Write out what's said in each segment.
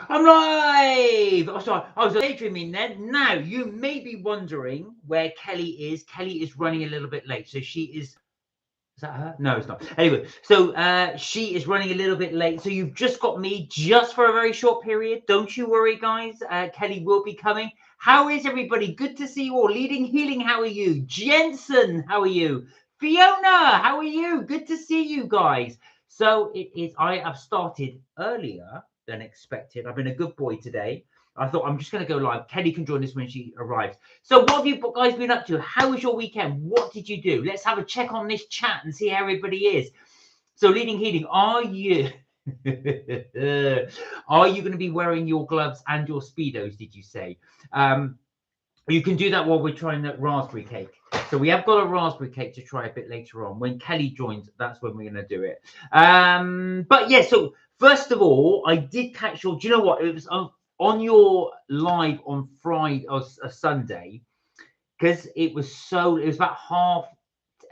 I'm live! Oh, sorry, I was daydreaming then. Now, you may be wondering where Kelly is. Kelly is running a little bit late. So she is that her? No, it's not. Anyway, so she is running a little bit late. So you've just got me just for a very short period. Don't you worry, guys. Kelly will be coming. How is everybody? Good to see you all. Leading Healing, how are you? Jensen, how are you? Fiona, how are you? Good to see you guys. So it is, I have started earlier than expected. I've been a good boy today. I thought I'm just going to go live. Kelly can join us when she arrives. So what have you guys been up to? How was your weekend? What did you do? Let's have a check on this chat and see how everybody is. So Leading Healing, are you are you going to be wearing your gloves and your Speedos, did you say? You can do that while we're trying that raspberry cake. So we have got a raspberry cake to try a bit later on. When Kelly joins, that's when we're going to do it. But yeah, so first of all, I did catch your, do you know what? It was on your live on Friday or Sunday, because it was about half,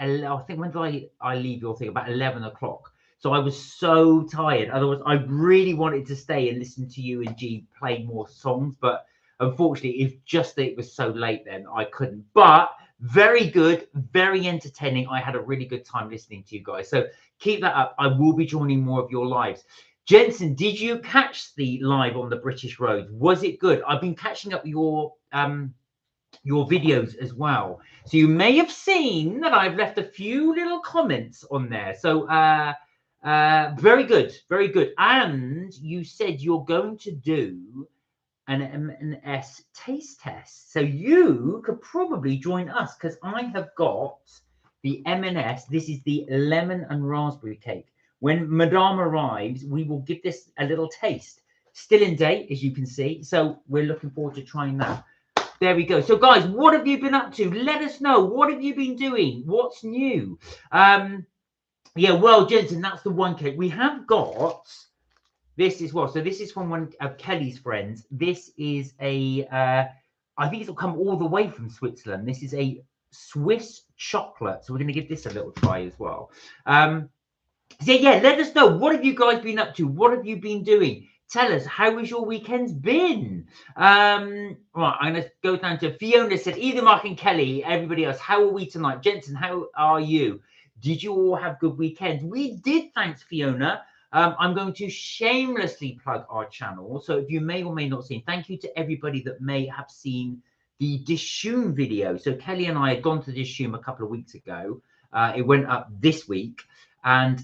I think, when did I leave your thing? About 11 o'clock. So I was so tired. Otherwise, I really wanted to stay and listen to you and G play more songs. But unfortunately, it's just that it was so late then I couldn't. But very good, very entertaining. I had a really good time listening to you guys. So keep that up. I will be joining more of your lives. Jensen, did you catch the live on the British roads? Was it good? I've been catching up your videos as well. So you may have seen that I've left a few little comments on there. So very good, very good. And you said you're going to do an M&S taste test. So you could probably join us, because I have got the M&S. This is the lemon and raspberry cake. When Madame arrives, we will give this a little taste. Still in date, as you can see. So we're looking forward to trying that. There we go. So, guys, what have you been up to? Let us know. What have you been doing? What's new? Yeah, well, Jensen, that's the one cake. We have got this as well. So this is from one of Kelly's friends. This is a, I think it'll come all the way from Switzerland. This is a Swiss chocolate. So we're going to give this a little try as well. So, yeah, let us know. What have you guys been up to? What have you been doing? Tell us, how has your weekend's been? Right, I'm going to go down to Fiona said, either Mark and Kelly, everybody else, how are we tonight? Jensen, how are you? Did you all have good weekends? We did, thanks, Fiona. I'm going to shamelessly plug our channel. So if you may or may not see, thank you to everybody that may have seen the Dishoom video. So Kelly and I had gone to Dishoom a couple of weeks ago. It went up this week. And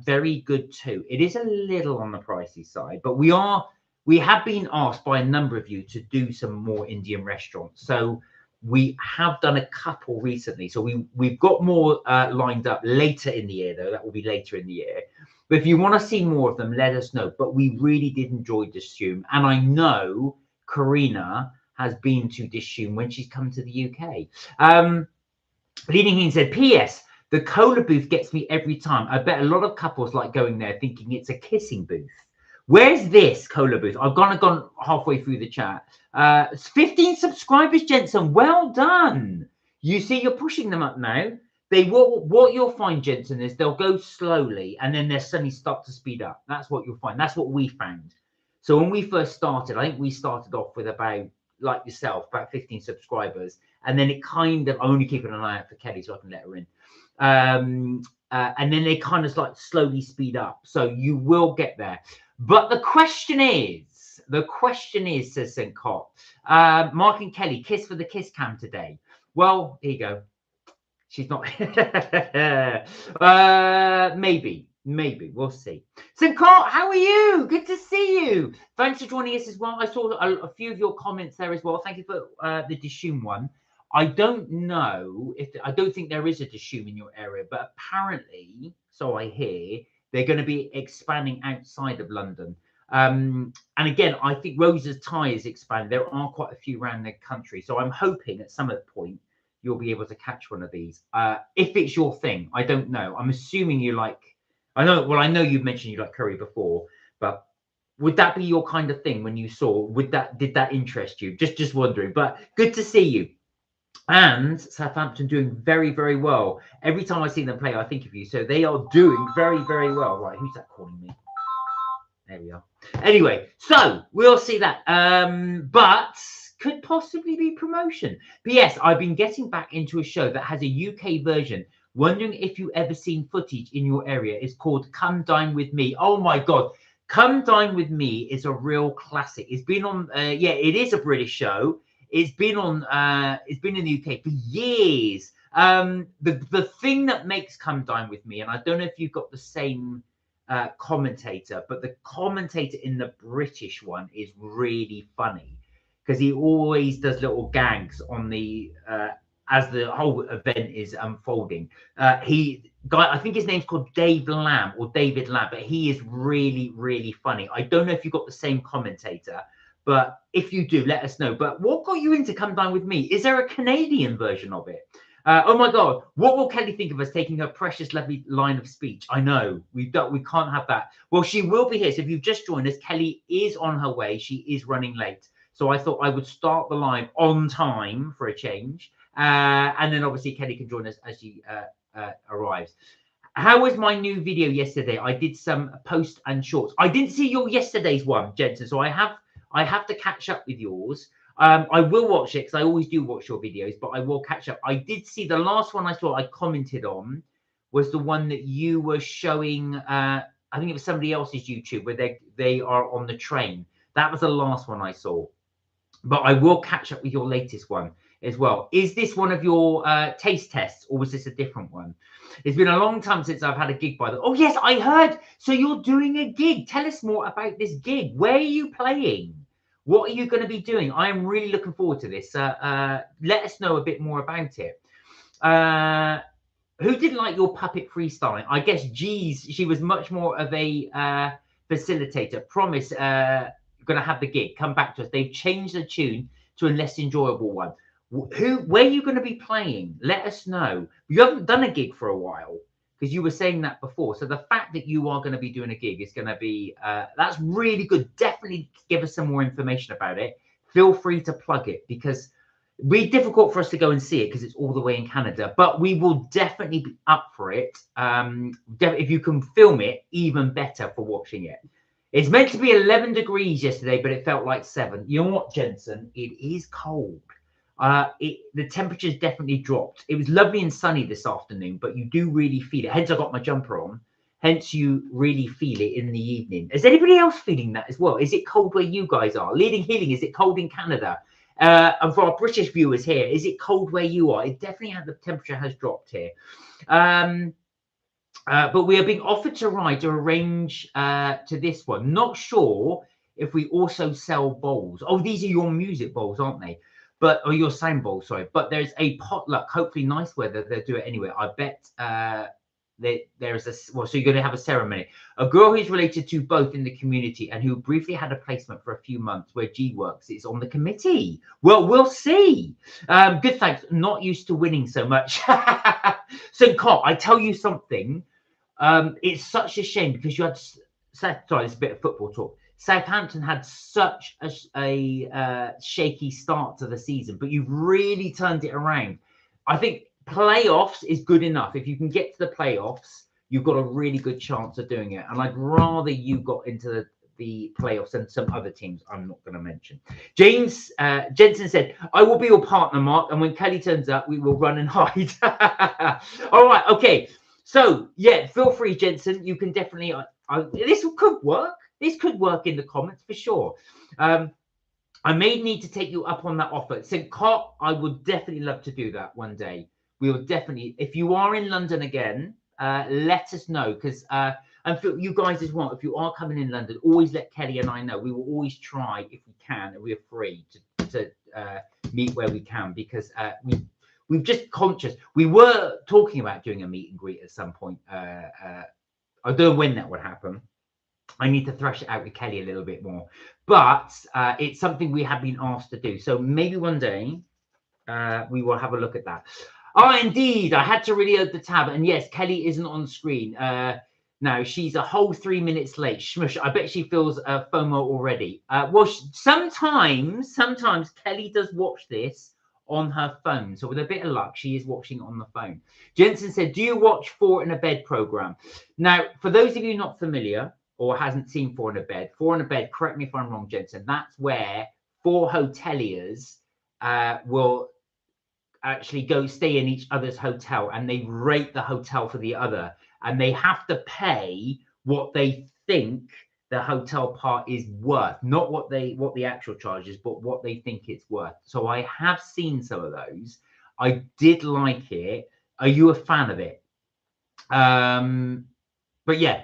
very good too. It is a little on the pricey side, but we have been asked by a number of you to do some more Indian restaurants. So we have done a couple recently. So we've got more lined up later in the year, though. That will be later in the year. But if you want to see more of them, let us know. But we really did enjoy Dishoom. And I know Karina has been to Dishoom when she's come to the UK. Leading in said, P.S. The cola booth gets me every time. I bet a lot of couples like going there thinking it's a kissing booth. Where's this cola booth? I've gone halfway through the chat. 15 subscribers, Jensen. Well done. You see, you're pushing them up now. What you'll find, Jensen, is they'll go slowly and then they'll suddenly start to speed up. That's what you'll find. That's what we found. So when we first started, I think we started off with about, like yourself, about 15 subscribers. And then it kind of, I'm only keeping an eye out for Kelly so I can let her in. And then they kind of like slowly speed up. So you will get there. But the question is, says St. Cott, Mark and Kelly, kiss for the kiss cam today. Well, here you go. She's not. Maybe. We'll see. St. Cott, how are you? Good to see you. Thanks for joining us as well. I saw a few of your comments there as well. Thank you for the Dishoom one. I don't know I don't think there is a Dishoom in your area, but apparently, so I hear, they're going to be expanding outside of London. And again, I think Rosa's Thai is expanding. There are quite a few around the country. So I'm hoping at some point you'll be able to catch one of these. If it's your thing, I don't know. I'm assuming you like, I know you've mentioned you like curry before, but would that be your kind of thing when you saw, did that interest you? Just wondering, but good to see you. And Southampton doing very, very well. Every time I see them play, I think of you. So they are doing very, very well. Right, who's that calling me? There we are. Anyway, so we'll see that. But could possibly be promotion. But yes, I've been getting back into a show that has a UK version. Wondering if you ever seen footage in your area. It's called Come Dine With Me. Oh my God. Come Dine With Me is a real classic. It's been on, yeah, it is a British show. It's been on, it's been in the UK for years. The thing that makes Come Dine With Me, and I don't know if you've got the same commentator, but the commentator in the British one is really funny because he always does little gags on the as the whole event is unfolding. I think his name's called David Lamb, but he is really, really funny. I don't know if you've got the same commentator, but if you do, let us know. But what got you into Come Dine With Me? Is there a Canadian version of it? Oh my God, what will Kelly think of us taking her precious, lovely line of speech? I know, we can't have that. Well, she will be here. So if you've just joined us, Kelly is on her way. She is running late. So I thought I would start the live on time for a change. And then obviously Kelly can join us as she arrives. How was my new video yesterday? I did some post and shorts. I didn't see your yesterday's one, Jensen. So I have to catch up with yours. I will watch it because I always do watch your videos, but I will catch up. I did see the last one I saw, I commented on, was the one that you were showing. I think it was somebody else's YouTube where they are on the train. That was the last one I saw. But I will catch up with your latest one as well. Is this one of your taste tests, or was this a different one? It's been a long time since I've had a gig by the. Oh yes, I heard. So you're doing a gig. Tell us more about this gig. Where are you playing? What are you going to be doing? I am really looking forward to this. Let us know a bit more about it. Who didn't like your puppet freestyling? I guess G's. She was much more of a facilitator. Promise, going to have the gig. Come back to us. They've changed the tune to a less enjoyable one. Where are you going to be playing? Let us know. You haven't done a gig for a while because you were saying that before. So the fact that you are going to be doing a gig is going to be, that's really good. Definitely give us some more information about it. Feel free to plug it because it'd be difficult for us to go and see it because it's all the way in Canada, but we will definitely be up for it. If you can film it, even better for watching it. It's meant to be 11 degrees yesterday, but it felt like 7. You know what, Jensen? It is cold. The temperature's definitely dropped. It was lovely and sunny this afternoon, but you do really feel it. Hence, I got my jumper on. Hence, you really feel it in the evening. Is anybody else feeling that as well? Is it cold where you guys are? Leading Healing, is it cold in Canada? And for our British viewers here, is it cold where you are? It definitely the temperature has dropped here. But we are being offered to ride to arrange to this one. Not sure if we also sell bowls. Oh, these are your music bowls, aren't they? Or your sound bowls, sorry. But there's a potluck. Hopefully, nice weather. They'll do it anyway. I bet there's a. Well, so you're going to have a ceremony. A girl who's related to both in the community and who briefly had a placement for a few months where G works is on the committee. Well, we'll see. Good, thanks. Not used to winning so much. So, Cop, I tell you something. It's such a shame because you had. Sorry, it's a bit of football talk. Southampton had such a shaky start to the season, but you've really turned it around. I think playoffs is good enough. If you can get to the playoffs, you've got a really good chance of doing it. And I'd rather you got into the playoffs than some other teams I'm not going to mention. James Jensen said, I will be your partner, Mark. And when Kelly turns up, we will run and hide. All right. Okay. So, yeah, feel free, Jensen. You can definitely... this could work. This could work in the comments for sure. I may need to take you up on that offer. So, Cot, I would definitely love to do that one day. We will definitely, if you are in London again, let us know because, and for you guys as well, if you are coming in London, always let Kelly and I know. We will always try if we can, and we're free to meet where we can because we've just conscious. We were talking about doing a meet and greet at some point. I don't know when that would happen. I need to thrash it out with Kelly a little bit more, but it's something we have been asked to do. So maybe one day we will have a look at that. Oh, indeed. I had to reload the tab. And yes, Kelly isn't on screen. Now, she's a whole 3 minutes late. Shmush, I bet she feels FOMO already. Well, sometimes Kelly does watch this on her phone. So with a bit of luck, she is watching on the phone. Jensen said, do you watch 4 in a Bed program? Now, for those of you not familiar, or hasn't seen Four in a Bed, Four in a Bed, correct me if I'm wrong, Jensen, that's where 4 hoteliers will actually go stay in each other's hotel, and they rate the hotel for the other, and they have to pay what they think the hotel part is worth, not what the actual charge is, but what they think it's worth. So I have seen some of those. I did like it. Are you a fan of it? But yeah,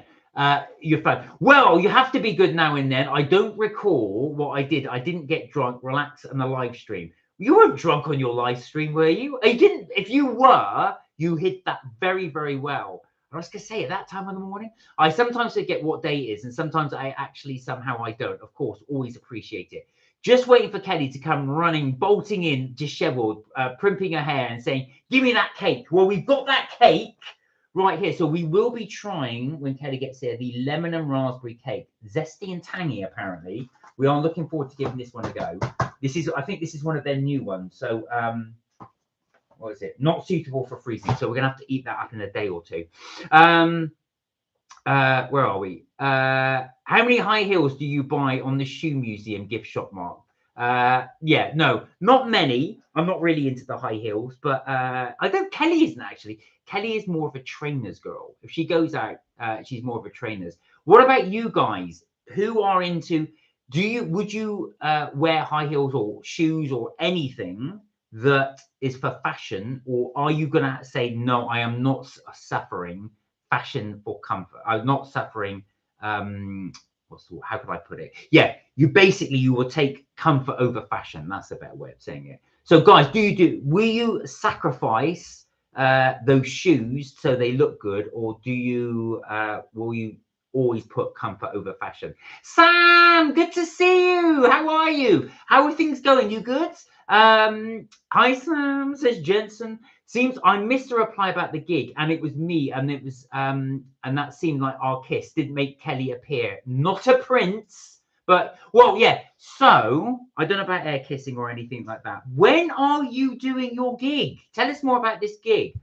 you're fine. Well, you have to be good now and then. I don't recall what I did. I didn't get drunk, relax, and the live stream. You weren't drunk on your live stream, were you? You didn't. If you were, you hit that very, very well. I was going to say, at that time of the morning, I sometimes forget what day it is, and sometimes I actually somehow I don't. Of course, always appreciate it. Just waiting for Kelly to come running, bolting in, disheveled, primping her hair and saying, give me that cake. Well, we've got that cake right here. So we will be trying, when Kelly gets here, the lemon and raspberry cake. Zesty and tangy, apparently. We are looking forward to giving this one a go. I think this is one of their new ones. So, what is it? Not suitable for freezing. So we're going to have to eat that up in a day or two. Where are we? How many high heels do you buy on the Shoe Museum gift shop, Mark? Yeah, no, not many. I'm not really into the high heels, but I don't. Kelly isn't actually. Kelly is more of a trainer's girl. If she goes out, she's more of a trainer's. What about you guys? Who are into? Would you wear high heels or shoes or anything that is for fashion, or are you gonna say no? I am not suffering fashion for comfort. I'm not suffering. How could I put it? Yeah, you will take comfort over fashion. That's a better way of saying it. So, guys, will you sacrifice those shoes so they look good, or will you always put comfort over fashion? Sam, good to see you. How are you? How are things going? You good? Hi, Sam, says Jensen. Seems I missed a reply about the gig, and it was me, and it was and that seemed like our kiss didn't make Kelly appear. Not a prince, but well, yeah. So I don't know about air kissing or anything like that. When are you doing your gig? Tell us more about this gig.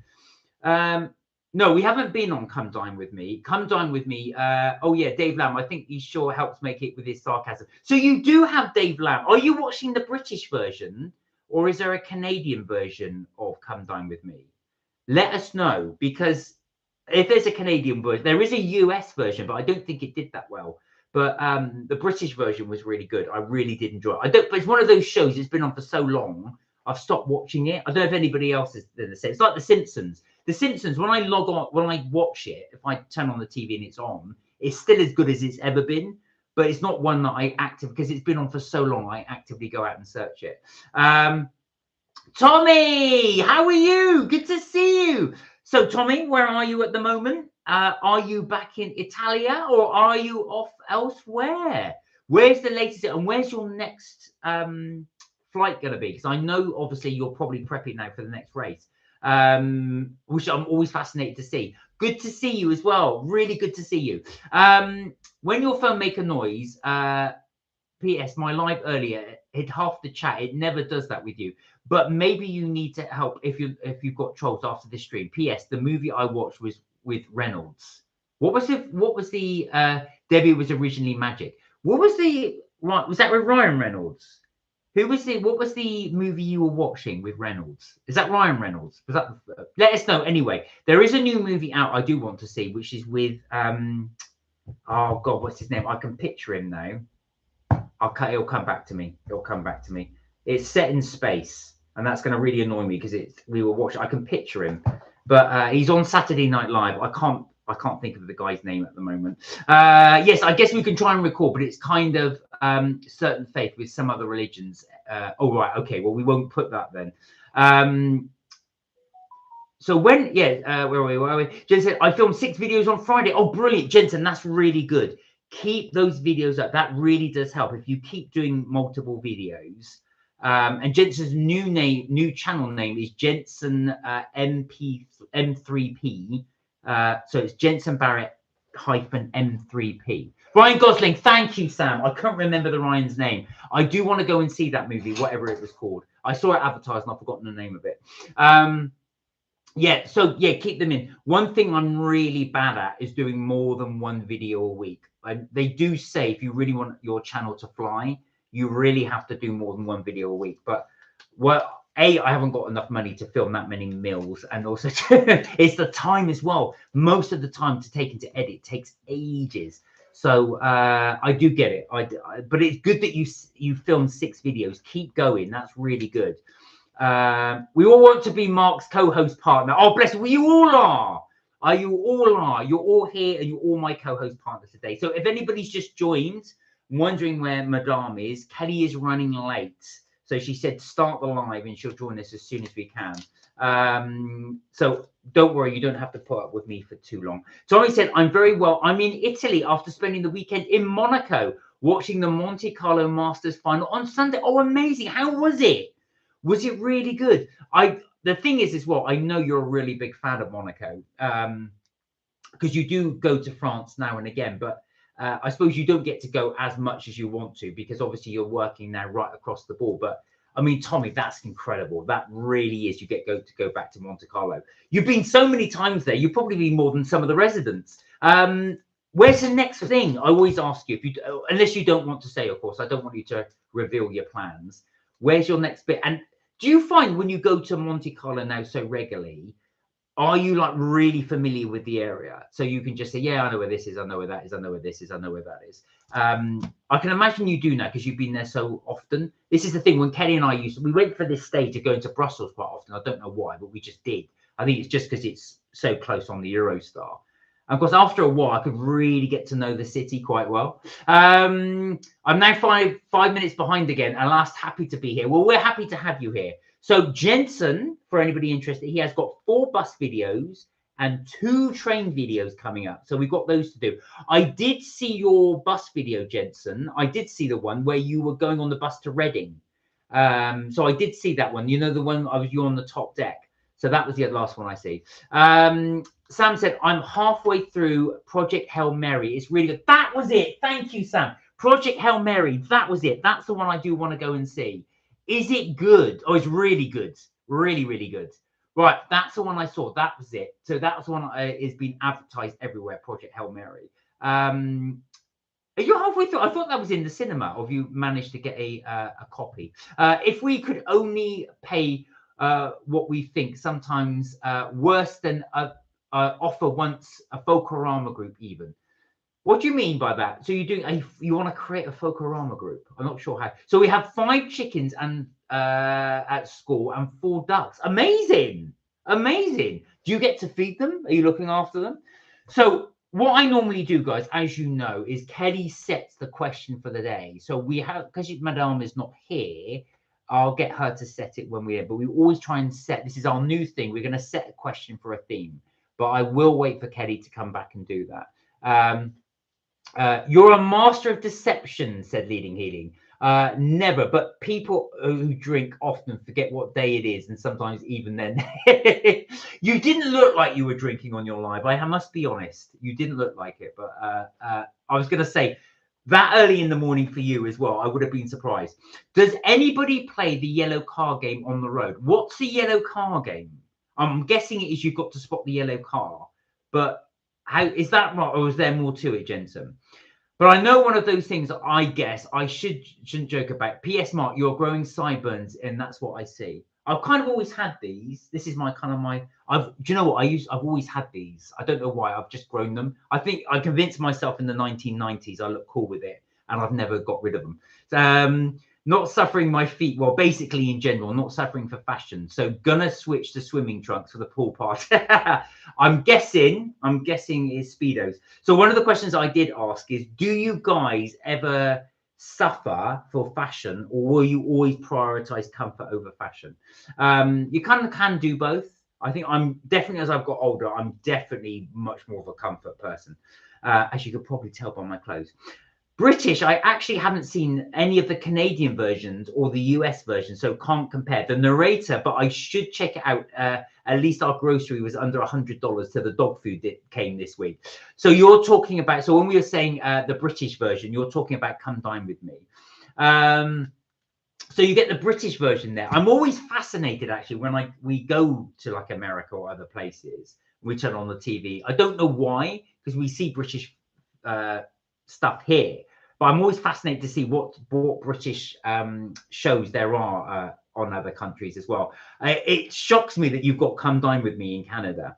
No, we haven't been on Come Dine With Me. Come Dine With Me. Oh, yeah, Dave Lamb. I think he sure helps make it with his sarcasm. So you do have Dave Lamb. Are you watching the British version, or is there a Canadian version of Come Dine With Me? Let us know, because if there's a Canadian version, there is a US version, but I don't think it did that well. But the British version was really good. I really did enjoy it. But it's one of those shows that's been on for so long, I've stopped watching it. I don't know if anybody else is the same. It's like The Simpsons. The Simpsons, when I log on, when I watch it, if I turn on the TV and it's on, it's still as good as it's ever been. But it's not one that I because it's been on for so long, I actively go out and search it. Tommy, how are you? Good to see you. So, Tommy, where are you at the moment? Are you back in Italia, or are you off elsewhere? Where's the latest, and where's your next flight going to be? Because I know, obviously, you're probably prepping now for the next race, which I'm always fascinated to see. Good to see you as well. Really good to see you. When your phone make a noise, P.S. My live earlier hit half the chat. It never does that with you. But maybe you need to help if you've got trolls after this stream. P.S. The movie I watched was with Reynolds. What was the Debbie Was Originally Magic? What was was that with Ryan Reynolds? What was the movie you were watching with Reynolds? Is that Ryan Reynolds? Was that? Let us know. Anyway, there is a new movie out I do want to see, which is with oh God, what's his name? I can picture him now. It'll come back to me. It'll come back to me. It's set in space, and that's going to really annoy me because we were watching. I can picture him, but he's on Saturday Night Live. I can't think of the guy's name at the moment. Yes, I guess we can try and record, but it's kind of certain faith with some other religions. Oh right, okay. Well, we won't put that then. So when, yeah, where are we? Jen said, I filmed 6 videos on Friday. Oh, brilliant, Jensen. That's really good. Keep those videos up. That really does help if you keep doing multiple videos. And Jensen's new channel name is Jensen M3P. So it's Jensen Barrett -M3P. Ryan Gosling, thank you, Sam. I can't remember the Ryan's name. I do want to go and see that movie, whatever it was called. I saw it advertised and I've forgotten the name of it. Yeah, so yeah, keep them in. One thing I'm really bad at is doing more than one video a week. they do say if you really want your channel to fly, you really have to do more than one video a week. But I haven't got enough money to film that many meals, and also it's the time as well. Most of the time to take and to edit takes ages. So I do get it. But it's good that you filmed 6 videos. Keep going. That's really good. We all want to be Mark's co-host partner. Oh, bless you. You all are. You all are. You're all here, and you're all my co-host partners today. So if anybody's just joined, wondering where Madame is, Kelly is running late. So she said start the live, and she'll join us as soon as we can. So don't worry, you don't have to put up with me for too long. Tommy said, I'm very well. I'm in Italy after spending the weekend in Monaco, watching the Monte Carlo Masters final on Sunday. Oh, amazing. How was it? Was it really good? The thing is as well, I know you're a really big fan of Monaco, because you do go to France now and again, but I suppose you don't get to go as much as you want to, because obviously you're working now right across the board. But I mean, Tommy, that's incredible. That really is. You get to go back to Monte Carlo. You've been so many times there. You've probably been more than some of the residents. Where's the next thing? I always ask you, unless you don't want to say, of course. I don't want you to reveal your plans. Where's your next bit? And do you find when you go to Monte Carlo now so regularly, are you like really familiar with the area? So you can just say, yeah, I know where this is. I know where that is. I know where this is. I know where that is. I can imagine you do now because you've been there so often. This is the thing. When Kelly and I we went for this stage of going to Brussels quite often. I don't know why, but we just did. I think it's just because it's so close on the Eurostar. And of course, after a while, I could really get to know the city quite well. I'm now five minutes behind again. And last, happy to be here. Well, we're happy to have you here. So Jensen, for anybody interested, he has got 4 bus videos and 2 train videos coming up. So we've got those to do. I did see your bus video, Jensen. I did see the one where you were going on the bus to Reading. So I did see that one. You know, the one you on the top deck. So that was the last one I see. Sam said, I'm halfway through Project Hail Mary. It's really good. That was it. Thank you, Sam. Project Hail Mary. That was it. That's the one I do want to go and see. Is it good? Oh, it's really good. Really, really good. Right. That's the one I saw. That was it. So that's the one is being advertised everywhere, Project Hail Mary. Are you halfway through? I thought that was in the cinema, or have you managed to get a copy? If we could only pay what we think, sometimes worse than offer once a Folklorama group even. What do you mean by that? So you want to create a Folklorama group? I'm not sure how. So we have 5 chickens and at school and 4 ducks. Amazing. Do you get to feed them? Are you looking after them? So what I normally do, guys, as you know, is Kelly sets the question for the day. So we have, because Madame is not here, I'll get her to set it when we're, but we always try and set, this is our new thing. We're going to set a question for a theme, but I will wait for Kelly to come back and do that. You're a master of deception, said Leading Healing. Never, but people who drink often forget what day it is, and sometimes even then. You didn't look like you were drinking on your live. I must be honest. You didn't look like it, but I was going to say, that early in the morning for you as well, I would have been surprised. Does anybody play the yellow car game on the road? What's the yellow car game? I'm guessing it is you've got to spot the yellow car, but how is that right, or is there more to it, Jensen? But I know one of those things that I guess I shouldn't joke about. P.S. Mark, you're growing sideburns, and that's what I see. I've kind of always had these. This is my do you know what I've always had these. I don't know why. I've just grown them. I think I convinced myself in the 1990s I look cool with it, and I've never got rid of them. Not suffering my feet. Well, basically in general, not suffering for fashion. So gonna switch to swimming trunks for the pool part. I'm guessing is Speedos. So one of the questions I did ask is, do you guys ever suffer for fashion, or will you always prioritize comfort over fashion? You kind of can do both. I think I'm definitely, as I've got older, I'm definitely much more of a comfort person, as you could probably tell by my clothes. British, I actually haven't seen any of the Canadian versions or the US version, so can't compare. The narrator, but I should check it out. At least our grocery was under $100 to the dog food that came this week. So you're talking about, so when we were saying the British version, you're talking about Come Dine With Me. So you get the British version there. I'm always fascinated, actually, when we go to like America or other places, we turn on the TV. I don't know why, because we see British stuff here. But I'm always fascinated to see what British shows there are on other countries as well. It shocks me that you've got Come Dine With Me in Canada.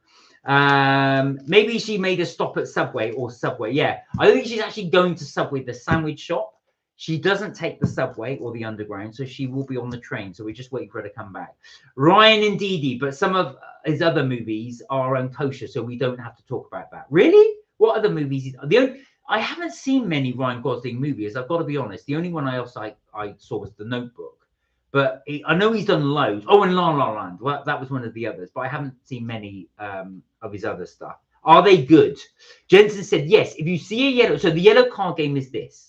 Maybe she made a stop at Subway or Subway. Yeah, I don't think she's actually going to Subway, the sandwich shop. She doesn't take the subway or the underground, so she will be on the train. So we're just waiting for her to come back. Ryan Indeedy, but some of his other movies are unkosher, so we don't have to talk about that. Really? What other movies? I haven't seen many Ryan Gosling movies. I've got to be honest. The only one I saw was The Notebook, but I know he's done loads. Oh, and La La Land. Well, that was one of the others, but I haven't seen many of his other stuff. Are they good? Jensen said yes. If you see a yellow, so the yellow car game is this.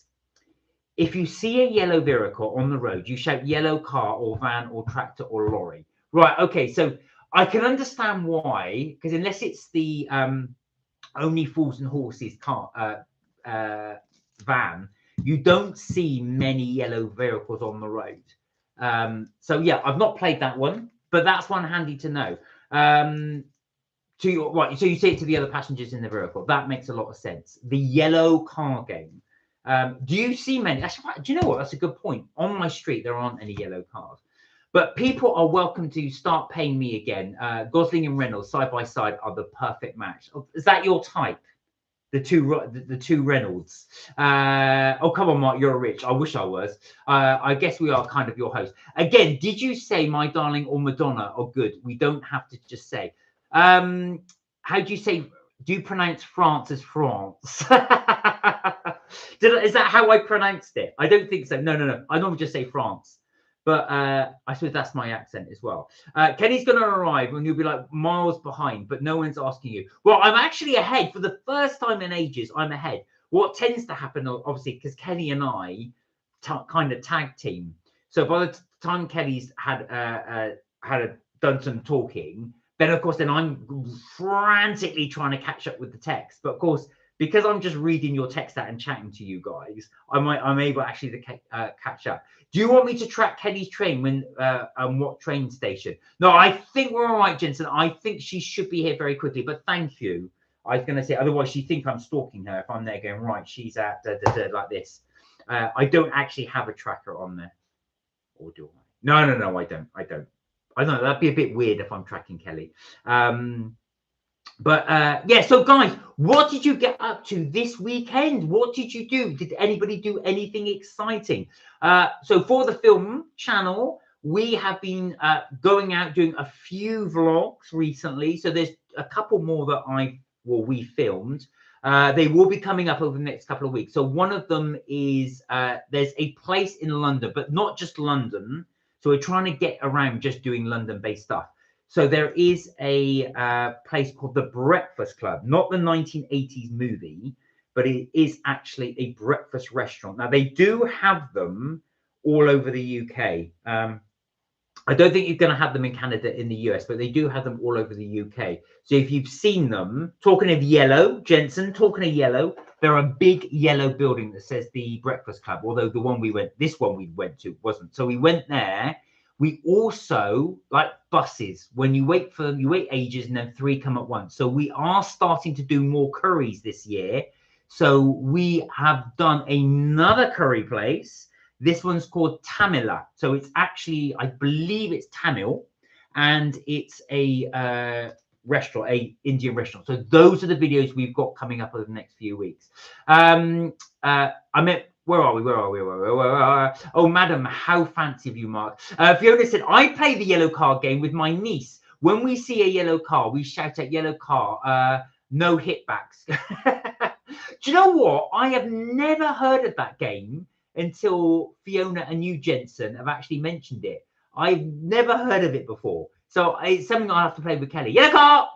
If you see a yellow vehicle on the road, you shout yellow car or van or tractor or lorry. Right, okay, so I can understand why, because unless it's the Only Fools and Horses car van, you don't see many yellow vehicles on the road. So yeah, I've not played that one, but that's one handy to know. So you say it to the other passengers in the vehicle. That makes a lot of sense. The yellow car game. Do you see many? Do you know what? That's a good point. On my street, there aren't any yellow cars, but people are welcome to start paying me again. Gosling and Reynolds side by side are the perfect match. Is that your type? The two Reynolds. Oh, come on, Mark, you're rich. I wish I was. I guess we are kind of your host. Again, did you say My Darling or Madonna or good? We don't have to just say. How do you say? Do you pronounce France as France? Is that how I pronounced it? I don't think so. No. I normally just say France. But I suppose that's my accent as well. Kenny's going to arrive and you'll be like miles behind, but no one's asking you. Well, I'm actually ahead for the first time in ages. I'm ahead. What tends to happen, obviously, because Kenny and I kind of tag team. So by the time Kenny's had done some talking, then of course, I'm frantically trying to catch up with the text. But of course, because I'm just reading your text out and chatting to you guys, I'm able actually to catch up. Do you want me to track Kelly's train when what train station? No, I think we're all right, Jensen. I think she should be here very quickly. But thank you. I was going to say, otherwise she think I'm stalking her if I'm there going, right, she's at like this. I don't actually have a tracker on there. Or do I? No, I don't. I know that'd be a bit weird if I'm tracking Kelly. But yeah, so guys, what did you get up to this weekend? What did you do? Did anybody do anything exciting? So for the film channel, we have been going out doing a few vlogs recently. So there's a couple more that we filmed. They will be coming up over the next couple of weeks. So one of them is there's a place in London, but not just London. So we're trying to get around just doing London-based stuff. So there is a place called the Breakfast Club, not the 1980s movie, but it is actually a breakfast restaurant. Now, they do have them all over the UK. I don't think you're going to have them in Canada, in the US, but they do have them all over the UK. So if you've seen them, talking of yellow, Jensen, talking of yellow, they're a big yellow building that says the Breakfast Club, although this one we went to wasn't. So we went there. We also, like buses, when you wait for them, you wait ages and then 3 come at once. So we are starting to do more curries this year. So we have done another curry place. This one's called Tamila. So it's actually, I believe it's Tamil, and it's a restaurant, a Indian restaurant. So those are the videos we've got coming up over the next few weeks. Where are we? Oh, madam, how fancy of you, Mark. Fiona said, I play the yellow car game with my niece. When we see a yellow car, we shout out yellow car, no hitbacks. Do you know what? I have never heard of that game until Fiona and you, Jensen, have actually mentioned it. I've never heard of it before. So it's something I'll have to play with Kelly. Yellow car!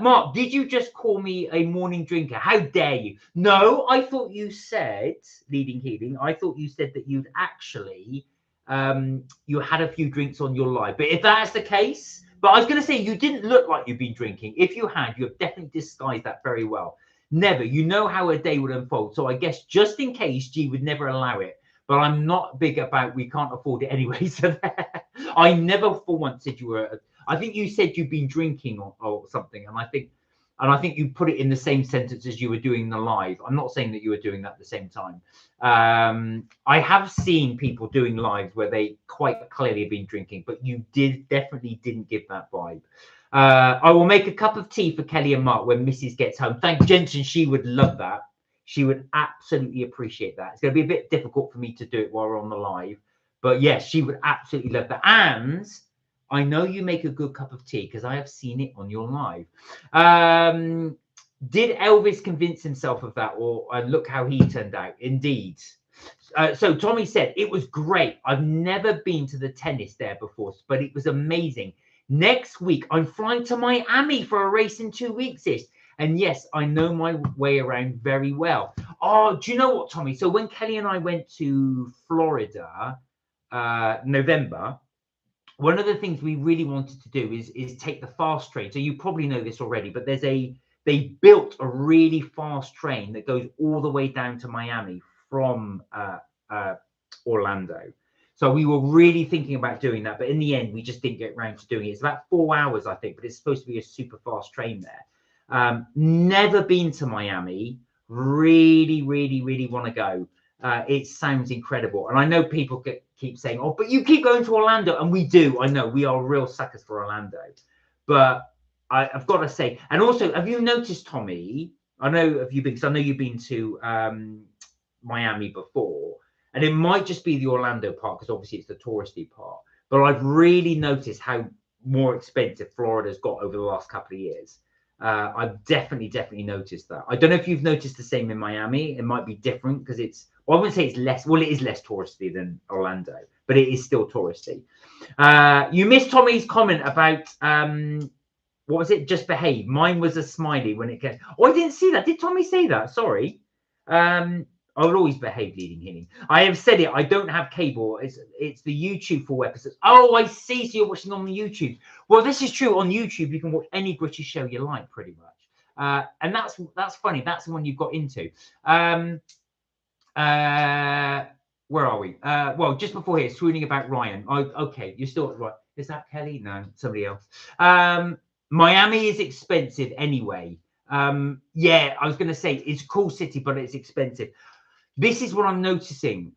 Mark, did you just call me a morning drinker? How dare you? No, I thought you said, leading healing, I thought you said that you'd actually, you had a few drinks on your live. But if that's the case, but I was going to say, you didn't look like you've been drinking. If you had, you have definitely disguised that very well. Never. You know how a day would unfold. So I guess just in case, G would never allow it. But I'm not big about we can't afford it anyway. So I never for once said you were. I think you said you've been drinking or something. And I think And I think you put it in the same sentence as you were doing the live. I'm not saying that you were doing that at the same time. I have seen people doing lives where they quite clearly have been drinking, but you definitely didn't give that vibe. I will make a cup of tea for Kelly and Mark when Mrs. gets home. Thank Jensen. She would love that. She would absolutely appreciate that. It's going to be a bit difficult for me to do it while we're on the live, but yes, she would absolutely love that. And I know you make a good cup of tea because I have seen it on your live. Did Elvis convince himself of that, or look how he turned out? Indeed. So Tommy said it was great. I've never been to the tennis there before, but it was amazing. Next week, I'm flying to Miami for a race in 2 weeks. And yes, I know my way around very well. Oh, do you know what, Tommy? So when Kelly and I went to Florida, November, one of the things we really wanted to do is take the fast train. So you probably know this already, but they built a really fast train that goes all the way down to Miami from Orlando. So we were really thinking about doing that, but in the end, we just didn't get around to doing it. It's about 4 hours, I think, but it's supposed to be a super fast train there. Never been to Miami. Really, really, really want to go. It sounds incredible. And I know people keep saying, oh, but you keep going to Orlando. And we do. I know we are real suckers for Orlando. But I've got to say, and also, have you noticed, Tommy? I know, have you been, because I know you've been to Miami before. And it might just be the Orlando part, because obviously it's the touristy part. But I've really noticed how more expensive Florida's got over the last couple of years. I've definitely noticed that. I don't know if you've noticed the same in Miami. It might be different because it's, well, I wouldn't say it's less, well, it is less touristy than Orlando, but it is still touristy. You missed Tommy's comment about, what was it? Just behave. Mine was a smiley when it came. Oh, I didn't see that. Did Tommy say that? Sorry. I would always behave, Leading Healing. I have said it. I don't have cable. It's the YouTube full episodes. Oh, I see. So you're watching on the YouTube. Well, this is true. On YouTube, you can watch any British show you like, pretty much. And that's funny. That's the one you've got into. Where are we? Well, just before here, swooning about Ryan. Okay, you're still right. Is that Kelly? No, somebody else. Miami is expensive anyway. Yeah, I was going to say it's a cool city, but it's expensive. This is what I'm noticing.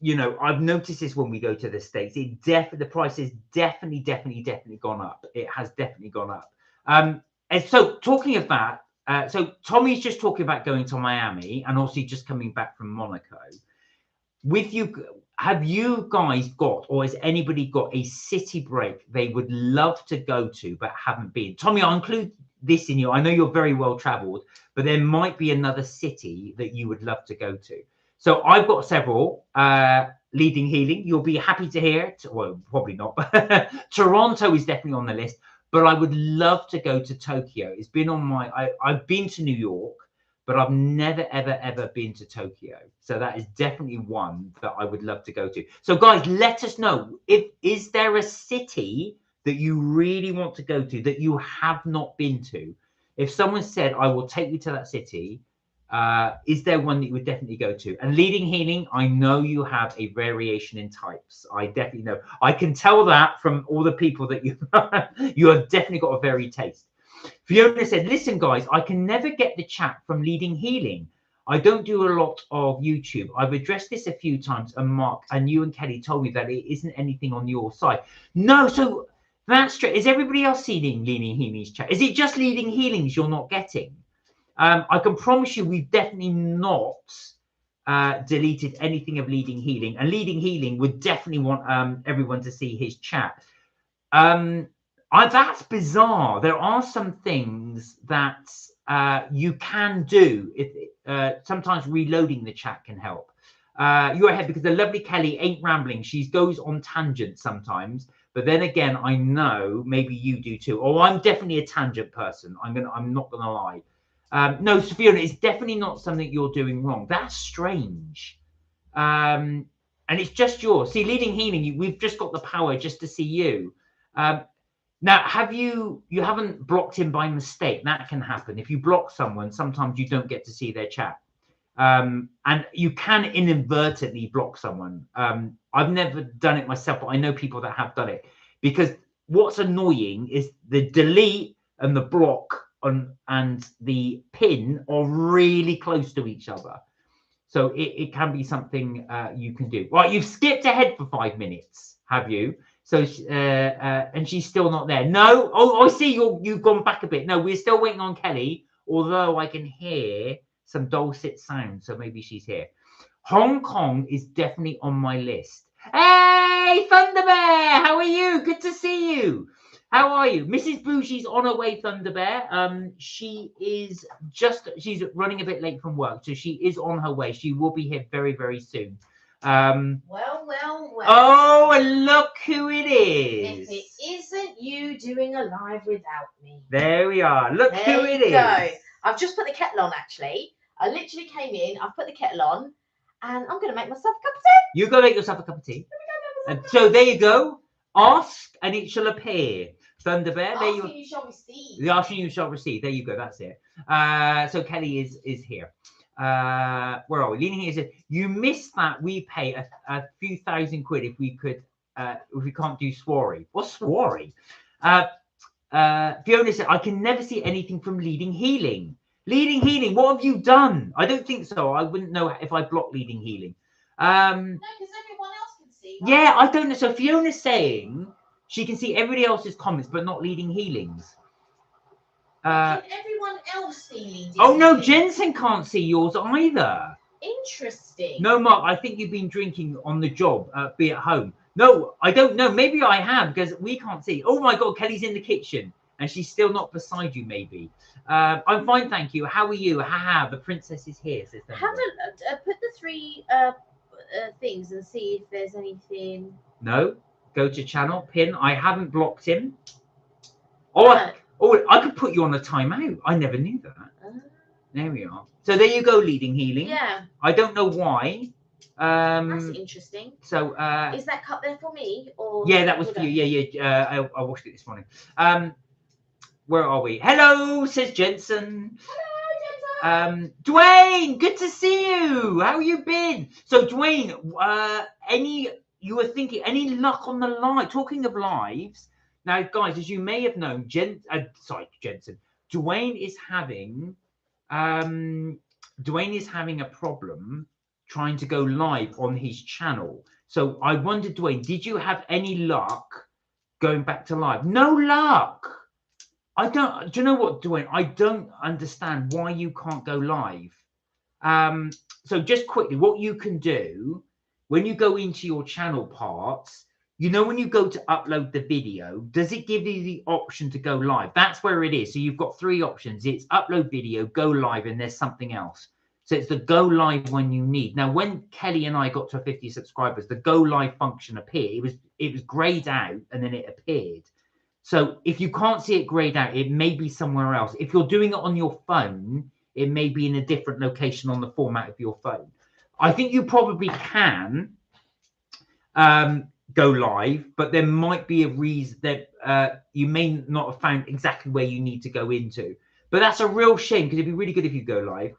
You know, I've noticed this when we go to the States. The price is definitely gone up. It has definitely gone up. And so talking of that, so Tommy's just talking about going to Miami and also just coming back from Monaco. With you, have you guys got, or has anybody got a city break they would love to go to but haven't been? Tommy, I'll include this in you. I know you're very well traveled, but there might be another city that you would love to go to. So I've got several. Leading Healing, you'll be happy to hear it. Well, probably not. Toronto is definitely on the list, but I would love to go to Tokyo. It's been on my, I've been to New York, but I've never, ever been to Tokyo. So that is definitely one that I would love to go to. So guys, let us know, is there a city that you really want to go to that you have not been to? If someone said, I will take you to that city, is there one that you would definitely go to? And Leading Healing, I know you have a variation in types. I definitely know. I can tell that from all the people that you have definitely got a varied taste. Fiona said, listen, guys, I can never get the chat from Leading Healing. I don't do a lot of YouTube. I've addressed this a few times, and Mark and you and Kelly told me that it isn't anything on your side. No, so that's straight. Is everybody else seeing Leading Healing's chat? Is it just Leading Healing's you're not getting? I can promise you we've definitely not deleted anything of Leading Healing. And Leading Healing would definitely want everyone to see his chat. That's bizarre. There are some things that you can do. Sometimes reloading the chat can help. You're ahead because the lovely Kelly ain't rambling. She goes on tangents sometimes. But then again, I know maybe you do too. Oh, I'm definitely a tangent person. I'm not gonna lie. No, Sophia, it's definitely not something you're doing wrong. That's strange. And it's just yours. See, Leading Healing, we've just got the power just to see you. Now, you haven't blocked him by mistake. That can happen. If you block someone, sometimes you don't get to see their chat. And you can inadvertently block someone. I've never done it myself, but I know people that have done it. Because what's annoying is the delete and the block and the pin are really close to each other. So it can be something you can do. Right, you've skipped ahead for 5 minutes, have you? So and she's still not there. No. Oh, I see. You've gone back a bit. No, we're still waiting on Kelly. Although I can hear some dulcet sounds, so maybe she's here. Hong Kong is definitely on my list. Hey, Thunder Bear, how are you? Good to see you. How are you? Mrs. Bougie's on her way, Thunder Bear. She's running a bit late from work, so she is on her way. She will be here very, very soon. Well. Oh, and look who it is. If it isn't you doing a live without me. There we are. Look who it is. I've just put the kettle on, actually. I literally came in, I've put the kettle on, and I'm going to make myself a cup of tea. You're going to make yourself a cup of tea. And so there you go. Ask and it shall appear. Thunder Bear. There you shall receive. The asking you shall receive. There you go. That's it. So Kelly is here. Where are we? Leaning here says, you missed that we pay a few thousand quid if we can't do Swarry. What's Swarry? Fiona said, I can never see anything from Leading Healing. Leading Healing, what have you done? I don't think so. I wouldn't know if I blocked Leading Healing. No, because everyone else can see. Right? Yeah, I don't know. So Fiona's saying she can see everybody else's comments, but not Leading Healing's. Can everyone else see Leading Oh, no, Healing? Jensen can't see yours either. Interesting. No, Mark, I think you've been drinking on the job, be at home. No, I don't know. Maybe I have because we can't see. Oh, my God, Kelly's in the kitchen and she's still not beside you, maybe. I'm fine, thank you. How are you? Haha, the princess is here. Says Have a put the 3 things and see if there's anything. No, go to channel, pin. I haven't blocked him. Oh, I could put you on a timeout. I never knew that. There we are. So there you go, Leading Healing. Yeah. I don't know why. That's interesting. So is that cup there for me or? Yeah, that was for you. Yeah. I washed it this morning. Where are we? Hello, says Jensen. Hello, Jensen. Dwayne, good to see you. How you been? So Dwayne, you were thinking any luck on the live? Talking of lives, now guys, as you may have known, Jensen, Dwayne is having a problem trying to go live on his channel. So I wondered, Dwayne, did you have any luck going back to live? No luck. Do you know what, Dwayne? I don't understand why you can't go live. So just quickly, what you can do when you go into your channel parts, when you go to upload the video, does it give you the option to go live? That's where it is. So you've got 3 options. It's upload video, go live, and there's something else. So it's the go live one you need. Now, when Kelly and I got to 50 subscribers, the go live function appeared. It was grayed out and then it appeared. So if you can't see it grayed out, it may be somewhere else. If you're doing it on your phone, it may be in a different location on the format of your phone. I think you probably can go live, but there might be a reason that you may not have found exactly where you need to go into. But that's a real shame because it'd be really good if you go live.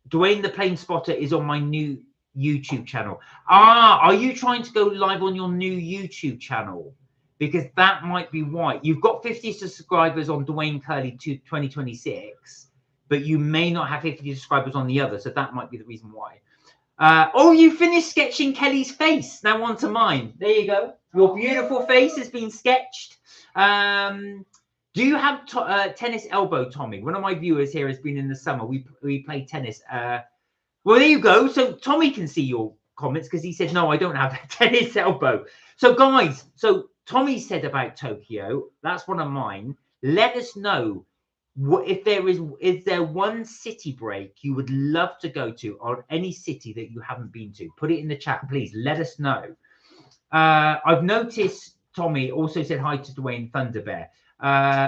Dwayne the Plane Spotter is on my new YouTube channel. Are you trying to go live on your new YouTube channel? Because that might be why. You've got 50 subscribers on Dwayne Curley 2026, but you may not have 50 subscribers on the other. So that might be the reason why. You finished sketching Kelly's face. Now on to mine. There you go. Your beautiful face has been sketched. Do you have tennis elbow, Tommy? One of my viewers here has been in the summer. We play tennis. Well, there you go. So Tommy can see your comments because he said, no, I don't have a tennis elbow. So guys, Tommy said about Tokyo. That's one of mine. Let us know if there one city break you would love to go to, or any city that you haven't been to. Put it in the chat, please. Let us know. I've noticed Tommy also said hi to Dwayne Thunder Bear.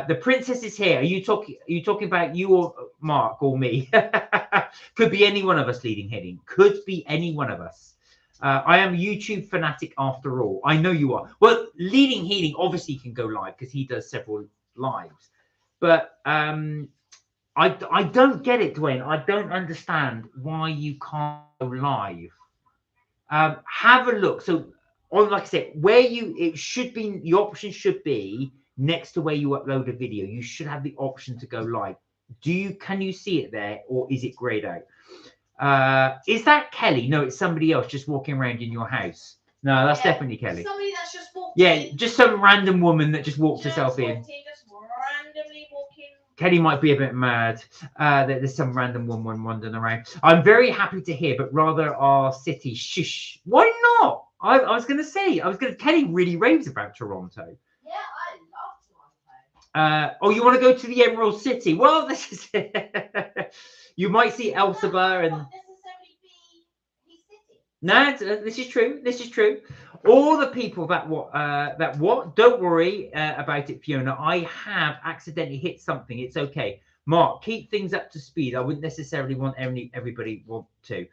The princess is here. Are you talking about you or Mark or me? Could be any one of us, Leading Healing. Could be any one of us. I am a YouTube fanatic after all. I know you are. Well, Leading Healing obviously can go live because he does several lives. But I don't get it, Dwayne. I don't understand why you can't go live. Have a look. So, like I said, the option should be next to where you upload a video, you should have the option to go live. Can you see it there, or is it grayed out? Is that Kelly? No, it's somebody else just walking around in your house. No, that's definitely Kelly. Somebody that's just walked Yeah, in. just some random woman that just walked herself in. Just randomly walking. Kelly might be a bit mad that there's some random woman wandering around. I'm very happy to hear, but rather our city. Shush. Why not? I was going to say, Kelly really raves about Toronto. Yeah, I love Toronto. Oh, you want to go to the Emerald City? Well, this is it. You might see Elphaba and. Not necessarily be his city. No, this is true. This is true. All the people that what? Don't worry about it, Fiona. I have accidentally hit something. It's okay. Mark, keep things up to speed. I wouldn't necessarily want everybody want to.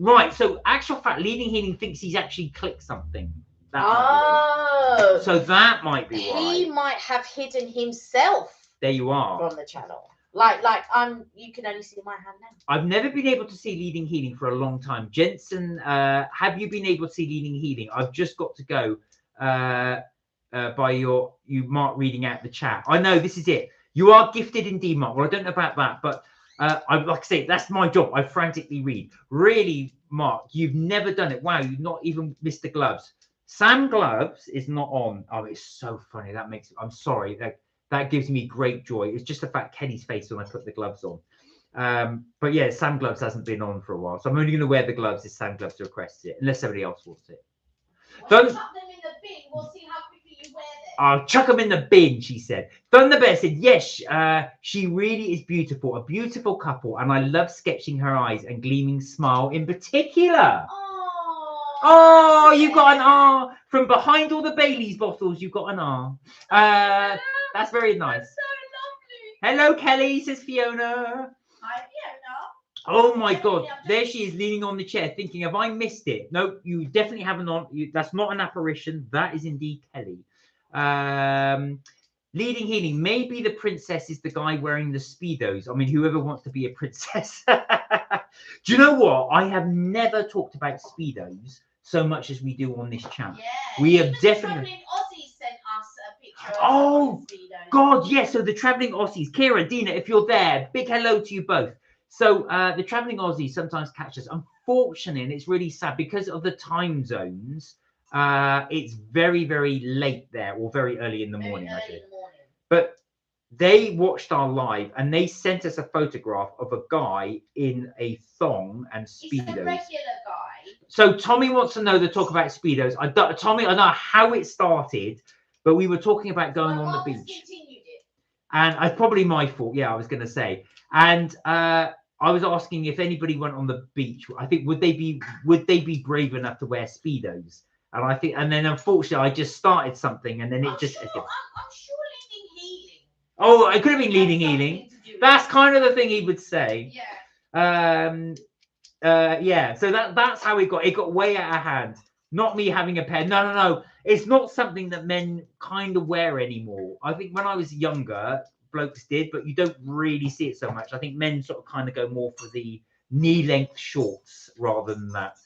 Right. So, actual fact, Leading Healing thinks he's actually clicked something. So that might be why. He might have hidden himself. There you are. From the channel. You can only see my hand now. I've never been able to see Leading Healing for a long time. Jensen, have you been able to see Leading Healing? I've just got to go by you, Mark, reading out the chat. I know this is it. You are gifted indeed, Mark. Well, I don't know about that, but like I say, that's my job. I frantically read. Really, Mark, you've never done it. Wow, you've not even missed the gloves. Sam Gloves is not on. Oh, it's so funny. That makes it. I'm sorry. That gives me great joy. It's just the fact Kenny's face when I put the gloves on. But yeah, Sam Gloves hasn't been on for a while. So I'm only going to wear the gloves if Sam Gloves requests it, unless somebody else wants it. Don't chuck them in the bin. We'll see how quickly you wear them. I'll chuck them in the bin, she said. Thunderbear said, yes, she really is beautiful. A beautiful couple. And I love sketching her eyes and gleaming smile in particular. Oh, you got an R. From behind all the Baileys bottles, you got an R. That's very nice. That's so lovely. Hello, Kelly, says Fiona. Hi, Fiona. Oh my God, there she is leaning on the chair thinking, have I missed it? No, you definitely haven't. That's not an apparition. That is indeed Kelly. Leading Healing. Maybe the princess is the guy wearing the Speedos. I mean, whoever wants to be a princess. Do you know what? I have never talked about Speedos so much as we do on this channel. Yeah, we have definitely. Aussie sent us a picture. Oh God, yes. So the traveling Aussies, Kira, Dina, if you're there, big hello to you both. So the traveling Aussies sometimes catch us. Unfortunately, and it's really sad because of the time zones. It's very, very late there, or very early in the morning, actually. But they watched our live and they sent us a photograph of a guy in a thong and Speedos. He's a regular guy. So Tommy wants to know the talk about Speedos. Tommy, I don't know how it started, but we were talking about going on the beach. Continued it. And it's probably my fault. Yeah, I was going to say. And I was asking if anybody went on the beach. I think would they be brave enough to wear Speedos? And then unfortunately, I just started something, and then it just. I'm sure Leading Healing. Oh, it could have been Leading Healing. That's kind of the thing he would say. Yeah. Yeah. So that's how it got way out of hand. Not me having a pair. No. It's not something that men kind of wear anymore. I think when I was younger, blokes did, but you don't really see it so much. I think men sort of kind of go more for the knee-length shorts rather than that.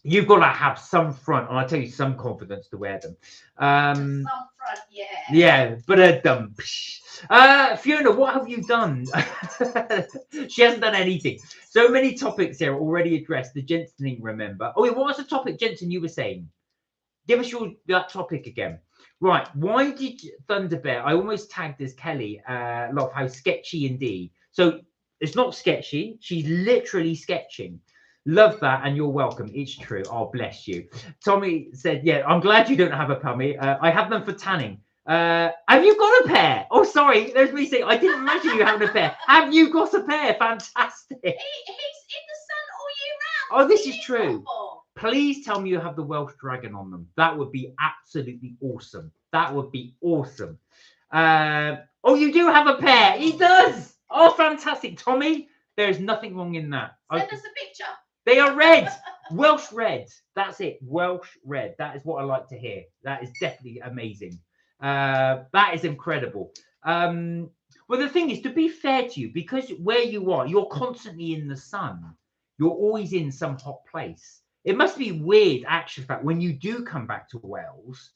You've got to have some front, and I tell you, some confidence to wear them. Some front, yeah. Yeah, but Fiona, what have you done? She hasn't done anything. So many topics here already addressed. The Jensen thing, remember? Oh, what was the topic, Jensen? You were saying. Give us that topic again. Right. Why did Thunderbear? I almost tagged as Kelly. Love how sketchy indeed. So it's not sketchy. She's literally sketching. Love that, and you're welcome. It's true. Oh, bless you. Tommy said, yeah, I'm glad you don't have a pummy. I have them for tanning. Have you got a pair? Oh, sorry. There's me saying, I didn't imagine you having a pair. Have you got a pair? Fantastic. He's in the sun all year round. Oh, this is true. Please tell me you have the Welsh Dragon on them. That would be absolutely awesome. That would be awesome. Oh, you do have a pair. He does. Oh, fantastic. Tommy, there's nothing wrong in that. Send us a picture. They are red. Welsh red. That's it. Welsh red. That is what I like to hear. That is definitely amazing. That is incredible. Well, the thing is, to be fair to you, because where you are, you're constantly in the sun. You're always in some hot place. It must be weird, actually, in fact, when you do come back to Wales,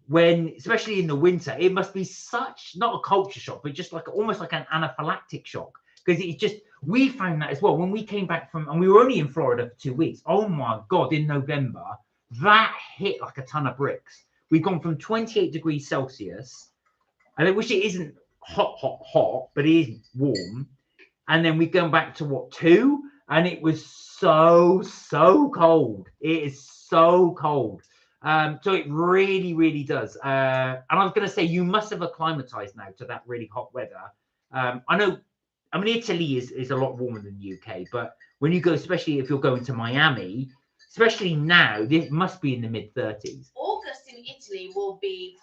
when, especially in the winter, it must be such, not a culture shock, but just like almost like an anaphylactic shock. Because it's just, we found that as well when we came back from, and we were only in Florida for 2 weeks. Oh my God, in November, that hit like a ton of bricks. We've gone from 28 degrees Celsius, and I wish it isn't hot, but it is warm. And then we go back to what, 2? And it was so cold. It is so cold. So it really does. And I was going to say, you must have acclimatized now to that really hot weather. I mean, Italy is a lot warmer than the UK, but when you go, especially if you're going to Miami, especially now, this must be in the mid 30s. August in Italy will be.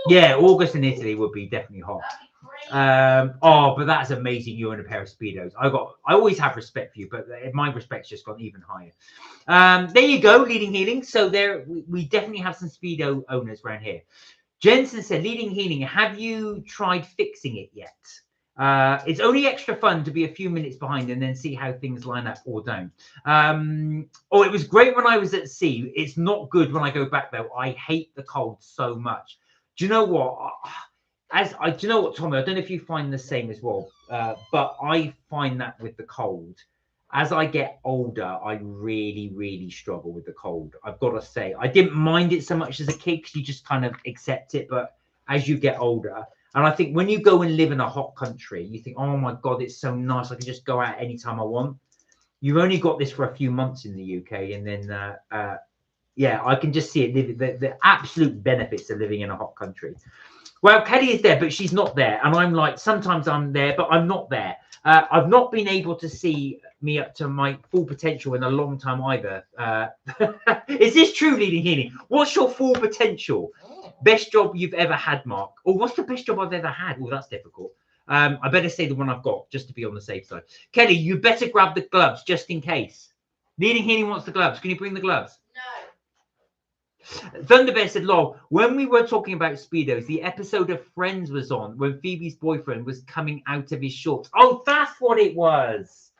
Yeah, August in Italy would be definitely hot. Oh, but that's amazing. You're in a pair of Speedos. I always have respect for you, but my respect's just gone even higher. There you go, Leading Healing. So there, we definitely have some Speedo owners around here. Jensen said, Leading Healing, have you tried fixing it yet? It's only extra fun to be a few minutes behind and then see how things line up or don't. It was great when I was at sea. It's not good when I go back though. I hate the cold so much. Do you know what? Do you know what, Tommy? I don't know if you find the same as well, but I find that with the cold, as I get older, I really struggle with the cold. I've got to say, I didn't mind it so much as a kid because you just kind of accept it. But as you get older, and I think when you go and live in a hot country, you think, oh my God, it's so nice. I can just go out anytime I want. You've only got this for a few months in the UK. And then, yeah, I can just see it, the absolute benefits of living in a hot country. Well, Kelly is there, but she's not there. And I'm like, sometimes I'm there, but I'm not there. I've not been able to see me up to my full potential in a long time either. Is this true, Leading Healing? What's your full potential? Best job you've ever had, Mark? Or what's the best job I've ever had? Oh, that's difficult. I better say the one I've got, just to be on the safe side. Kelly, you better grab the gloves, just in case. Leading Healing wants the gloves. Can you bring the gloves? No. Thunderbear said, lol, when we were talking about Speedos, the episode of Friends was on when Phoebe's boyfriend was coming out of his shorts. Oh, that's what it was.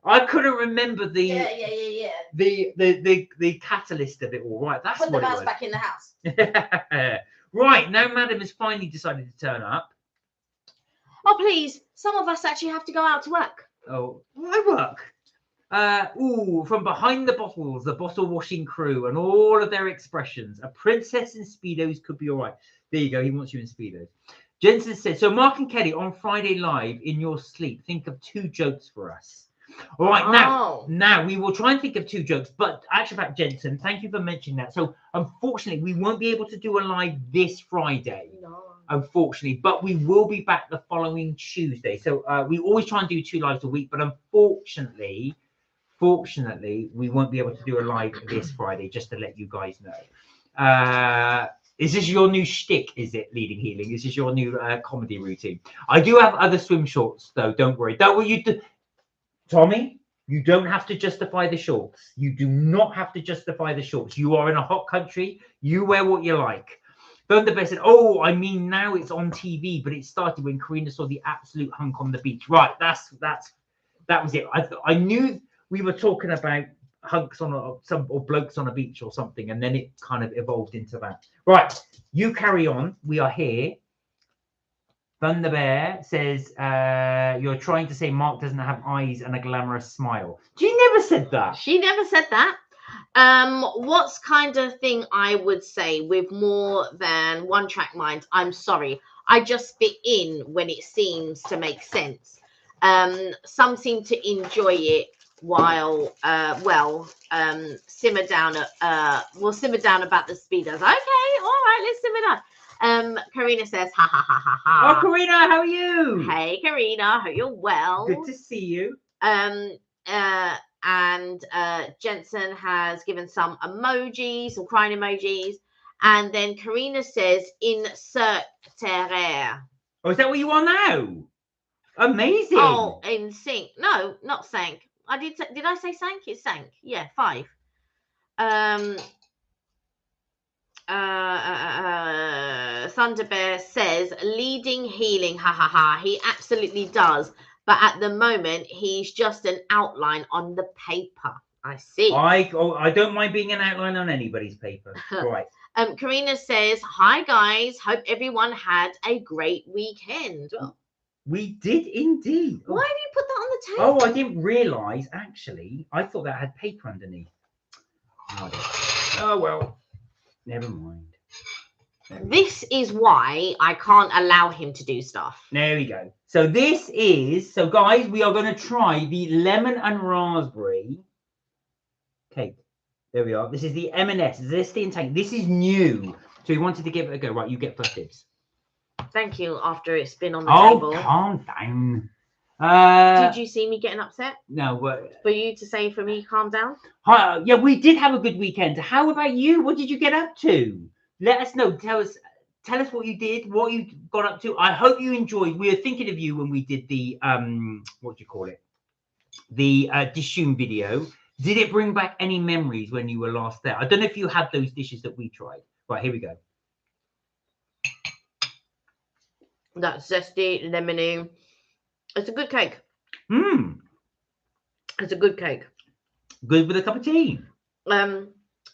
I couldn't remember the the catalyst of it all. Right, that's Put what the it mouse was. back in the house. Right, now Madam has finally decided to turn up. Oh, please. Some of us actually have to go out to work. Oh, I work. From behind the bottles, the bottle washing crew and all of their expressions. A princess in Speedos could be all right. There you go. He wants you in Speedos. Jensen said, so Mark and Kelly on Friday Live in your sleep, think of 2 jokes for us. All right, now we will try and think of 2 jokes, but actually about Jensen, thank you for mentioning that. So unfortunately, we won't be able to do a live this Friday. No. Unfortunately, but we will be back the following Tuesday. So we always try and do 2 lives a week, but unfortunately, we won't be able to do a live this Friday, just to let you guys know. Is this your new shtick? Is it, Leading Healing? Is this your new comedy routine? I do have other swim shorts, though. Don't worry. Don't worry. You do, Tommy. You don't have to justify the shorts. You do not have to justify the shorts. You are in a hot country. You wear what you like. Thunderbear said, oh, I mean, now it's on TV, but it started when Karina saw the absolute hunk on the beach. Right. That was it. I knew we were talking about hunks on or blokes on a beach or something, and then it kind of evolved into that. Right, you carry on. We are here. Thunderbear says, you're trying to say Mark doesn't have eyes and a glamorous smile. She never said that. She never said that. What's kind of thing I would say with more than one track mind? I'm sorry. I just fit in when it seems to make sense. Some seem to enjoy it while simmer down we'll simmer down about the Speedos. Okay, all right, let's simmer down. Karina says, ha ha ha ha ha. Oh, Karina, how are you? Hey, Karina, hope you're well. Good to see you. And Jensen has given some emojis, some crying emojis, and then Karina says, insert terre. Oh, is that what you are now? Amazing. Oh, in sync. No, not sank. Did I say sank? It sank. Yeah, 5. Thunderbear says, Leading Healing, ha ha ha. He absolutely does. But at the moment, he's just an outline on the paper. I see. I don't mind being an outline on anybody's paper. Right. Karina says, "Hi guys, hope everyone had a great weekend." Well, We did indeed. why have you put that on the Oh, table? I didn't realise. Actually, I thought that had paper underneath. Oh well, never mind. This is why I can't allow him to do stuff. There we go. So this is, so guys, we are going to try the lemon and raspberry cake. There we are. This is the M&S Zesty and Tank. This is new. So we wanted to give it a go. Right, you get first dibs. Thank you. After it's been on the Oh, table. calm down. Did you see me getting upset? No, but For you to say for me, calm down? yeah, we did have a good weekend. How about you? What did you get up to? Let us know. Tell us what you did, what you got up to. I hope you enjoyed. We were thinking of you when we did the what do you call it? The Dishoom video. Did it bring back any memories when you were last there? I don't know if you had those dishes that we tried. Right, here we go. That's zesty, lemony. It's a good cake. It's a good cake. Good with a cup of tea. I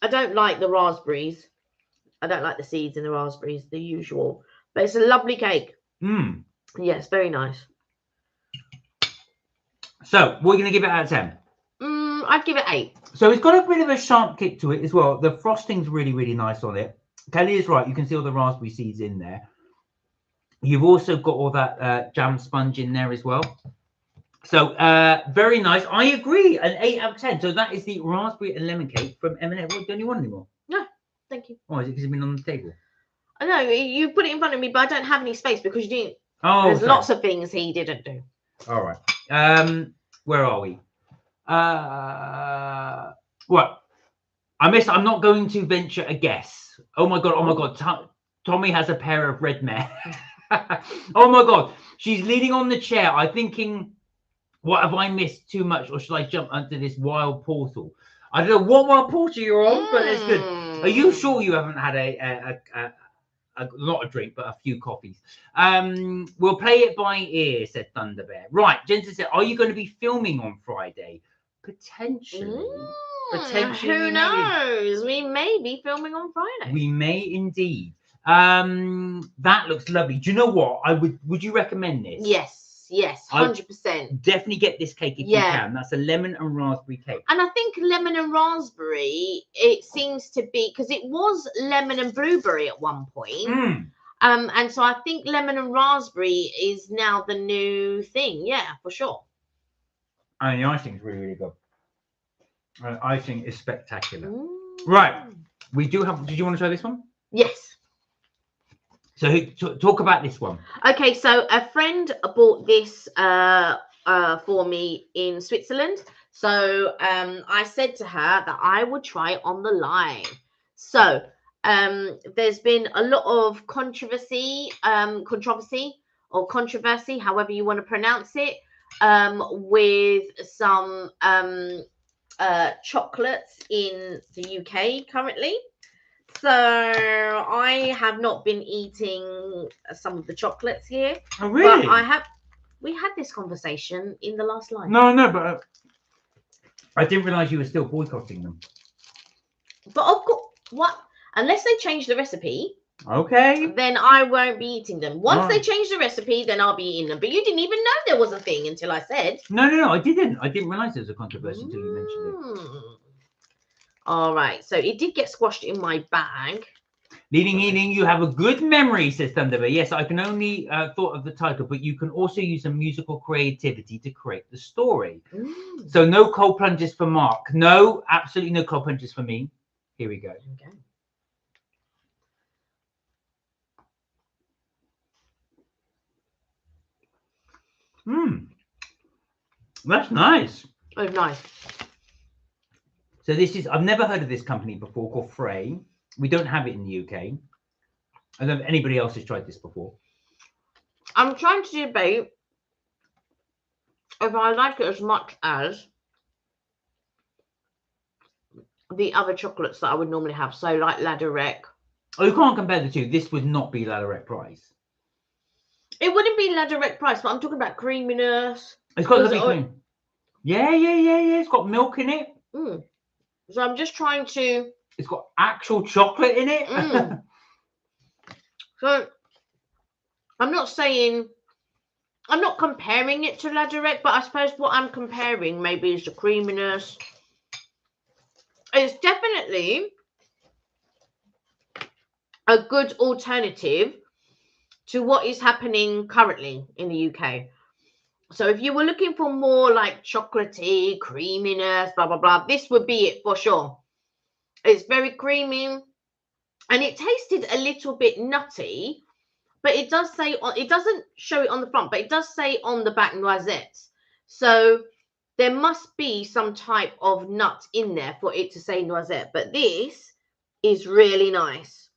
don't like the raspberries. I don't like the seeds in the raspberries, the usual. But it's a lovely cake. Yes, very nice. So, we're going to give it out of 10. I'd give it 8. So, it's got a bit of a sharp kick to it as well. The frosting's really, really nice on it. Kelly is right. You can see all the raspberry seeds in there. You've also got all that jam sponge in there as well. So, very nice. I agree. An 8 out of 10. So, that is the raspberry and lemon cake from M&S. What, don't you want any more? No, thank you. Oh, is it because it's been on the table? I know, you put it in front of me, but I don't have any space because you didn't. Oh, there's sorry. lots of things he didn't do. All right. Where are we? Well, I'm not going to venture a guess. Oh my god. Tommy has a pair of red mare. Oh my god. She's leaning on the chair. I'm thinking, what have I missed too much, or should I jump onto this wild portal? I don't know what wild portal you're on, but it's good. Are you sure you haven't had not a drink, but a few coffees? We'll play it by ear, said Thunder Bear. Right, Jensen said, are you going to be filming on Friday? Potentially. Potentially. Who knows? We may be filming on Friday. We may indeed. That looks lovely. Do you know what? Would you recommend this? Yes, 100%. Definitely get this cake if you can. That's a lemon and raspberry cake. And I think lemon and raspberry, it seems to be, because it was lemon and blueberry at one point. And so I think lemon and raspberry is now the new thing. Yeah, for sure. And the icing is really, really good. Icing is spectacular. Right. We do have, did you want to try this one? Yes. So talk about this one. Okay, so a friend bought this for me in Switzerland. So I said to her that I would try it on the live. So there's been a lot of controversy, however you want to pronounce it, with some chocolates in the UK currently. So I have not been eating some of the chocolates here. Oh, really? But we had this conversation in the last line. No, but I didn't realize you were still boycotting them. But of course, unless they change the recipe, okay, then I won't be eating them. Once they change the recipe, then I'll be eating them. But you didn't even know there was a thing until I said. No, I didn't. I didn't realize there was a controversy until you mentioned it. All right, so it did get squashed in my bag. Leading, you have a good memory, says Thunderbird. Yes, I can only thought of the title, but you can also use some musical creativity to create the story. So no cold plunges for Mark. No, absolutely no cold plunges for me. Here we go. Okay. That's nice. Oh, nice. So this is, I've never heard of this company before, called Frey. We don't have it in the UK. I don't know if anybody else has tried this before. I'm trying to debate if I like it as much as the other chocolates that I would normally have. So like Ladderec. Oh, you can't compare the two. This would not be Ladderec price. It wouldn't be Ladderec price, but I'm talking about creaminess. It's got lovely cream. Yeah. It's got milk in it. So I'm just trying to It's got actual chocolate in it. Mm. So I'm not saying, I'm not comparing it to La Direct, but I suppose what I'm comparing maybe is the creaminess. It's definitely a good alternative to what is happening currently in the UK. So if you were looking for more like chocolatey, creaminess, blah, blah, blah, this would be it for sure. It's very creamy and it tasted a little bit nutty, but it does say, it doesn't show it on the front, but it does say on the back noisettes. So there must be some type of nut in there for it to say noisette, but this is really nice.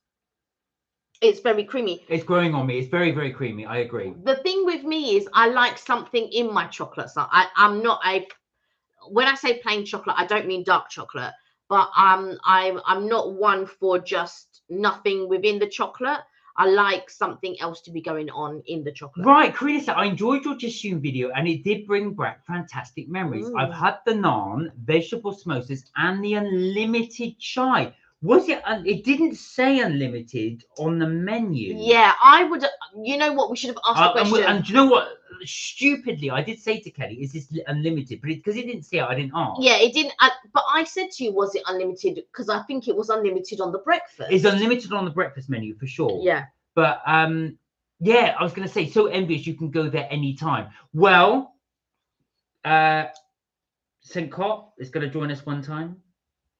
It's very creamy. It's growing on me. It's very, very creamy. I agree. The thing with me is I like something in my chocolate. So I'm not a, when I say plain chocolate, I don't mean dark chocolate, but I'm not one for just nothing within the chocolate. I like something else to be going on in the chocolate. Right, Karina said, I enjoyed your Jishoon video and it did bring back fantastic memories. I've had the naan, vegetable samosas, and the unlimited chai. Was it? It didn't say unlimited on the menu. Yeah, I would. You know what? We should have asked the question. And do you know what? Stupidly, I did say to Kelly, "Is this unlimited?" But because it didn't say it, I didn't ask. Yeah, it didn't. But I said to you, "Was it unlimited?" Because I think it was unlimited on the breakfast. It's unlimited on the breakfast menu for sure. Yeah. But yeah, I was going to say, so envious. You can go there anytime. Well, St. Cot is going to join us one time.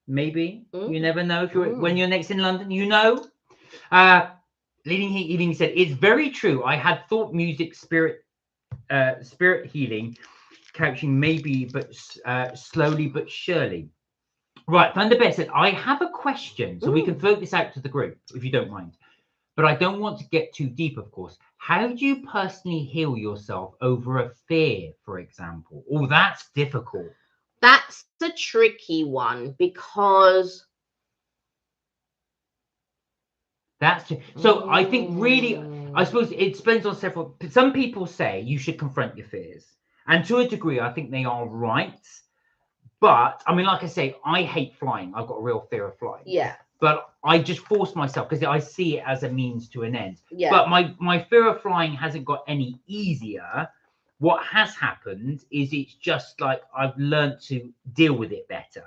Maybe. You never know. If you're when you're next in London, you know. Leading Healing said, it's very true. I had thought music, spirit healing, couching maybe, but slowly but surely. Right, Thunderbear said, I have a question. So we can throw this out to the group, if you don't mind. But I don't want to get too deep, of course. How do you personally heal yourself over a fear, for example? Oh, that's difficult. That's a tricky one because that's so I think really, I suppose it depends on several. Some people say you should confront your fears, and to a degree I think they are right, but I mean, like I say, I hate flying. I've got a real fear of flying. Yeah, but I just force myself because I see it as a means to an end. Yeah. But my fear of flying hasn't got any easier. What has happened is it's just like I've learned to deal with it better.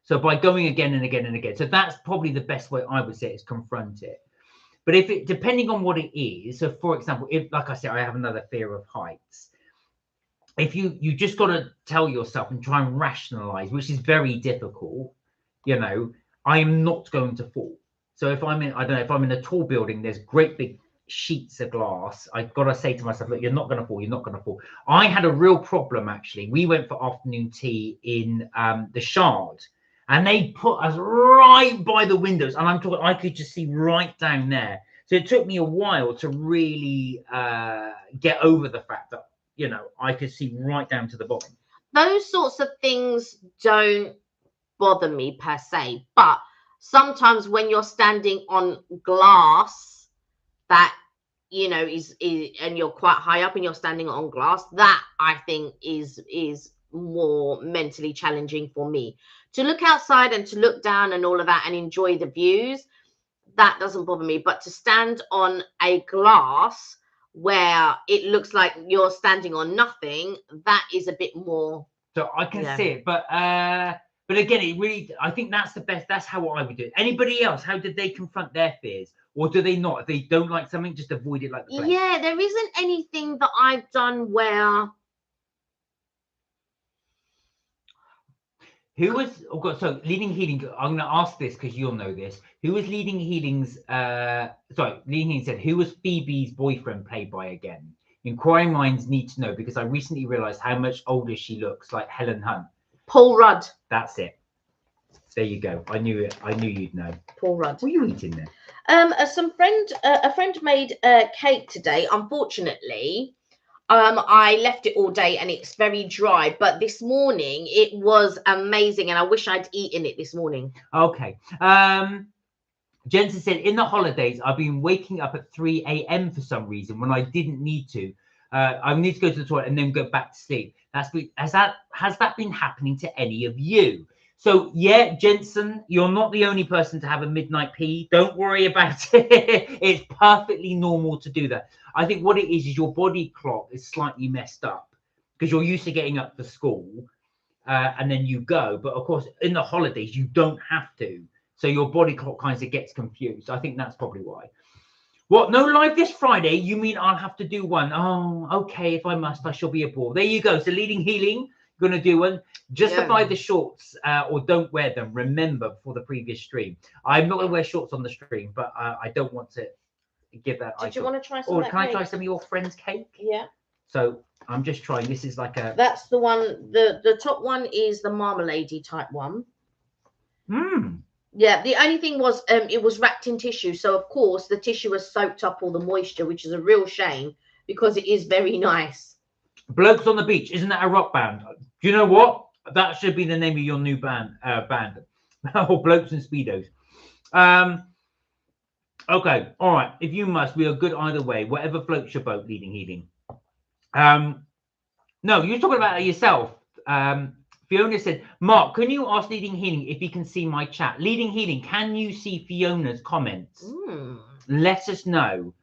So by going again and again and again. So that's probably the best way I would say is confront it. But if it, depending on what it is, so for example, if, like I said, I have another fear of heights. If you just got to tell yourself and try and rationalize, which is very difficult, you know, I am not going to fall. So if I'm in, I don't know, if I'm in a tall building, there's great big sheets of glass. I've got to say to myself, look, you're not going to fall. You're not going to fall. I had a real problem, actually. We went for afternoon tea in the Shard, and they put us right by the windows. And I'm talking, I could just see right down there. So it took me a while to really get over the fact that, you know, I could see right down to the bottom. Those sorts of things don't bother me per se, but sometimes when you're standing on glass that, you know, is and you're quite high up and you're standing on glass, that I think is more mentally challenging for me. To look outside and to look down and all of that and enjoy the views, that doesn't bother me. But to stand on a glass where it looks like you're standing on nothing, that is a bit more. So I can see it, but again, it really, I think that's the best. That's how I would do it. Anybody else? How did they confront their fears, or do they not? If they don't like something, just avoid it like the plague. Yeah, there isn't anything that I've done where. Who was? Oh God! So Leading Healing. I'm going to ask this because you'll know this. Who was Leading Healing's? Leading Healing said, "Who was Phoebe's boyfriend played by again?" Inquiring minds need to know because I recently realised how much older she looks like Helen Hunt. Paul Rudd. That's it. There you go. I knew it. I knew you'd know. Paul Rudd. What are you eating there? A friend made a cake today. Unfortunately, I left it all day and it's very dry. But this morning it was amazing, and I wish I'd eaten it this morning. Okay. Jensen said, in the holidays, I've been waking up at 3 a.m. for some reason when I didn't need to. I need to go to the toilet and then go back to sleep. Has that been happening to any of you? So yeah, Jensen, you're not the only person to have a midnight pee. Don't worry about it. It's perfectly normal to do that. I think what it is your body clock is slightly messed up because you're used to getting up for school and then you go. But of course, in the holidays, you don't have to. So your body clock kind of gets confused. I think that's probably why. What? No live this Friday? You mean I'll have to do one? Oh, okay. If I must, I shall be aboard. There you go. So leading healing, going to do one. Justify the shorts or don't wear them. Remember for the previous stream. I'm not going to wear shorts on the stream, but I don't want to give that. Did you want to try some? Or can I try some of your friend's cake? Yeah. So I'm just trying. This is like a. That's the one. The top one is the marmalade type one. Yeah, the only thing was it was wrapped in tissue. So, of course, the tissue has soaked up all the moisture, which is a real shame because it is very nice. Blokes on the Beach. Isn't that a rock band? Do you know what? That should be the name of your new band. Or Blokes and Speedos. Okay. All right. If you must, we are good either way. Whatever floats your boat, leading healing. No, you're talking about it yourself. Fiona said, Mark, can you ask Leading Healing if he can see my chat? Leading Healing, can you see Fiona's comments? Let us know.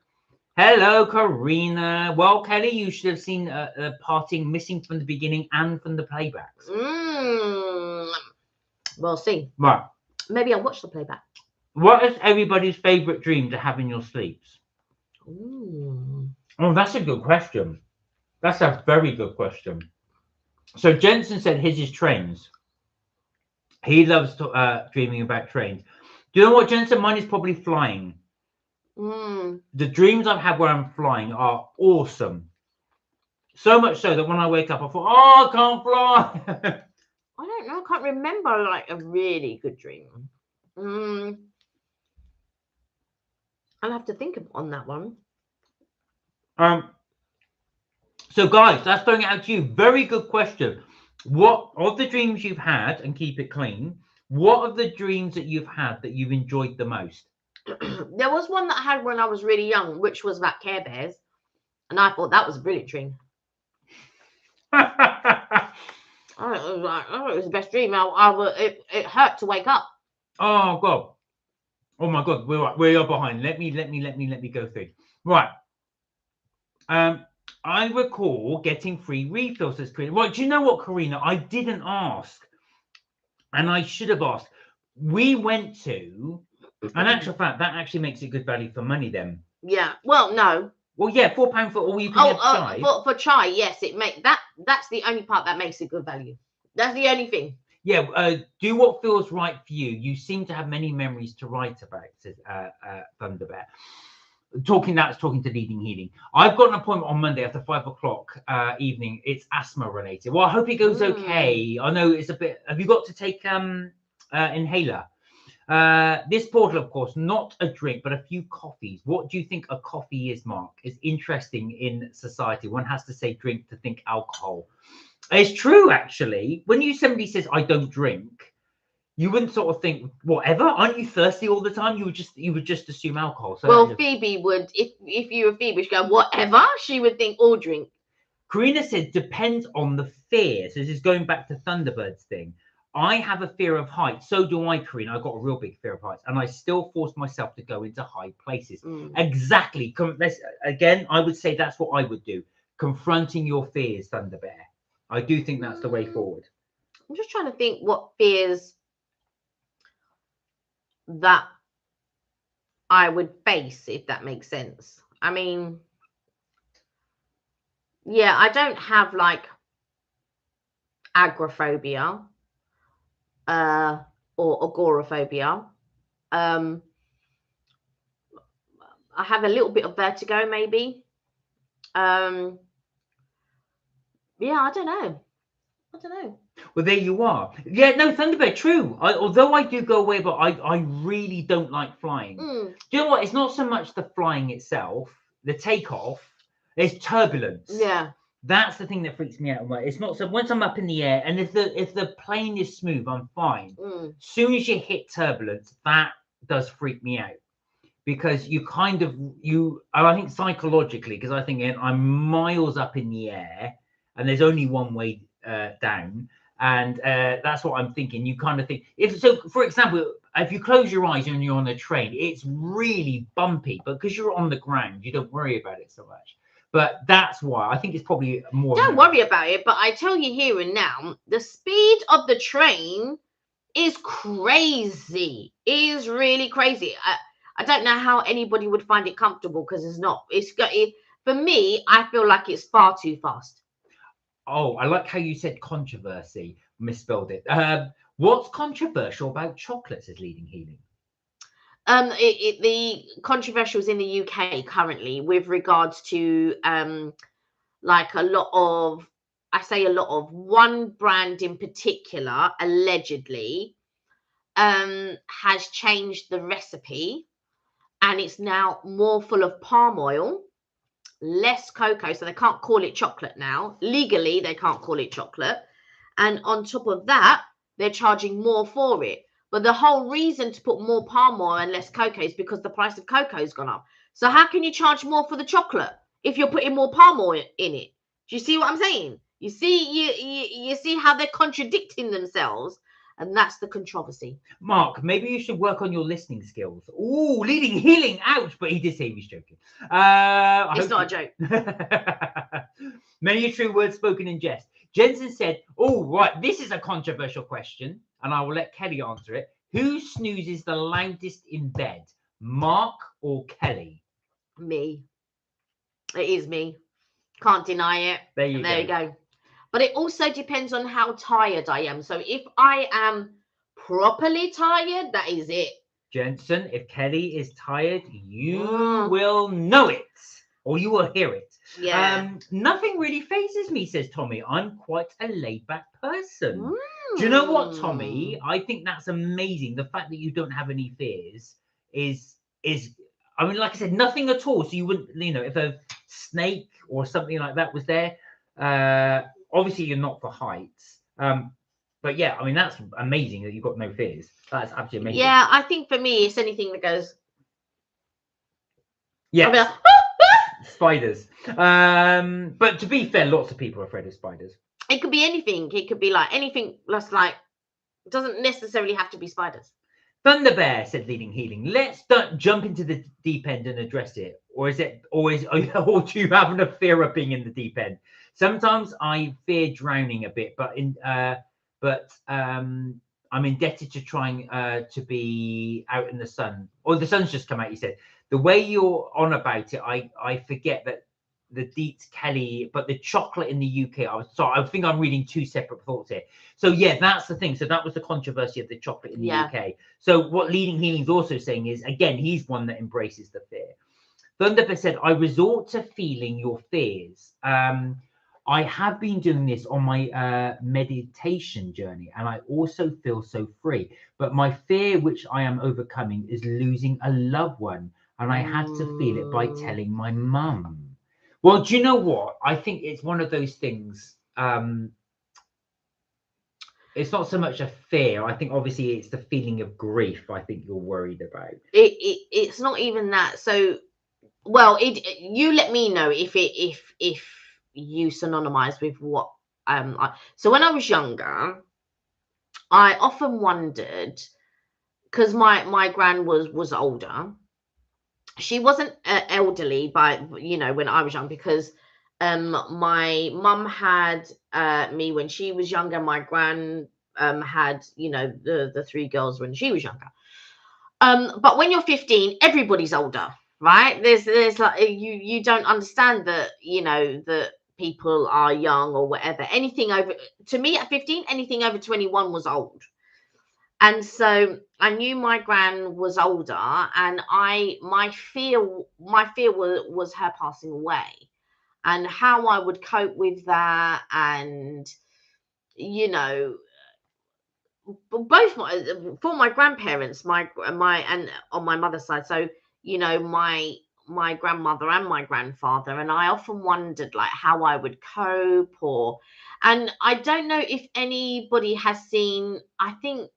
Hello, Karina. Well, Kelly, you should have seen parting missing from the beginning and from the playbacks. We'll see. Right. Maybe I'll watch the playback. What is everybody's favourite dream to have in your sleeps? Oh, that's a good question. That's a very good question. So Jensen said his is trains. He loves dreaming about trains. Do you know what, Jensen? Mine is probably flying. The dreams I've had where I'm flying are awesome. So much so that when I wake up, I thought, oh, I can't fly. I don't know. I can't remember like a really good dream. I'll have to think on that one. So, guys, that's throwing it out to you. Very good question. What of the dreams you've had, and keep it clean, what are the dreams that you've had that you've enjoyed the most? There was one that I had when I was really young, which was about Care Bears. And I thought that was a brilliant dream. It was the best dream. It hurt to wake up. Oh, God. Oh, my God. We are behind. Let me go through. Right. I recall getting free refills, says Karina. Right, do you know what, Karina? I didn't ask. And I should have asked. We went to, in actual fact, that actually makes it good value for money then. Yeah. Well, no. Well, yeah, £4 for all you can have chai. For chai, yes. That's the only part that makes it good value. That's the only thing. Yeah, do what feels right for you. You seem to have many memories to write about, says Thunderbear. Talking to Leading Healing. I've got an appointment on Monday after 5 o'clock evening. It's asthma related. Well, I hope it goes okay. I know it's a bit. Have you got to take inhaler? This portal, of course, not a drink, but a few coffees. What do you think a coffee is, Mark? It's interesting in society. One has to say drink to think alcohol. It's true, actually. When somebody says I don't drink, you wouldn't sort of think, whatever. Aren't you thirsty all the time? You would just assume alcohol. So well, Phoebe would, if you were Phoebe, she'd go, whatever. She would think all drink. Karina said, depends on the fear. So this is going back to Thunderbird's thing. I have a fear of heights. So do I, Karina. I've got a real big fear of heights. And I still force myself to go into high places. Exactly. Again, I would say that's what I would do. Confronting your fears, Thunderbear. I do think that's the way forward. I'm just trying to think what fears that I would face, if that makes sense. I mean, yeah, I don't have like agoraphobia or agoraphobia. I have a little bit of vertigo, maybe. Yeah, I don't know. Well, there you are. Yeah, no, Thunderbird, true. Although I do go away, but I really don't like flying. Do you know what? It's not so much the flying itself, the takeoff. There's turbulence. Yeah. That's the thing that freaks me out. It's not so once I'm up in the air, and if the plane is smooth, I'm fine. Soon as you hit turbulence, that does freak me out. Because I think psychologically, because I think I'm miles up in the air, and there's only one way down. And that's what I'm thinking. You kind of think, for example, if you close your eyes and you're on a train, it's really bumpy, but because you're on the ground, you don't worry about it so much. But that's why I think it's probably more. Don't worry about it. But I tell you here and now, the speed of the train is crazy. It is really crazy. I don't know how anybody would find it comfortable because it's not. For me, I feel like it's far too fast. Oh, I like how you said controversy. Misspelled it. What's controversial about chocolates as leading healing? The controversials in the UK currently with regards to like a lot of one brand in particular allegedly has changed the recipe, and it's now more full of palm oil, less cocoa, so they can't call it chocolate now. Legally, they can't call it chocolate. And on top of that, they're charging more for it. But the whole reason to put more palm oil and less cocoa is because the price of cocoa has gone up. So how can you charge more for the chocolate if you're putting more palm oil in it? Do you see what I'm saying? You see how they're contradicting themselves, and that's the controversy. Mark, maybe you should work on your listening skills. Oh, leading healing, ouch! But he did say he was joking. It's not a joke. Many a true words spoken in jest. Jensen said, "Oh, right, this is a controversial question, and I will let Kelly answer it. Who snoozes the loudest in bed, Mark or Kelly?" Me. It is me. Can't deny it. There you go. But it also depends on how tired I am. So if I am properly tired, that is it. Jensen, if Kelly is tired, you will know it, or you will hear it. Yeah. Nothing really phases me, says Tommy. I'm quite a laid-back person. Do you know what, Tommy? I think that's amazing. The fact that you don't have any fears is I mean, like I said, nothing at all. So you wouldn't, if a snake or something like that was there, obviously you're not for heights. But yeah, I mean, that's amazing that you've got no fears. That's absolutely amazing. Yeah, I think for me, it's anything that goes. Yeah. Like, spiders. But to be fair, lots of people are afraid of spiders. It could be anything. It could be like anything that's like, it doesn't necessarily have to be spiders. Thunder Bear said leading healing. Let's jump into the deep end and address it. Or is it always, or do you have a fear of being in the deep end? Sometimes I fear drowning a bit, but I'm indebted to trying to be out in the sun. Or the sun's just come out, you said. The way you're on about it, I forget that the Deets Kelly, but the chocolate in the UK, I think I'm reading two separate thoughts here. So yeah, that's the thing. So that was the controversy of the chocolate in the UK. So what Leading Healing is also saying is, again, he's one that embraces the fear. Thunderbear said, I resort to feeling your fears. I have been doing this on my meditation journey, and I also feel so free. But my fear, which I am overcoming, is losing a loved one. And I had to feel it by telling my mum. Well, do you know what? I think it's one of those things. It's not so much a fear. I think obviously it's the feeling of grief. I think you're worried about. It's not even that. So, well, you let me know if you synonymize with what. So when I was younger, I often wondered, because my gran was older. She wasn't elderly when I was young, because my mum had me when she was younger. My gran had the three girls when she was younger. But when you're 15, everybody's older, right? There's like you don't understand that that people are young or whatever. Anything over, to me at 15, anything over 21 was old. And so I knew my gran was older, and my fear was her passing away, and how I would cope with that. And both for my grandparents, my and on my mother's side, so my grandmother and my grandfather, and I often wondered like how I would cope. And I don't know if anybody has seen, I think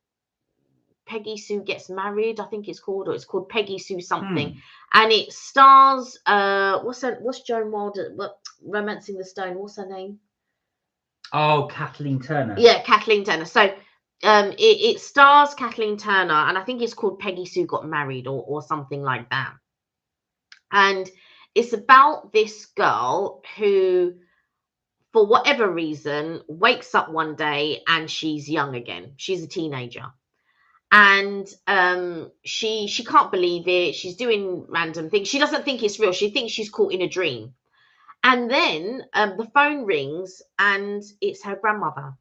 Peggy Sue Gets Married, I think it's called Peggy Sue something. And it stars what's Joan Wilder, Romancing the Stone, what's her name? Oh, Kathleen Turner. Yeah, Kathleen Turner. So it stars Kathleen Turner, and I think it's called Peggy Sue Got Married or something like that. And it's about this girl who, for whatever reason, wakes up one day and she's young again. She's a teenager. And she can't believe it. She's doing random things. She doesn't think it's real. She thinks she's caught in a dream. And then the phone rings and it's her grandmother.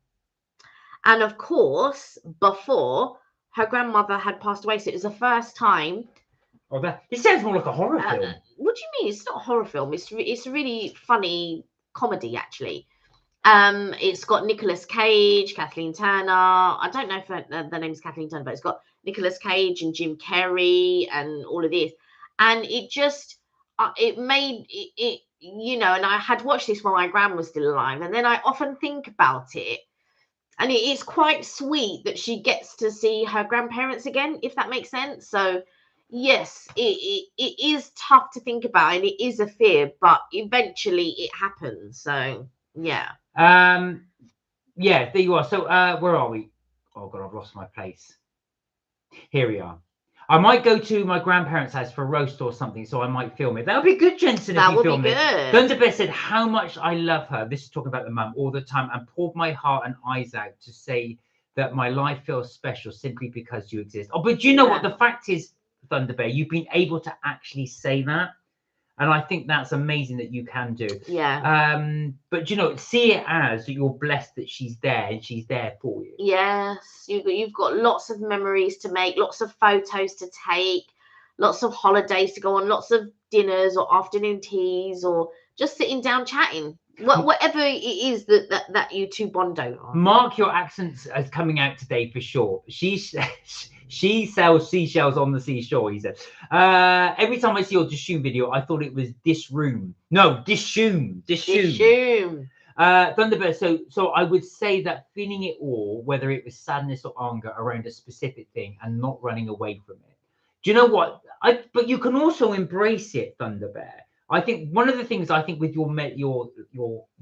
And of course, before, her grandmother had passed away. So it was the first time. Oh, that it sounds more like a horror film. What do you mean? It's not a horror film. It's a really funny comedy, actually. It's got Nicolas Cage, Kathleen Turner. I don't know if the name's Kathleen Turner, but it's got Nicolas Cage and Jim Carrey and all of this. And it just, it made it, you know, and I had watched this when my gran was still alive. And then I often think about it. And it is quite sweet that she gets to see her grandparents again, if that makes sense. So, yes, it is tough to think about and it is a fear, but eventually it happens. So, yeah. Yeah, there you are. So where are we? Oh god, I've lost my place. Here we are. I might go to my grandparents' house for a roast or something, so I might film it. That would be good, Jensen, if you film it. That would be good. Thunderbear said how much I love her. This is talking about the mum all the time, and poured my heart and eyes out to say that my life feels special simply because you exist. Oh, but you know what? The fact is, Thunderbear, you've been able to actually say that. And I think that's amazing that you can do. Yeah. But you know, see it as that you're blessed that she's there and she's there for you. Yes, you've got lots of memories to make, lots of photos to take, lots of holidays to go on, lots of dinners or afternoon teas or just sitting down chatting. Whatever it is that you two bond over. Mark, your accent's is coming out today for sure. She sells seashells on the seashore, he said. Every time I see your Dishoom video, I thought it was Disroom. No, Dishoom. Thunderbird, so I would say that feeling it all, whether it was sadness or anger around a specific thing and not running away from it. Do you know what? But you can also embrace it, Thunderbear. I think one of the things I think with your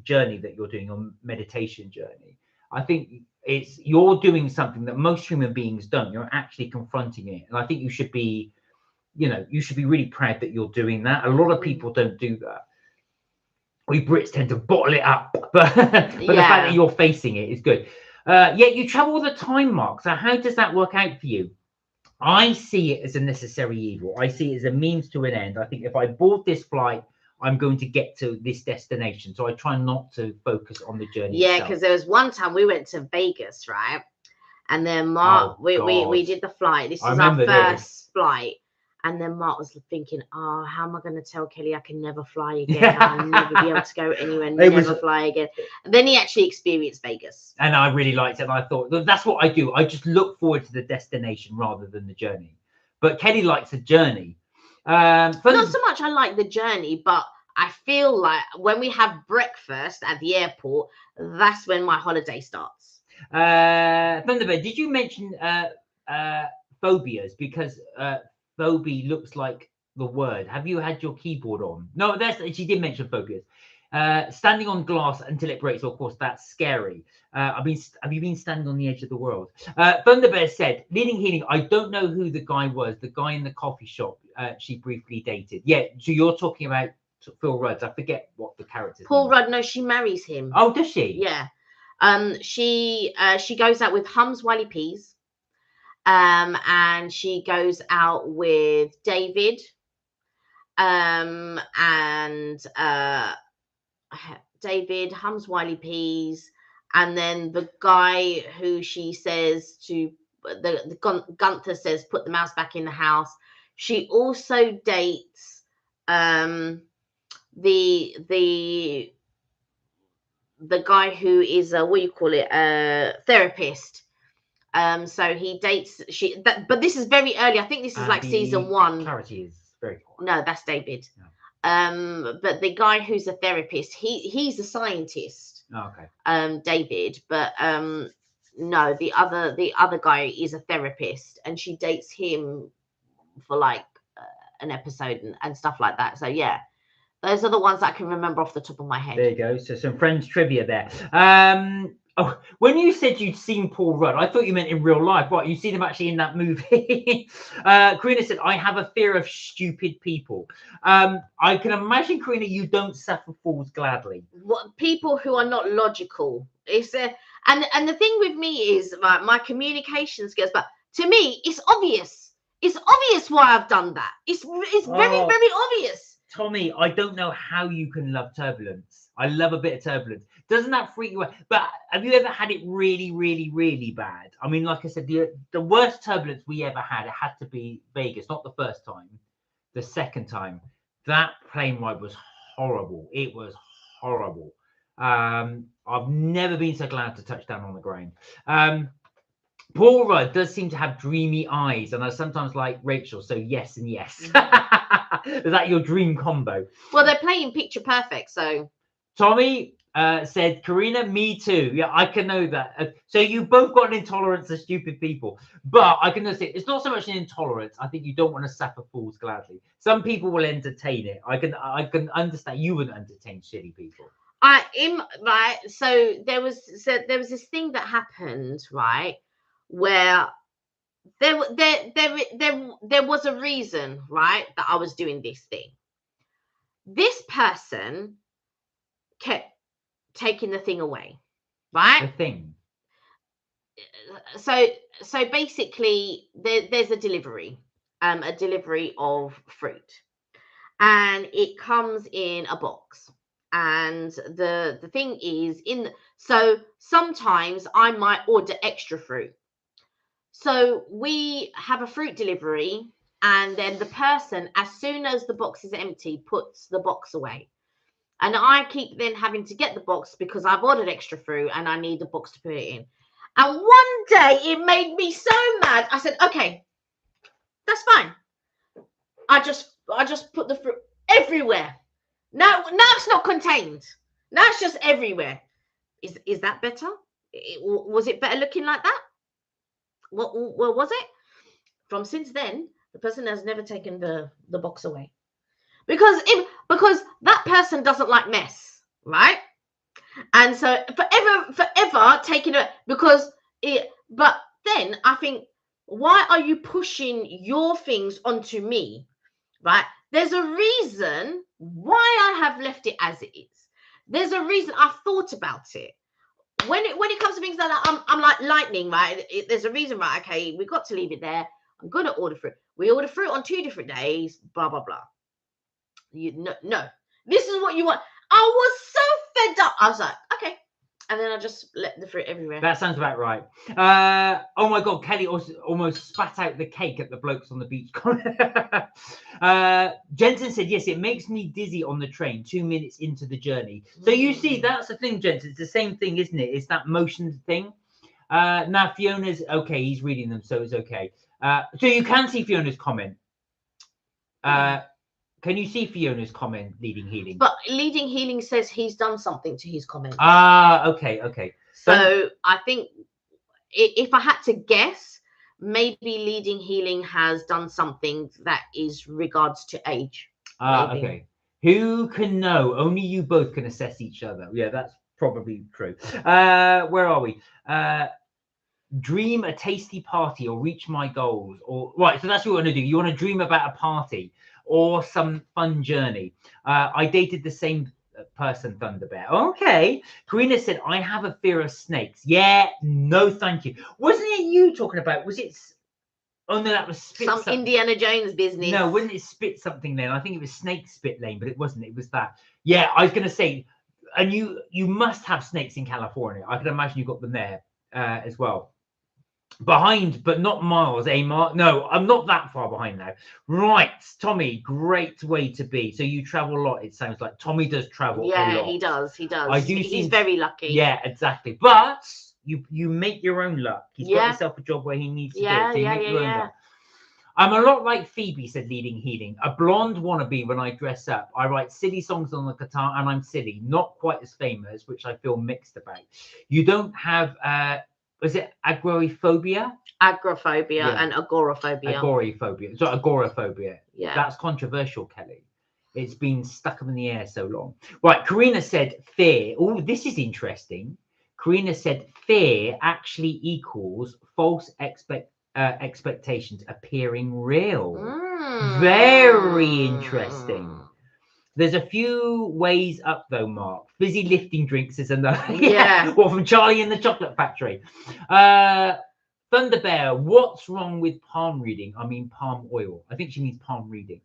journey that you're doing, your meditation journey, I think you're doing something that most human beings don't. You're actually confronting it, and I think you should be, you should be really proud that you're doing that. A lot of people don't do that. We Brits tend to bottle it up, but the fact that you're facing it is good. Yet you travel all the time, Mark. So how does that work out for you? I see it as a necessary evil. I see it as a means to an end. I think if I board this flight, I'm going to get to this destination. So I try not to focus on the journey. Yeah, because there was one time we went to Vegas, right? And then Mark, we did the flight. This is our first flight. And then Mark was thinking, oh, how am I going to tell Kelly I can never fly again? I'll never be able to go anywhere, never fly again. And then he actually experienced Vegas. And I really liked it. And I thought, that's what I do. I just look forward to the destination rather than the journey. But Kelly likes the journey. Not so much I like the journey, but I feel like when we have breakfast at the airport, that's when my holiday starts. Thunderbird, did you mention phobias? Because phobia looks like the word. Have you had your keyboard on? No, she did mention phobias. Standing on glass until it breaks. Of course, that's scary. Have you been standing on the edge of the world? Thunderbear said, "Leading healing. I don't know who the guy was. The guy in the coffee shop she briefly dated. Yeah. So you're talking about Phil Rudd's. I forget what the character. Paul Rudd. No, she marries him. Oh, does she? Yeah. She goes out with Hums Wiley Peas. And she goes out with David, David, Hums Wiley Peas, and then the guy who she says to, Gunther says, put the mouse back in the house. She also dates the guy who is a therapist. So he dates but this is very early. I think this is like season 1. Clarity is very cool. No, that's David. No. But the guy who's a therapist, he's a scientist. Oh, okay. David, but no, the other guy is a therapist, and she dates him for like an episode and stuff like that. So yeah, Those are the ones I can remember off the top of my head. There you go. So some Friends trivia there. Oh, when you said you'd seen Paul Rudd, I thought you meant in real life. What, you've seen him actually in that movie? Karina said, I have a fear of stupid people. I can imagine, Karina, you don't suffer fools gladly. What, people who are not logical. It's and the thing with me is my communication skills, but to me, it's obvious. It's obvious why I've done that. It's very, very obvious. Tommy, I don't know how you can love turbulence. I love a bit of turbulence. Doesn't that freak you out? But have you ever had it really, really, really bad? I mean, like I said, the worst turbulence we ever had, it had to be Vegas. Not the first time, the second time. That plane ride was horrible. It was horrible. I've never been so glad to touch down on the ground. Paul Rudd does seem to have dreamy eyes, and I sometimes like Rachel, so yes and yes. Is that your dream combo? Well, they're playing picture perfect, so. Tommy said, Karina, me too. Yeah, I can know that. So you both got an intolerance of stupid people, but I can just say it's not so much an intolerance. I think you don't want to suffer fools gladly. Some people will entertain it. I can understand. You wouldn't entertain silly people. Right. So there was this thing that happened, right, where there was a reason, right, that I was doing this thing. This person kept taking the thing away, right? The thing. So basically, there's a delivery of fruit, and it comes in a box. And the thing is so sometimes I might order extra fruit. So we have a fruit delivery, and then the person, as soon as the box is empty, puts the box away. And I keep then having to get the box because I've ordered extra fruit and I need the box to put it in. And one day it made me so mad. I said, okay, that's fine. I just put the fruit everywhere. Now it's not contained. Now it's just everywhere. Is that better? Was it better looking like that? What was it? From since then, the person has never taken the box away. Because that person doesn't like mess, right? And so forever taking it but then I think, why are you pushing your things onto me, right? There's a reason why I have left it as it is. There's a reason. I've thought about it. When it comes to things like that, I'm like lightning, right? There's a reason, right? Okay, we've got to leave it there. I'm gonna order fruit. We order fruit on 2 different days. Blah blah blah. No. This is what you want. I was so fed up. I was like, okay. And then I just let the fruit everywhere. That sounds about right. Oh my God, Kelly almost spat out the cake at the blokes on the beach. Jensen said, yes, it makes me dizzy on the train 2 minutes into the journey. So you see, that's the thing, Jensen. It's the same thing, isn't it? It's that motion thing. Now Fiona's okay. He's reading them, so it's okay. So you can see Fiona's comment. Can you see Fiona's comment, Leading Healing? But Leading Healing says he's done something to his comment. Okay. So I think if I had to guess, maybe Leading Healing has done something that is regards to age. Okay. Who can know? Only you both can assess each other. Yeah, that's probably true. Where are we? Dream a tasty party or reach my goals. Or right, so that's what you want to do. You want to dream about a party or some fun journey. I dated the same person, Thunder Bear. Okay. Karina said, I have a fear of snakes. Yeah, no, thank you. Wasn't it you talking about? Was it? Oh, no, that was Spit. Some Indiana Jones business. No, wasn't it Spit something then? I think it was Snake Spit Lane, but it wasn't. It was that. Yeah, I was going to say, and you must have snakes in California. I can imagine you got them there as well. Behind, but not miles, Mark? No, I'm not that far behind now. Right, Tommy, great way to be. So you travel a lot, it sounds like. Tommy does travel a lot. Yeah, he does. He's very lucky. Yeah, exactly. But you make your own luck. He's got himself a job where he needs to do it. So you make your own luck. I'm a lot like Phoebe, said Leading Healing. A blonde wannabe when I dress up. I write silly songs on the guitar and I'm silly. Not quite as famous, which I feel mixed about. You don't have... was it agoraphobia? Agoraphobia and agoraphobia. Agoraphobia. So agoraphobia. Yeah. That's controversial, Kelly. It's been stuck up in the air so long. Right, Karina said fear. Oh, this is interesting. Karina said fear actually equals false expectations appearing real. Very interesting. There's a few ways up though, Mark. Fizzy lifting drinks is another. Yeah. Well, from Charlie in the Chocolate Factory. Thunder Bear, what's wrong with palm reading? I mean palm oil. I think she means palm reading.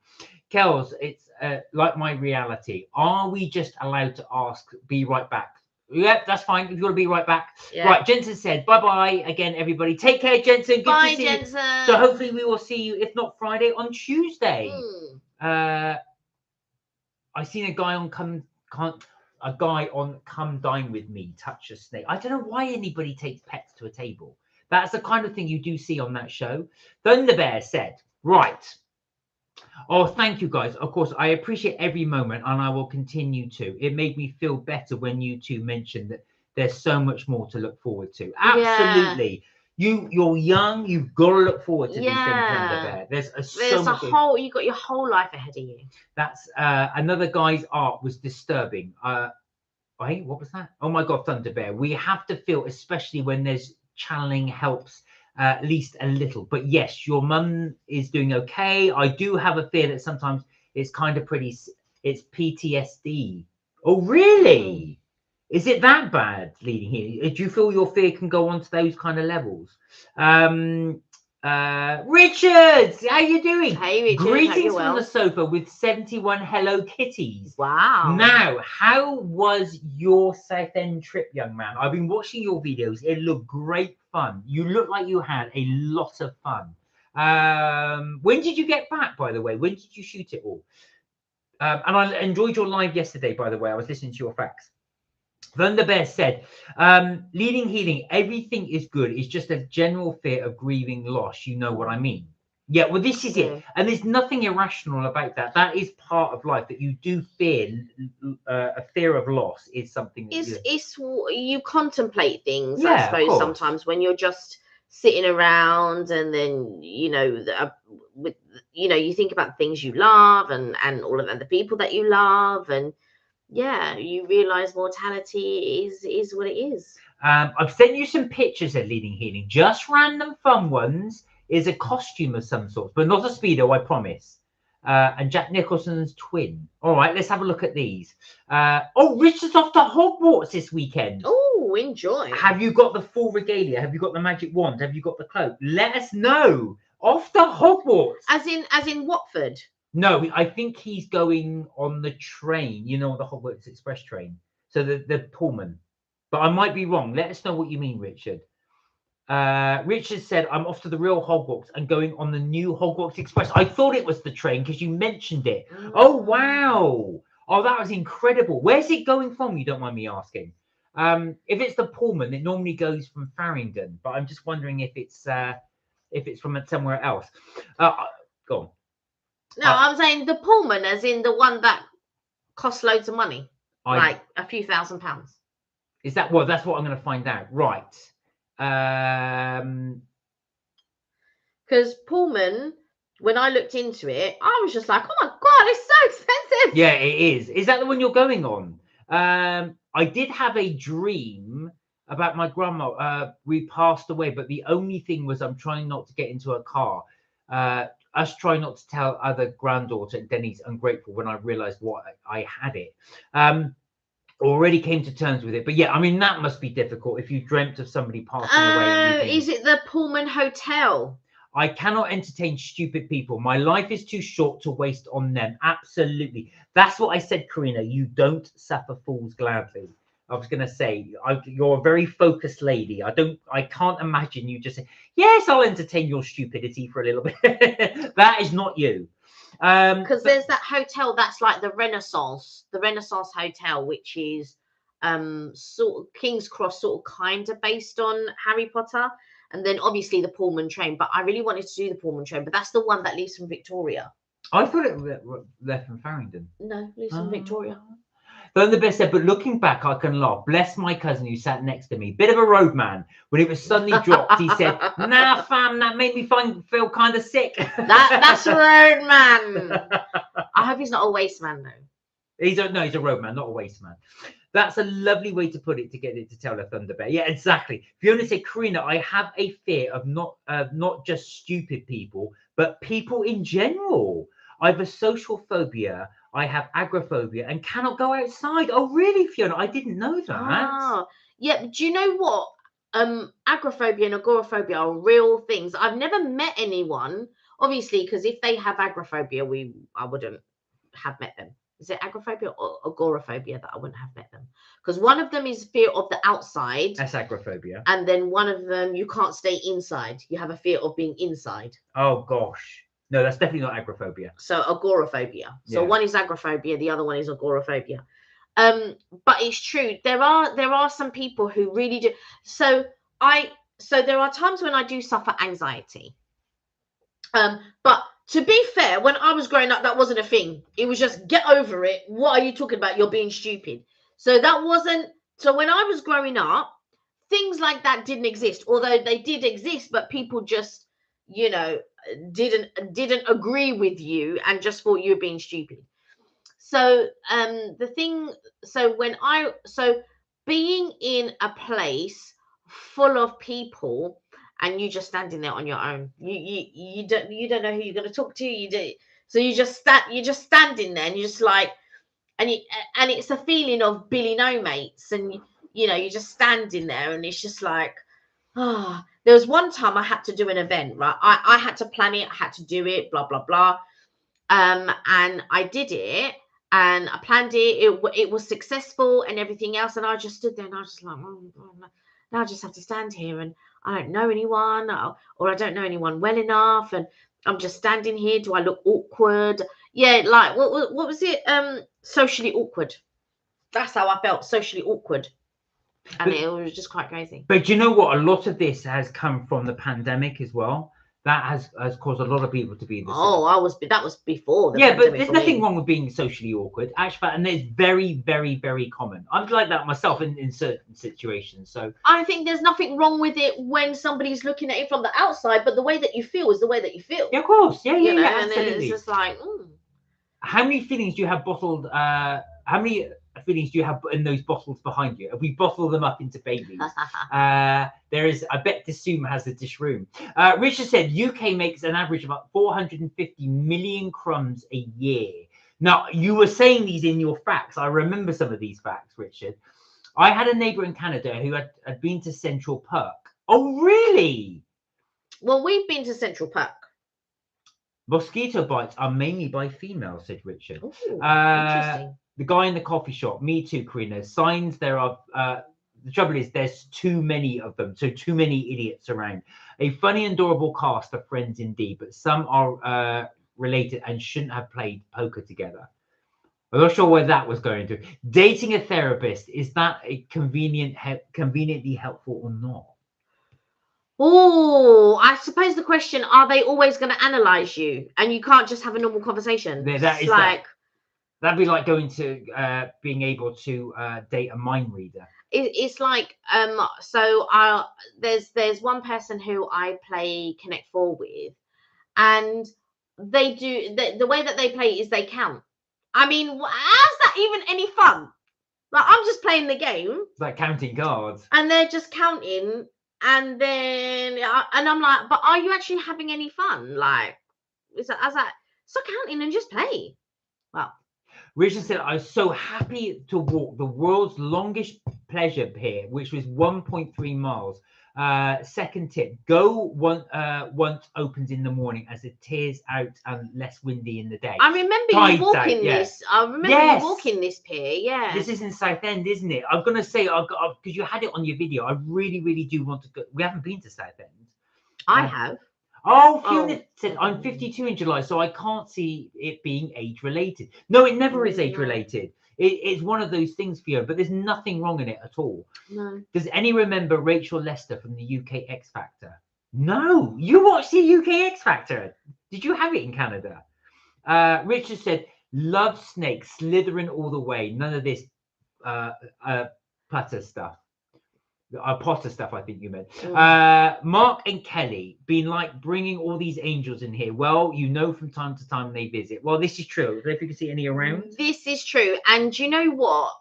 Kels, it's like my reality. Are we just allowed to ask, be right back? Yep, that's fine. If you want to be right back. Yeah. Right, Jensen said bye-bye again, everybody. Take care, Jensen. Good Bye, to see Jensen. you. So hopefully we will see you, if not Friday, on Tuesday. I seen a guy on Come Dine With Me touch a snake. I don't know why anybody takes pets to a table. That's the kind of thing you do see on that show. Thunder Bear said, right. Oh, thank you guys. Of course, I appreciate every moment and I will continue to. It made me feel better when you two mentioned that there's so much more to look forward to. Absolutely. Yeah. You're young, you've got to look forward to these things, Thunder Bear. There's a whole, you got your whole life ahead of you. That's another guy's art was disturbing. Wait, what was that? Oh my God, Thunder Bear. We have to feel, especially when there's channeling helps at least a little. But yes, your mum is doing okay. I do have a fear that sometimes it's kind of it's PTSD. Oh, really? Is it that bad, leading here? Do you feel your fear can go on to those kind of levels? Richard, how you doing? Hey, Richard. Greetings from the sofa with 71 Hello Kitties. Wow. Now, how was your Southend trip, young man? I've been watching your videos. It looked great fun. You look like you had a lot of fun. When did you get back, by the way? When did you shoot it all? And I enjoyed your live yesterday, by the way. I was listening to your facts. Thunder Bear said, leading healing, everything is good. It's just a general fear of grieving loss. You know what I mean? Yeah, well, this is it. And there's nothing irrational about that. That is part of life, that you do fear. A fear of loss is something that you contemplate things, I suppose, sometimes when you're just sitting around and then, you think about things you love and all of the people that you love, and yeah, you realize mortality is what it is. I've sent you some pictures of leading healing, just random fun ones. Is a costume of some sort, but not a Speedo, I promise. And Jack Nicholson's twin. All right, let's have a look at these. Richard's off to Hogwarts this weekend. Oh, enjoy. Have you got the full regalia? Have you got the magic wand? Have you got the cloak? Let us know. Off to Hogwarts. As in Watford? No, I think he's going on the train, the Hogwarts Express train. So the Pullman. But I might be wrong. Let us know what you mean, Richard. Richard said, I'm off to the real Hogwarts and going on the new Hogwarts Express. I thought it was the train because you mentioned it. Oh, wow. Oh, that was incredible. Where's it going from? You don't mind me asking. If it's the Pullman, it normally goes from Farringdon, but I'm just wondering if it's from somewhere else. Go on. No, I'm saying the Pullman, as in the one that costs loads of money, like a few £1,000s. Is that that's what I'm going to find out, right? Because Pullman, when I looked into it, I was just like, oh my God, it's so expensive. Yeah, it is. Is that the one you're going on? I did have a dream about my grandma. We passed away, but the only thing was I'm trying not to get into a car. Us trying not to tell other granddaughter Denny's ungrateful when I realized what I had it. Already came to terms with it, but yeah, I mean that must be difficult if you dreamt of somebody passing away. Is it the Pullman Hotel? I cannot entertain stupid people. My life is too short to waste on them. Absolutely, that's what I said, Karina. You don't suffer fools gladly. I was going to say, you're a very focused lady. I can't imagine you just say, yes, I'll entertain your stupidity for a little bit. That is not you. Because there's that hotel that's like the Renaissance Hotel, which is sort of King's Cross, sort of kind of based on Harry Potter, and then obviously the Pullman train. But I really wanted to do the Pullman train, but that's the one that leaves from Victoria. I thought it left from Farringdon. No, leaves from Victoria. Thunderbear said, but looking back, I can laugh. Bless my cousin who sat next to me. Bit of a roadman. When it was suddenly dropped, he said, nah, fam, that made me feel kind of sick. That's a roadman. I hope he's not a waste man, though. He's a roadman, not a waste man. That's a lovely way to put it, to get it to tell a Thunderbear. Yeah, exactly. Fiona said, Karina, I have a fear of not just stupid people, but people in general. I have a social phobia, I have agoraphobia, and cannot go outside. Oh, really, Fiona? I didn't know that. Oh, yeah. Do you know what? Agoraphobia and agoraphobia are real things. I've never met anyone, obviously, because if they have agoraphobia, I wouldn't have met them. Is it agoraphobia or agoraphobia that I wouldn't have met them? Because one of them is fear of the outside. That's agoraphobia. And then one of them, you can't stay inside. You have a fear of being inside. Oh, gosh. No, that's definitely not agoraphobia. So agoraphobia. So one is agoraphobia, the other one is agoraphobia. But it's true. There are some people who really do. So there are times when I do suffer anxiety. But to be fair, when I was growing up, that wasn't a thing. It was just get over it. What are you talking about? You're being stupid. So that wasn't. So when I was growing up, things like that didn't exist. Although they did exist, but people just, didn't agree with you and just thought you were being stupid. So being in a place full of people and you just standing there on your own, you don't know who you're going to talk to. So you're just standing there and you're just like, and it's a feeling of Billy No Mates, and you're just standing there and it's just like, there was one time I had to do an event, right? I had to plan it, I had to do it, blah blah blah, and I did it. And I planned it. It was successful and everything else. And I just stood there and I was just like, now I just have to stand here and I don't know anyone, or I don't know anyone well enough. And I'm just standing here. Do I look awkward? Yeah, like what was it? Socially awkward. That's how I felt, socially awkward. And it was just quite crazy. But you know what? A lot of this has come from the pandemic as well. That has caused a lot of people to be the same. That was before. Yeah, but there's nothing wrong with being socially awkward, actually, and it's very, very, very common. I'm like that myself in certain situations. So I think there's nothing wrong with it when somebody's looking at it from the outside, but the way that you feel is the way that you feel. Yeah, of course. Yeah, and absolutely. It's just like, How many feelings do you have bottled? How many feelings do you have in those bottles behind you? If we bottle them up into babies, there is. I bet Dissoom has a dish room. Richard said UK makes an average of about 450 million crumbs a year. Now you were saying these in your facts. I remember some of these facts, Richard. I had a neighbour in Canada who had been to Central Park. Oh, really? Well, we've been to Central Park. Mosquito bites are mainly by females, said Richard. Ooh, interesting. The guy in the coffee shop, me too, Karina. Signs there are. The trouble is, there's too many of them, so too many idiots around. A funny and adorable cast of friends indeed, but some are related and shouldn't have played poker together. I'm not sure where that was going to. Dating a therapist, is that a conveniently helpful or not? Oh, I suppose the question: are they always going to analyze you, and you can't just have a normal conversation? That is like. That'd be like going to being able to date a mind reader. It's like there's one person who I play Connect 4 with, and they do the way that they play is they count. I mean, how's that even any fun? Like, I'm just playing the game. It's like counting cards. And they're just counting, and then I'm like, but are you actually having any fun? Like, stop counting and just play. Well. Richard said, I was so happy to walk the world's longest pleasure pier, which was 1.3 miles. Second tip, go once opens in the morning as it tears out and less windy in the day. I remember you walking this. I remember you walking this pier, yeah. This is in Southend, isn't it? I'm going to say, because you had it on your video, I really, really do want to go. We haven't been to Southend. I have. Oh, Fiona said, I'm 52 in July, so I can't see it being age-related. No, it never is age-related. It's one of those things, Fiona, but there's nothing wrong in it at all. No. Does any remember Rachel Lester from the UK X Factor? No. You watched the UK X Factor. Did you have it in Canada? Richard said, love snakes, slithering all the way. None of this Potter stuff. Potter stuff, I think you meant. Mm. Mark and Kelly been like bringing all these angels in here. Well, you know, from time to time they visit. Well, this is true. I don't know if you can see any around. This is true. And you know what?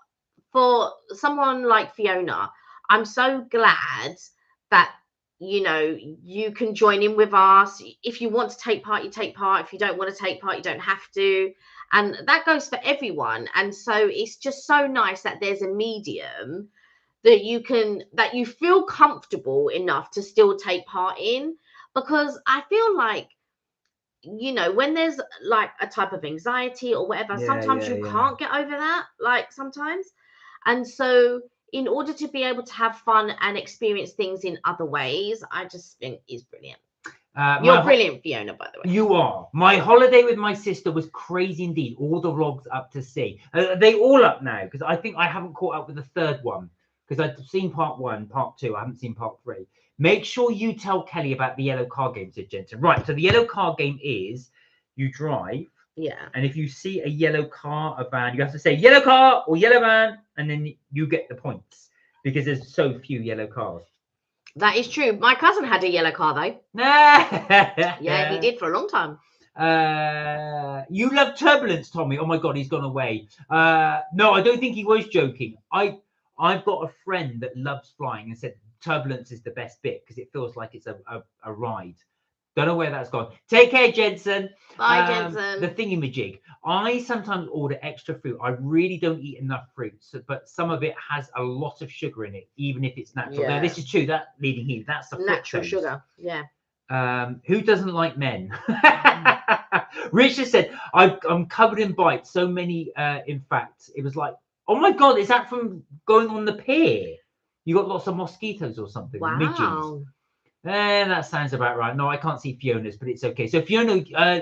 For someone like Fiona, I'm so glad that, you know, you can join in with us. If you want to take part, you take part. If you don't want to take part, you don't have to. And that goes for everyone. And so it's just so nice that there's a medium that you feel comfortable enough to still take part in, because I feel like, you know, when there's like a type of anxiety or whatever, sometimes you can't get over that, like sometimes. And so in order to be able to have fun and experience things in other ways, I just think is brilliant. You're brilliant, Fiona, by the way. You are. My holiday with my sister was crazy indeed. All the vlogs up to see. Are they all up now? Because I think I haven't caught up with the third one. Because I've seen part 1, part 2. I haven't seen part 3. Make sure you tell Kelly about the yellow car game, said Jensen. Right. So the yellow car game is you drive. Yeah. And if you see a yellow car, a van, you have to say yellow car or yellow van, and then you get the points because there's so few yellow cars. That is true. My cousin had a yellow car though. Yeah, he did for a long time. You love turbulence, Tommy. Oh my God, he's gone away. No, I don't think he was joking. I've got a friend that loves flying and said turbulence is the best bit because it feels like it's a ride. Don't know where that's gone. Take care, Jensen. Bye, Jensen. The thingamajig. I sometimes order extra fruit. I really don't eat enough fruit, but some of it has a lot of sugar in it, even if it's natural. Yeah. No, this is true. That leading here, that's the natural fructose. Sugar. Yeah. Who doesn't like men? Richard said, I'm covered in bites. So many, in fact, it was like, oh my God, is that from going on the pier? You got lots of mosquitoes or something. Wow. Midges. That sounds about right. No, I can't see Fiona's, but it's okay. So Fiona,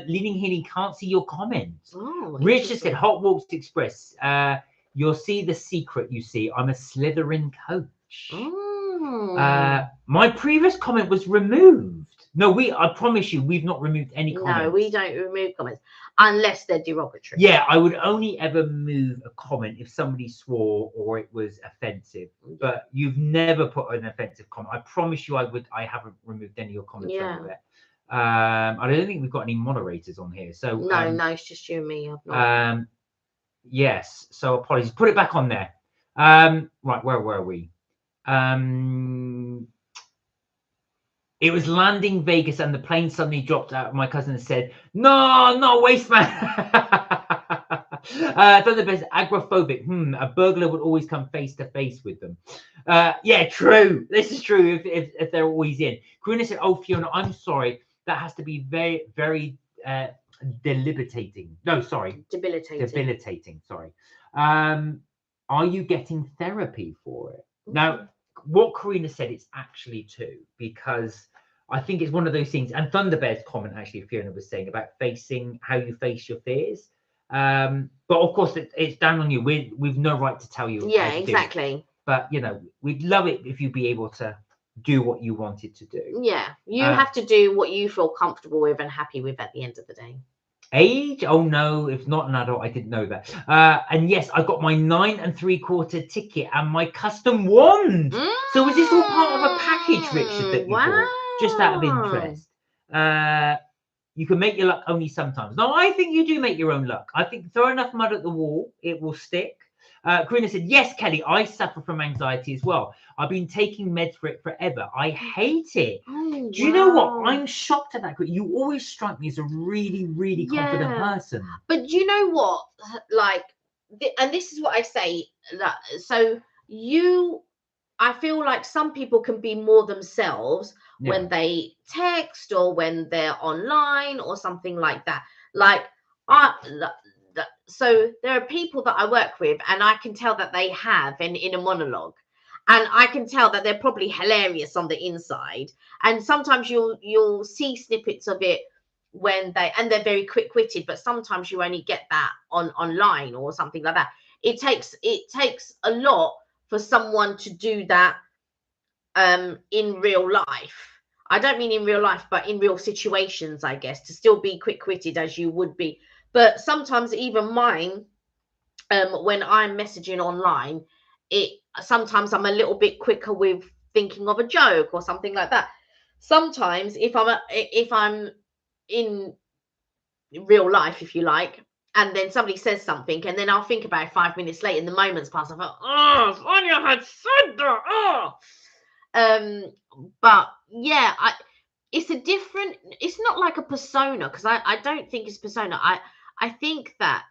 Leaning Healy can't see your comments. Oh, Richard said, Hot Walks Express. You'll see the secret. You see, I'm a Slytherin coach. Oh. My previous comment was removed. No, I promise you, we've not removed any comments. No, we don't remove comments unless they're derogatory. Yeah, I would only ever move a comment if somebody swore or it was offensive. But you've never put an offensive comment. I promise you, I haven't removed any of your comments anywhere. I don't think we've got any moderators on here. So no, it's just you and me. I've not. Yes. So apologies. Put it back on there. Right, where were we? It was landing Vegas and the plane suddenly dropped out. My cousin said, no, not waste man. Thunderbirds agoraphobic. A burglar would always come face to face with them. Yeah, true. This is true if they're always in. Karina said, oh, Fiona, I'm sorry. That has to be very, very debilitating. No, sorry. Debilitating, sorry. Are you getting therapy for it? Now, what Karina said, it's actually 2, because I think it's one of those things. And Thunderbear's comment, actually, Fiona was saying about how you face your fears. But of course, it's down on you. We've no right to tell you. Yeah, exactly. But, you know, we'd love it if you'd be able to do what you wanted to do. Yeah, you have to do what you feel comfortable with and happy with at the end of the day. Age? Oh no, if not an adult, I didn't know that. And yes, I got my 9 3/4 ticket and my custom wand. So was this all part of a package, Richard, that you bought? Just out of interest. You can make your luck only sometimes. No, I think you do make your own luck. I think throw enough mud at the wall, it will stick. Karina said, yes, Kelly, I suffer from anxiety as well. I've been taking meds for it forever. I hate it. Do you know what? I'm shocked at that. You always strike me as a really, really confident person. But you know what? Like, and this is what I say. So I feel like some people can be more themselves when they text or when they're online or something like that. Like, so there are people that I work with and I can tell that they have in a monologue, and I can tell that they're probably hilarious on the inside. And sometimes you'll see snippets of it when they're very quick-witted, but sometimes you only get that online or something like that. It takes a lot for someone to do that in real life. I don't mean in real life, but in real situations, I guess, to still be quick-witted as you would be. But sometimes even mine when I'm messaging online, sometimes I'm a little bit quicker with thinking of a joke or something like that. Sometimes if I'm in real life, if you like, and then somebody says something, and then I'll think about it 5 minutes later, and the moment's passed. I thought, oh, if only I had said that. But yeah, it's a different. It's not like a persona, because I don't think it's persona. I think that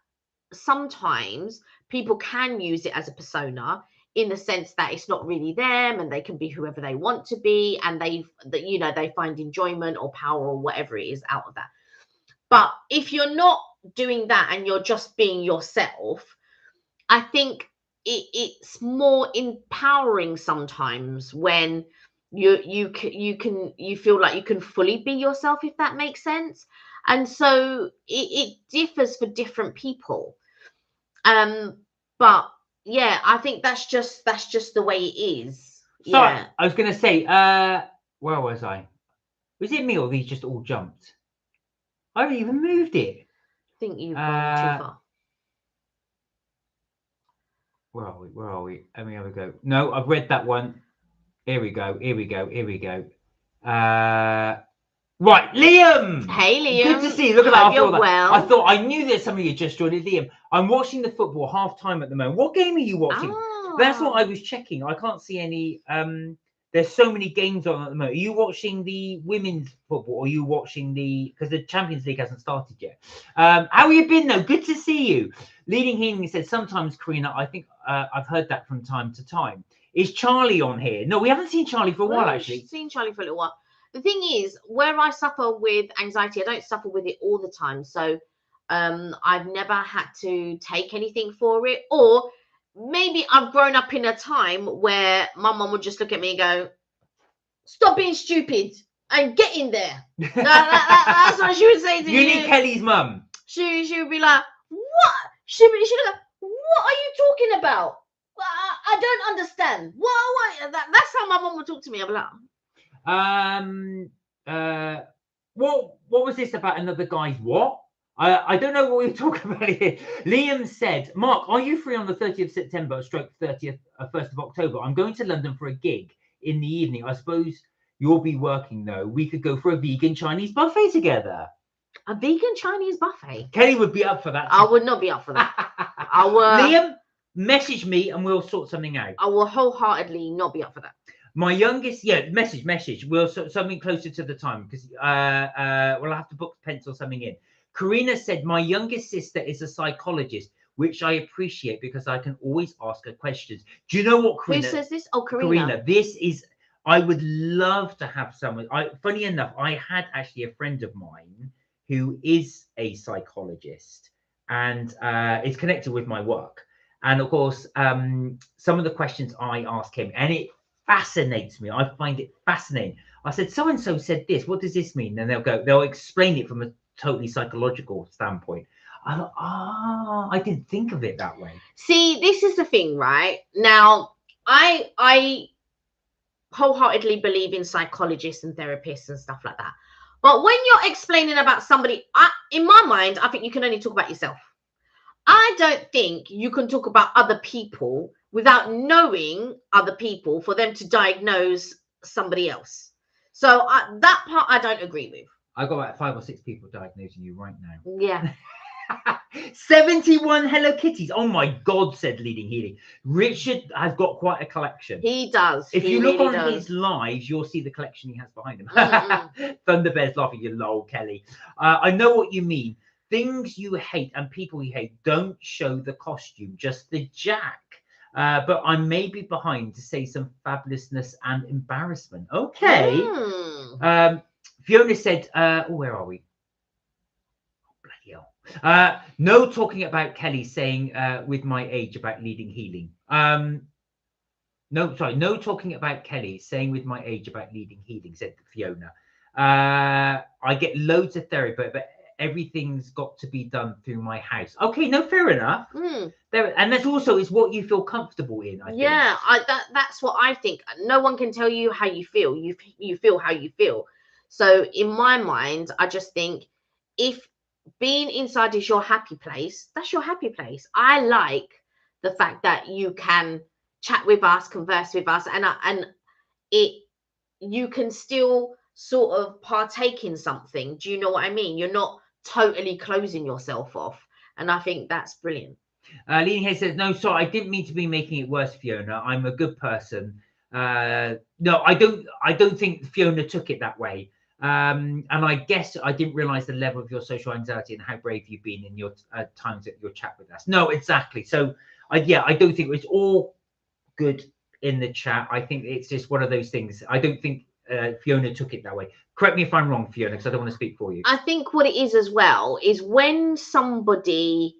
sometimes people can use it as a persona, in the sense that it's not really them, and they can be whoever they want to be, and they find enjoyment or power or whatever it is out of that. But if you're not doing that and you're just being yourself, I think it's more empowering sometimes when you feel like you can fully be yourself, if that makes sense. And so it differs for different people. But yeah, I think that's just the way it is. Sorry, Yeah. I was going to say, where was I? Was it me or these just all jumped? I haven't even moved it. I think you've gone too far. Where are we? Let me have a go. No, I've read that one. Here we go. Right, Liam. Hey, Liam. Good to see you. Look at that. Hope you're well. I thought I knew that somebody had just joined it. Liam, I'm watching the football half time at the moment. What game are you watching? Oh. That's what I was checking. I can't see any. There's so many games on at the moment. Are you watching the women's football, or are you watching because the Champions League hasn't started yet? How have you been though? Good to see you. Leading Healing said sometimes, Karina, I think I've heard that from time to time. Is Charlie on here? No, we haven't seen Charlie for a while, actually. Seen Charlie for a little while. The thing is, where I suffer with anxiety, I don't suffer with it all the time. So I've never had to take anything for it. Or maybe I've grown up in a time where my mum would just look at me and go, stop being stupid and get in there. That's what she would say to you. You need Kelly's mum. She would be like, what? She'd be like, what are you talking about? I don't understand. What? That's how my mum would talk to me. I'd be like, what was this about another guy's what? I don't know what we're talking about here. Liam said, Mark, are you free on the 30th of September, stroke 30th, 1st of October? I'm going to London for a gig in the evening. I suppose you'll be working though. We could go for a vegan Chinese buffet together. A vegan Chinese buffet? Kelly would be up for that. I would not be up for that. Liam, message me and we'll sort something out. I will wholeheartedly not be up for that. My youngest, message. We'll sort something closer to the time, because we'll have to book, pencil something in. Karina said, my youngest sister is a psychologist, which I appreciate because I can always ask her questions. Do you know what, Karina? Who says this? Oh, Karina. This is, I would love to have someone. Funny enough, I had actually a friend of mine who is a psychologist, and it's connected with my work. And of course, some of the questions I ask him, and it fascinates me. I find it fascinating. I said, so-and-so said this. What does this mean? And they'll explain it from a totally psychological standpoint. I thought, I didn't think of it that way. See, this is the thing, right? Now, I wholeheartedly believe in psychologists and therapists and stuff like that. But when you're explaining about somebody, in my mind, I think you can only talk about yourself. I don't think you can talk about other people without knowing other people for them to diagnose somebody else. So that part I don't agree with. I've got about 5 or 6 people diagnosing you right now. Yeah. 71 Hello Kitties. Oh my God, said Leading Healing. Richard has got quite a collection. He does. If you look on his lives, you'll see the collection he has behind him. Thunderbear's laughing, you lol, Kelly. I know what you mean. Things you hate and people you hate don't show the costume, just the jack. But I may be behind to say some fabulousness and embarrassment. Okay. Fiona said, where are we? Oh, bloody hell. No talking about Kelly saying with my age about Leading Healing. No talking about Kelly saying with my age about Leading Healing, said Fiona. I get loads of therapy, but everything's got to be done through my house. Okay, no, fair enough. And that's also is what you feel comfortable in, I think. Yeah, that's what I think. No one can tell you how you feel. You feel how you feel. So in my mind, I just think if being inside is your happy place. That's your happy place. I like the fact that you can chat with us, converse with us, and you can still sort of partake in something. Do you know what I mean? You're not totally closing yourself off, and I think that's brilliant. Leaning Head says, no, sorry, I didn't mean to be making it worse, Fiona. I'm a good person. No, I don't think Fiona took it that way. And I guess I didn't realize the level of your social anxiety and how brave you've been in your times at your chat with us. No, exactly. So I don't think it's all good in the chat. I think it's just one of those things. I don't think Fiona took it that way. Correct me if I'm wrong, Fiona, because I don't want to speak for you. I think what it is as well is when somebody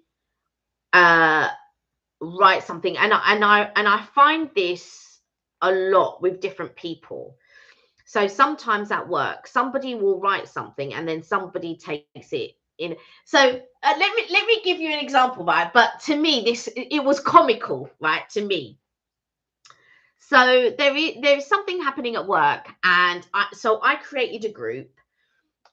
write something, and I find this a lot with different people. So sometimes at work, somebody will write something and then somebody takes it in. So let me give you an example, right? But to me, it was comical, right? To me. So there's something happening at work, and I created a group.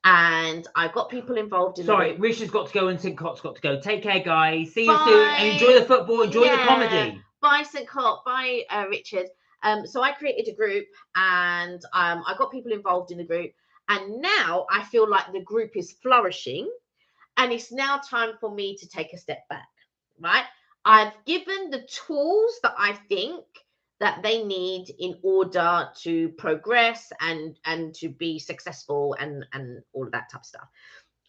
And I got people involved in. Sorry, Richard's got to go and St. Cot's got to go. Take care, guys. See you soon. And enjoy the football. Enjoy the comedy. Bye, St. Cot. Bye, Richard. So I created a group, and I got people involved in the group. And now I feel like the group is flourishing, and it's now time for me to take a step back. Right? I've given the tools that I think that they need in order to progress and to be successful and all of that type of stuff,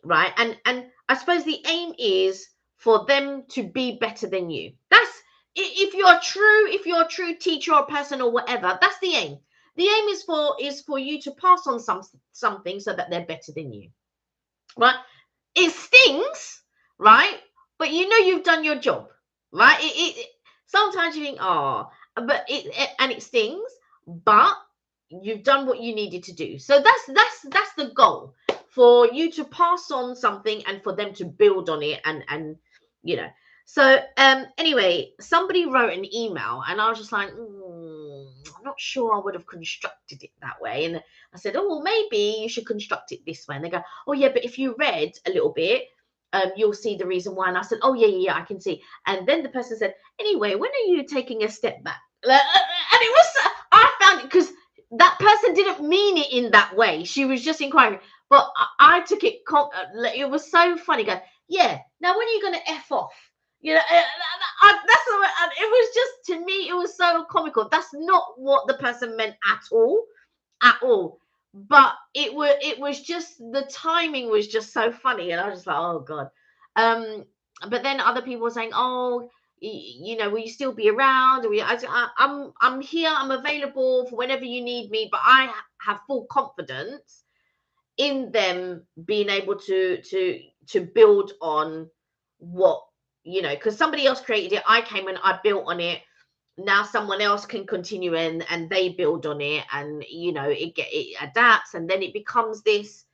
right? And I suppose the aim is for them to be better than you. That's if you're a true teacher or person or whatever, that's the aim. The aim is for you to pass on something so that they're better than you, right? It stings, right? But you know you've done your job, right? It sometimes you think, oh, but it stings, but you've done what you needed to do. So that's the goal, for you to pass on something and for them to build on it, and you know. So anyway, somebody wrote an email, and I was just like, I'm not sure I would have constructed it that way. And I said, oh, well, maybe you should construct it this way. And they go, oh yeah, but if you read a little bit, you'll see the reason why. And I said, oh yeah, I can see. And then the person said, anyway, when are you taking a step back? And it was, I found it, because that person didn't mean it in that way. She was just inquiring, but I took it. It was so funny. Going, yeah. Now when are you going to F off? You know, that's what, it was just, to me, it was so comical. That's not what the person meant at all. But it was just, the timing was just so funny, and I was just like, oh god. But then other people were saying, oh, you know, will you still be around? I'm here, I'm available for whenever you need me, but I have full confidence in them being able to build on what, you know, because somebody else created it, I came and I built on it. Now someone else can continue and they build on it, and you know, it adapts, and then it becomes this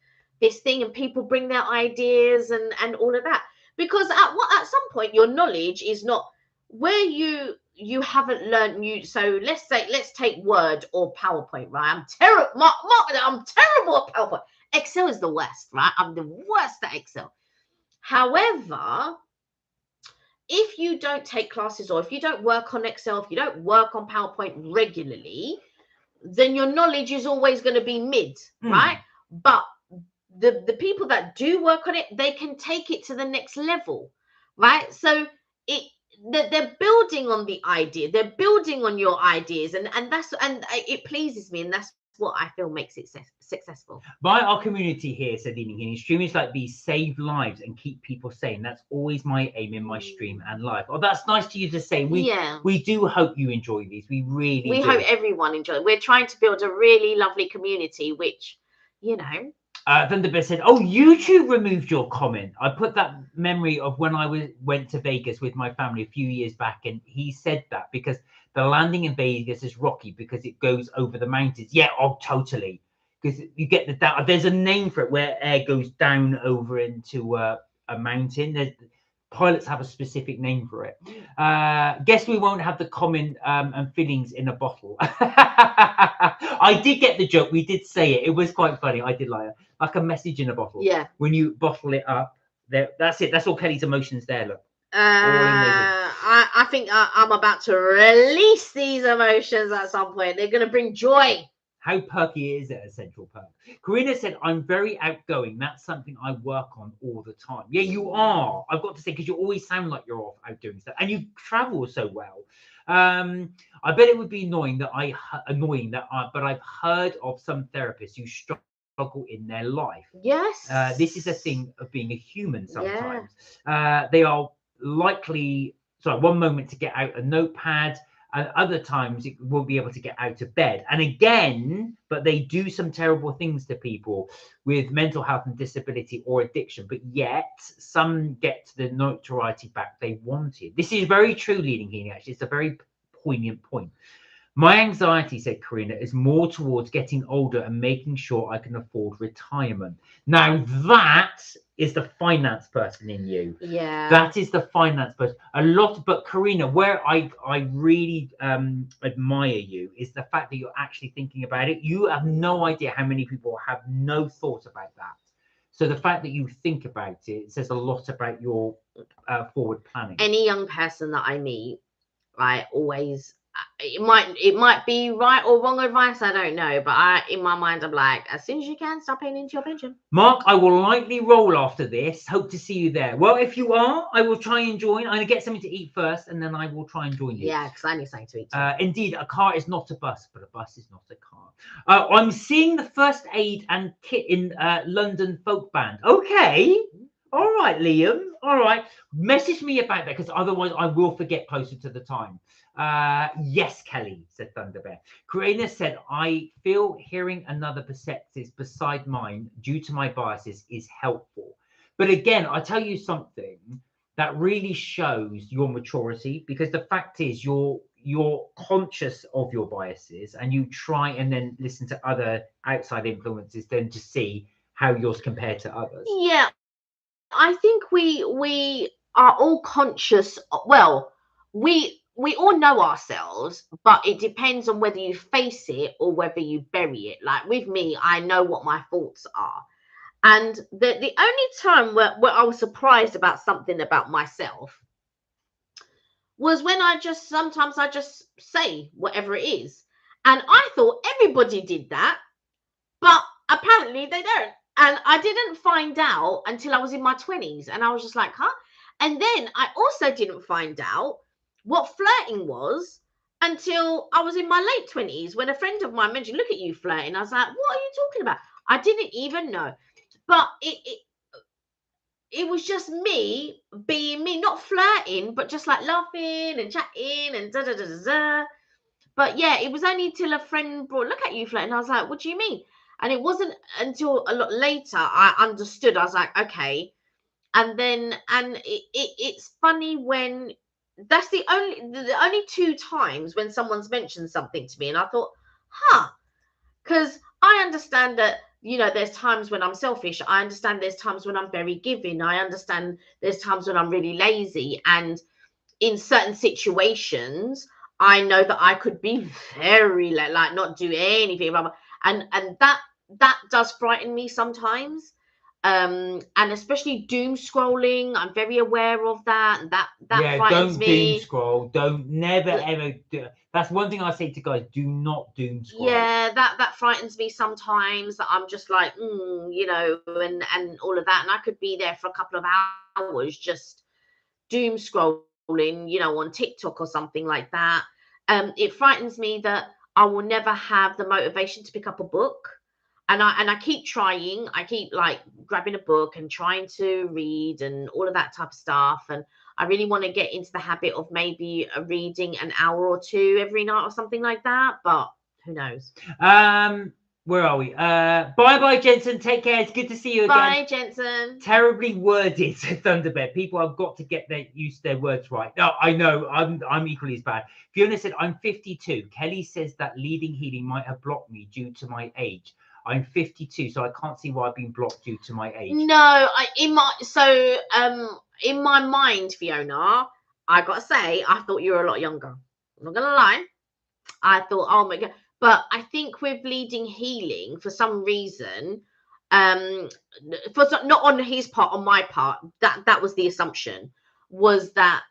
thing, and people bring their ideas and all of that. Because at some point your knowledge is not where you haven't learned. So let's take Word or PowerPoint, right? I'm terrible at PowerPoint. Excel is the worst, right? I'm the worst at Excel. However, if you don't take classes, or if you don't work on Excel, if you don't work on PowerPoint regularly, then your knowledge is always going to be mid, right? But the people that do work on it, they can take it to the next level, right? So they're building on the idea, they're building on your ideas, and it pleases me, and that's what I feel makes it successful. By our community here, said Leaning Healing, streamers like these save lives and keep people sane. That's always my aim in my stream and life. Oh, that's nice to you to say. We do hope you enjoy these. We hope everyone enjoys. We're trying to build a really lovely community, which, you know. Thunderbird said, oh, YouTube removed your comment. I put that memory of when I went to Vegas with my family a few years back, and he said that because the landing in Vegas is rocky because it goes over the mountains. Yeah, oh, totally. Because you get the down. There's a name for it where air goes down over into a mountain. Pilots have a specific name for it. Guess we won't have the comment and fillings in a bottle. I did get the joke. We did say it. It was quite funny. I did like a message in a bottle. Yeah. When you bottle it up. There, that's it. That's all Kelly's emotions there. Look. amazing. I think I'm about to release these emotions at some point. They're going to bring joy. How perky is it at Central Perk? Karina said, I'm very outgoing. That's something I work on all the time. Yeah, you are. I've got to say, because you always sound like you're off out doing stuff. And you travel so well. I bet it would be annoying that but I've heard of some therapists who struggle in their life. Yes. This is a thing of being a human sometimes. They are likely, one moment to get out a notepad, and other times it won't be able to get out of bed. And again, but they do some terrible things to people with mental health and disability or addiction, but yet some get the notoriety back they wanted. This is very true, Leading Healing, actually. It's a very poignant point. My anxiety, said Karina, is more towards getting older and making sure I can afford retirement. Now, that is the finance person in you. Yeah. That is the finance person. But Karina, where I really admire you is the fact that you're actually thinking about it. You have no idea how many people have no thought about that. So the fact that you think about it says a lot about your forward planning. Any young person that I meet, I always... it might be right or wrong advice, I don't know, but in my mind I'm like, as soon as you can, start paying into your pension. Mark, I will likely roll after this. Hope to see you there. Well, if you are, I will try and join. I'm gonna get something to eat first, and then I will try and join you. Yeah, because I need something to eat too. Indeed, a car is not a bus, but a bus is not a car. I'm seeing the first aid and kit in London Folk Band. Okay. All right, Liam. All right. Message me about that, because otherwise I will forget closer to the time. Yes, Kelly, said Thunderbear. Karina said, I feel hearing another perspective beside mine due to my biases is helpful. But again, I tell you something that really shows your maturity, because the fact is you're conscious of your biases and you try and then listen to other outside influences then to see how yours compare to others. Yeah, I think we are all conscious. Well, we all know ourselves, but it depends on whether you face it or whether you bury it. Like with me, I know what my faults are. And the only time where I was surprised about something about myself was when sometimes I just say whatever it is. And I thought everybody did that, but apparently they don't. And I didn't find out until I was in my 20s. And I was just like, huh? And then I also didn't find out what flirting was until I was in my late 20s, when a friend of mine mentioned, look at you flirting. I was like, what are you talking about? I didn't even know. But it was just me being me, not flirting, but just like laughing and chatting and da da da da da. But yeah, it was only till a friend brought, look at you flirting. I was like, what do you mean? And it wasn't until a lot later I understood. I was like, okay. And then, it's funny when that's the only two times when someone's mentioned something to me, and I thought, huh, because I understand that, there's times when I'm selfish. I understand there's times when I'm very giving. I understand there's times when I'm really lazy. And in certain situations, I know that I could be very like not do anything. And that does frighten me sometimes. And especially doom scrolling, I'm very aware of that. And that frightens me. Don't doom scroll. Don't ever do. That's one thing I say to guys: do not doom scroll. Yeah, that frightens me sometimes. That I'm just like, and all of that, and I could be there for a couple of hours just doom scrolling, on TikTok or something like that. It frightens me that I will never have the motivation to pick up a book. And I keep trying. I keep like grabbing a book and trying to read and all of that type of stuff. And I really want to get into the habit of maybe reading an hour or two every night or something like that. But who knows? Where are we? Bye, Jensen. Take care. It's good to see you again. Bye, Jensen. Terribly worded, Thunderbird. People have got to get their words right. No, I know. I'm equally as bad. Fiona said, I'm 52. Kelly says that Leading Healing might have blocked me due to my age. I'm 52, so I can't see why I've been blocked due to my age. No, in my mind, Fiona, I gotta say, I thought you were a lot younger. I'm not gonna lie. I thought, oh my God. But I think with Leading Healing, for some reason, for not on his part, on my part, that was the assumption, was that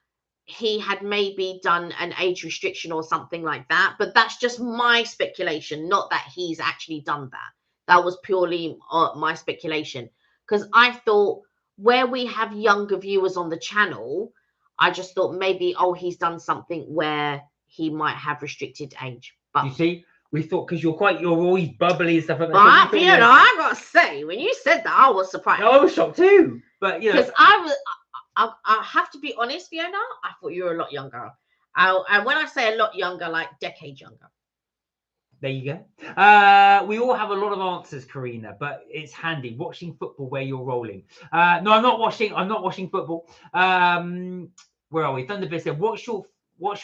he had maybe done an age restriction or something like that. But that's just my speculation, not that he's actually done that. That was purely my speculation, because I thought where we have younger viewers on the channel, I just thought maybe, oh, he's done something where he might have restricted age. But you see, we thought, because you're always bubbly and stuff like that. but So you know, I gotta say, when you said that, I was surprised. No, I was shocked too. But you know, because I have to be honest, Fiona, I thought you were a lot younger. And when I say a lot younger, like decades younger. There you go. We all have a lot of answers, Karina, but it's handy watching football where you're rolling. No, I'm not watching football. Where are we? Thunderbird said, what's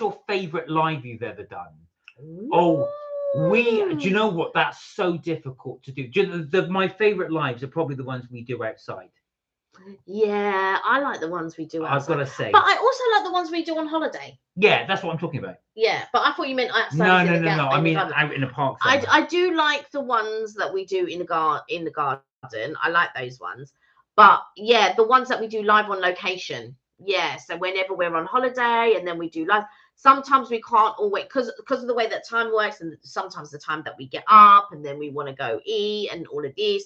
your favorite live you've ever done? Ooh. Oh, do you know what? That's so difficult to do. My favorite lives are probably the ones we do outside. Yeah, I like the ones we do outside. I've got to say. But I also like the ones we do on holiday. Yeah, that's what I'm talking about. Yeah, but I thought you meant outside. No. I mean out in the park. I do like the ones that we do in the garden. I like those ones. But yeah, the ones that we do live on location. Yeah, so whenever we're on holiday and then we do live. Sometimes we can't always, because of the way that time works, and sometimes the time that we get up and then we want to go eat and all of this.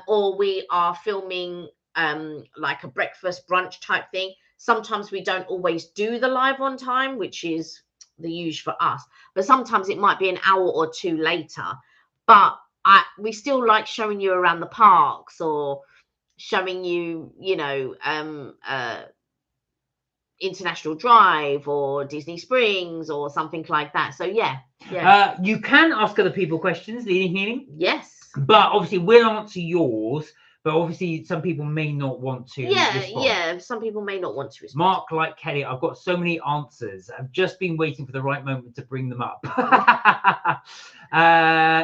Or we are filming like a breakfast brunch type thing. Sometimes we don't always do the live on time, which is the usual for us, but sometimes it might be an hour or two later. But we still like showing you around the parks, or showing you, you know, International Drive or Disney Springs or something like that. So yeah. You can ask other people questions, leading healing. Yes, but obviously we'll answer yours. But obviously, some people may not want to. Yeah. Some people may not want to respond. Mark, like Kelly, I've got so many answers. I've just been waiting for the right moment to bring them up.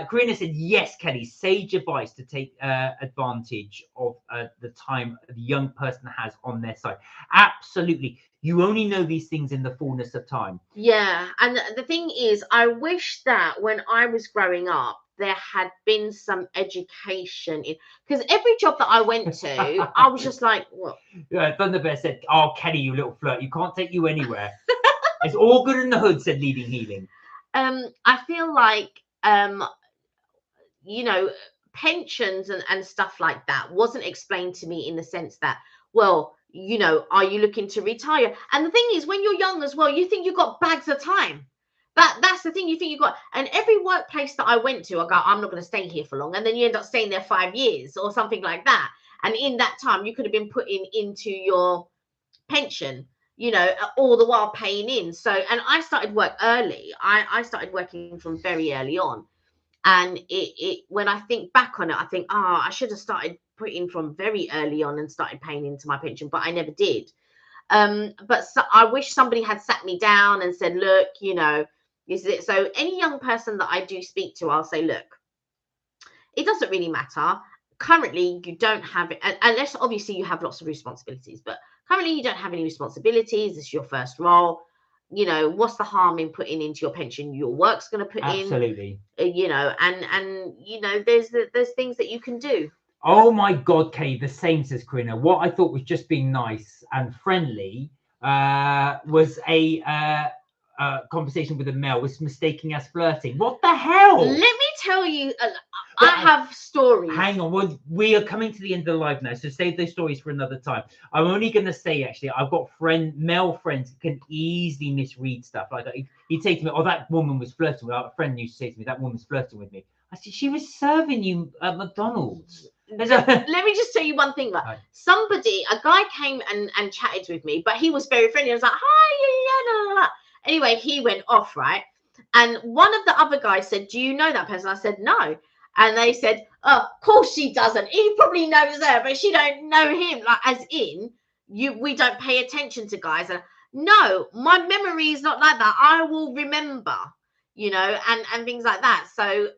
Karina said, yes, Kelly, sage advice to take advantage of the time the young person has on their side. Absolutely. You only know these things in the fullness of time. Yeah. And the thing is, I wish that when I was growing up, there had been some education in, because every job that I went to, I was just like, what? Yeah, Thunderbird said, oh, Kelly, you little flirt, you can't take you anywhere. It's all good in the hood, said Leading Healing. I feel like, you know, pensions and stuff like that wasn't explained to me in the sense that, well, you know, are you looking to retire? And the thing is, when you're young as well, you think you've got bags of time. That's the thing, you think you got, and every workplace that I went to, I go, I'm not going to stay here for long, and then you end up staying there 5 years or something like that. And in that time, you could have been putting into your pension, you know, all the while paying in. So, and I started work early. I started working from very early on, and it when I think back on it, I think, I should have started putting from very early on and started paying into my pension, but I never did. But I wish somebody had sat me down and said, look, you know, is it so? Any young person that I do speak to, I'll say, look, it doesn't really matter. Currently, you don't have it, unless obviously you have lots of responsibilities, but currently you don't have any responsibilities. It's your first role. You know, what's the harm in putting into your pension? Your work's going to put in. Absolutely. You know, and you know, there's things that you can do. Oh my God, Kay, the same, says Karina. What I thought was just being nice and friendly was a conversation with a male was mistaking as flirting. What the hell? Let me tell you, I have stories. Hang on, we are coming to the end of the live now, so save those stories for another time. I'm only going to say, actually, I've got male friends who can easily misread stuff like that. He'd say to me, oh, that woman was flirting with me. A friend used to say to me, that woman's flirting with me. I said, she was serving you at McDonald's. Let me just tell you one thing. Like, a guy came and chatted with me, but he was very friendly. I was like, hi, yeah. Anyway, he went off, right? And one of the other guys said, do you know that person? I said, no. And they said, oh, of course she doesn't. He probably knows her, but she don't know him. Like, as in, we don't pay attention to guys. And no, my memory is not like that. I will remember, you know, and things like that. So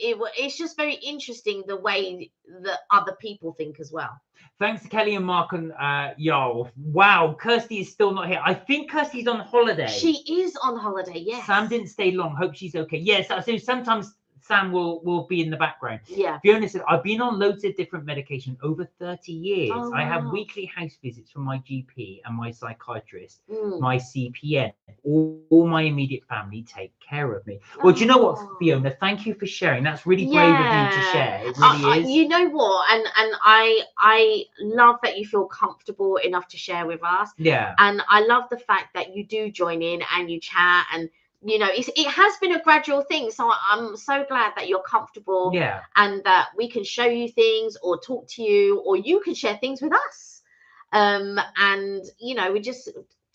it's just very interesting the way that other people think as well. Thanks to Kelly and Mark and Jarl. Wow, Kirsty is still not here. I think Kirsty's on holiday. She is on holiday, yes. Sam didn't stay long. Hope she's okay. Yes, so sometimes Sam will be in the background. Yeah. Fiona said, I've been on loads of different medication over 30 years. Oh, I have wow. weekly house visits from my GP and my psychiatrist, Mm. my CPN. All my immediate family take care of me. Well, do you know what, Oh. Fiona? Thank you for sharing. That's really brave of you to share. It really is. You know what? And I love that you feel comfortable enough to share with us. Yeah. And I love the fact that you do join in and you chat, and you know, it has been a gradual thing. So I'm so glad that you're comfortable, Yeah. and that we can show you things or talk to you, or you can share things with us. And you know,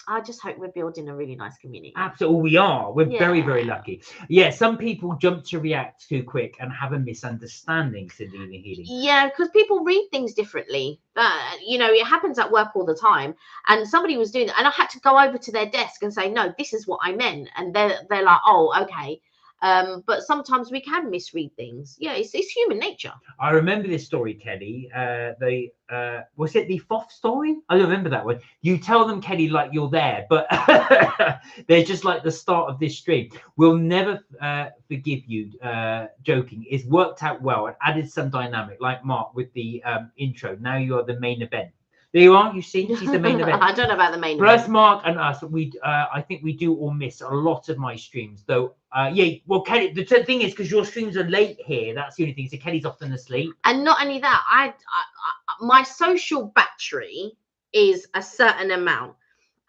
I just hope we're building a really nice community. Absolutely, we are. We're very, very Yeah. lucky. Yeah, some people jump to react too quick and have a misunderstanding, Cindy and Healing. Yeah, because people read things differently. You know, it happens at work all the time. And somebody was doing it, and I had to go over to their desk and say, no, this is what I meant. And they're like, oh, okay. But sometimes we can misread things. Yeah, it's human nature. I remember this story, Kelly. Was it the FOF story? I don't remember that one. You tell them, Kelly, like you're there, but they're just like the start of this stream. We'll never forgive you. Joking. It's worked out well and added some dynamic, like Mark with the intro. Now you are the main event. There you are. You see, she's the main event. I don't know about the main Plus, event. Mark and us, I think we do all miss a lot of my streams, though. Yeah, well, Kelly, the thing is, because your streams are late here, that's the only thing. So Kelly's often asleep. And not only that, my social battery is a certain amount.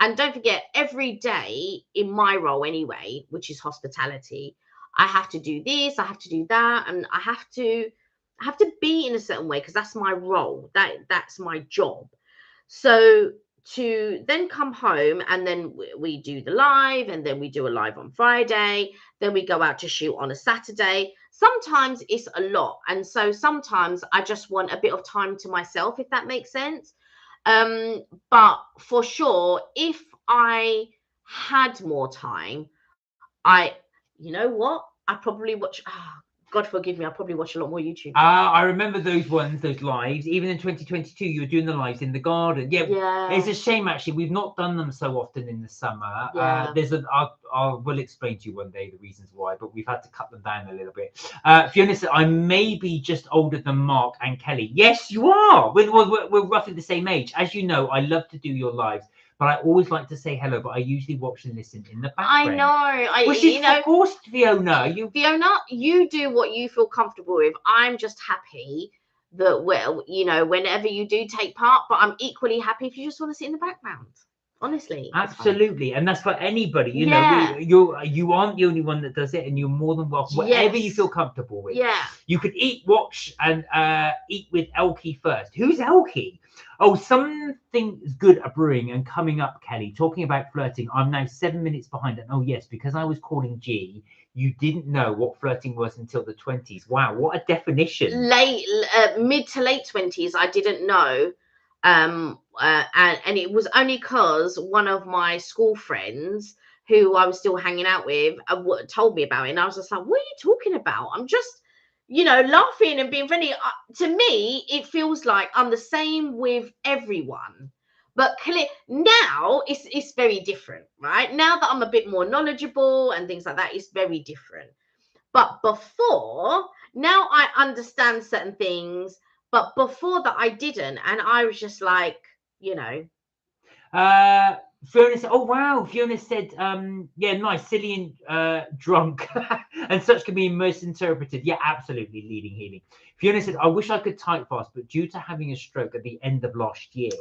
And don't forget, every day in my role anyway, which is hospitality, I have to do this, I have to do that, and I have to be in a certain way, because that's my role. That's my job. So to then come home, and then we do the live, and then we do a live on Friday, then we go out to shoot on a Saturday. Sometimes it's a lot, and so sometimes I just want a bit of time to myself, if that makes sense. But for sure, if I had more time, you know what, I probably watch, God forgive me, I probably watch a lot more YouTube. I remember those ones, those lives. Even in 2022, you were doing the lives in the garden. Yeah. It's a shame, actually. We've not done them so often in the summer. Yeah. I will explain to you one day the reasons why, but we've had to cut them down a little bit. Fiona said, I may be just older than Mark and Kelly. Yes, you are. We're roughly the same age. As you know, I love to do your lives. But I always like to say hello, but I usually watch and listen in the background. I know. Of course, Fiona. Fiona, you do what you feel comfortable with. I'm just happy that, well, you know, whenever you do take part, but I'm equally happy if you just want to sit in the background. Honestly. Absolutely. And that's for anybody. You Yeah. know, you aren't the only one that does it, and you're more than welcome. Whatever you feel comfortable with. Yeah. You could watch and eat with Elkie first. Who's Elkie? Oh, something good are brewing and coming up, Kelly. Talking about flirting, I'm now 7 minutes behind. And oh yes, because I was calling G, you didn't know what flirting was until the 20s. Wow, what a definition. Mid to late 20s, I didn't know. And it was only because one of my school friends, who I was still hanging out with, told me about it. And I was just like, what are you talking about? I'm just, you know, laughing and being friendly. To me, it feels like I'm the same with everyone. But now it's very different, right? Now that I'm a bit more knowledgeable and things like that, it's very different. But before, now I understand certain things, but before that I didn't. And I was just like, you know. Fiona said, oh wow, Fiona said, yeah, nice, silly and drunk. And such can be misinterpreted. Yeah, absolutely, leading healing. Fiona said, I wish I could type fast, but due to having a stroke at the end of last year,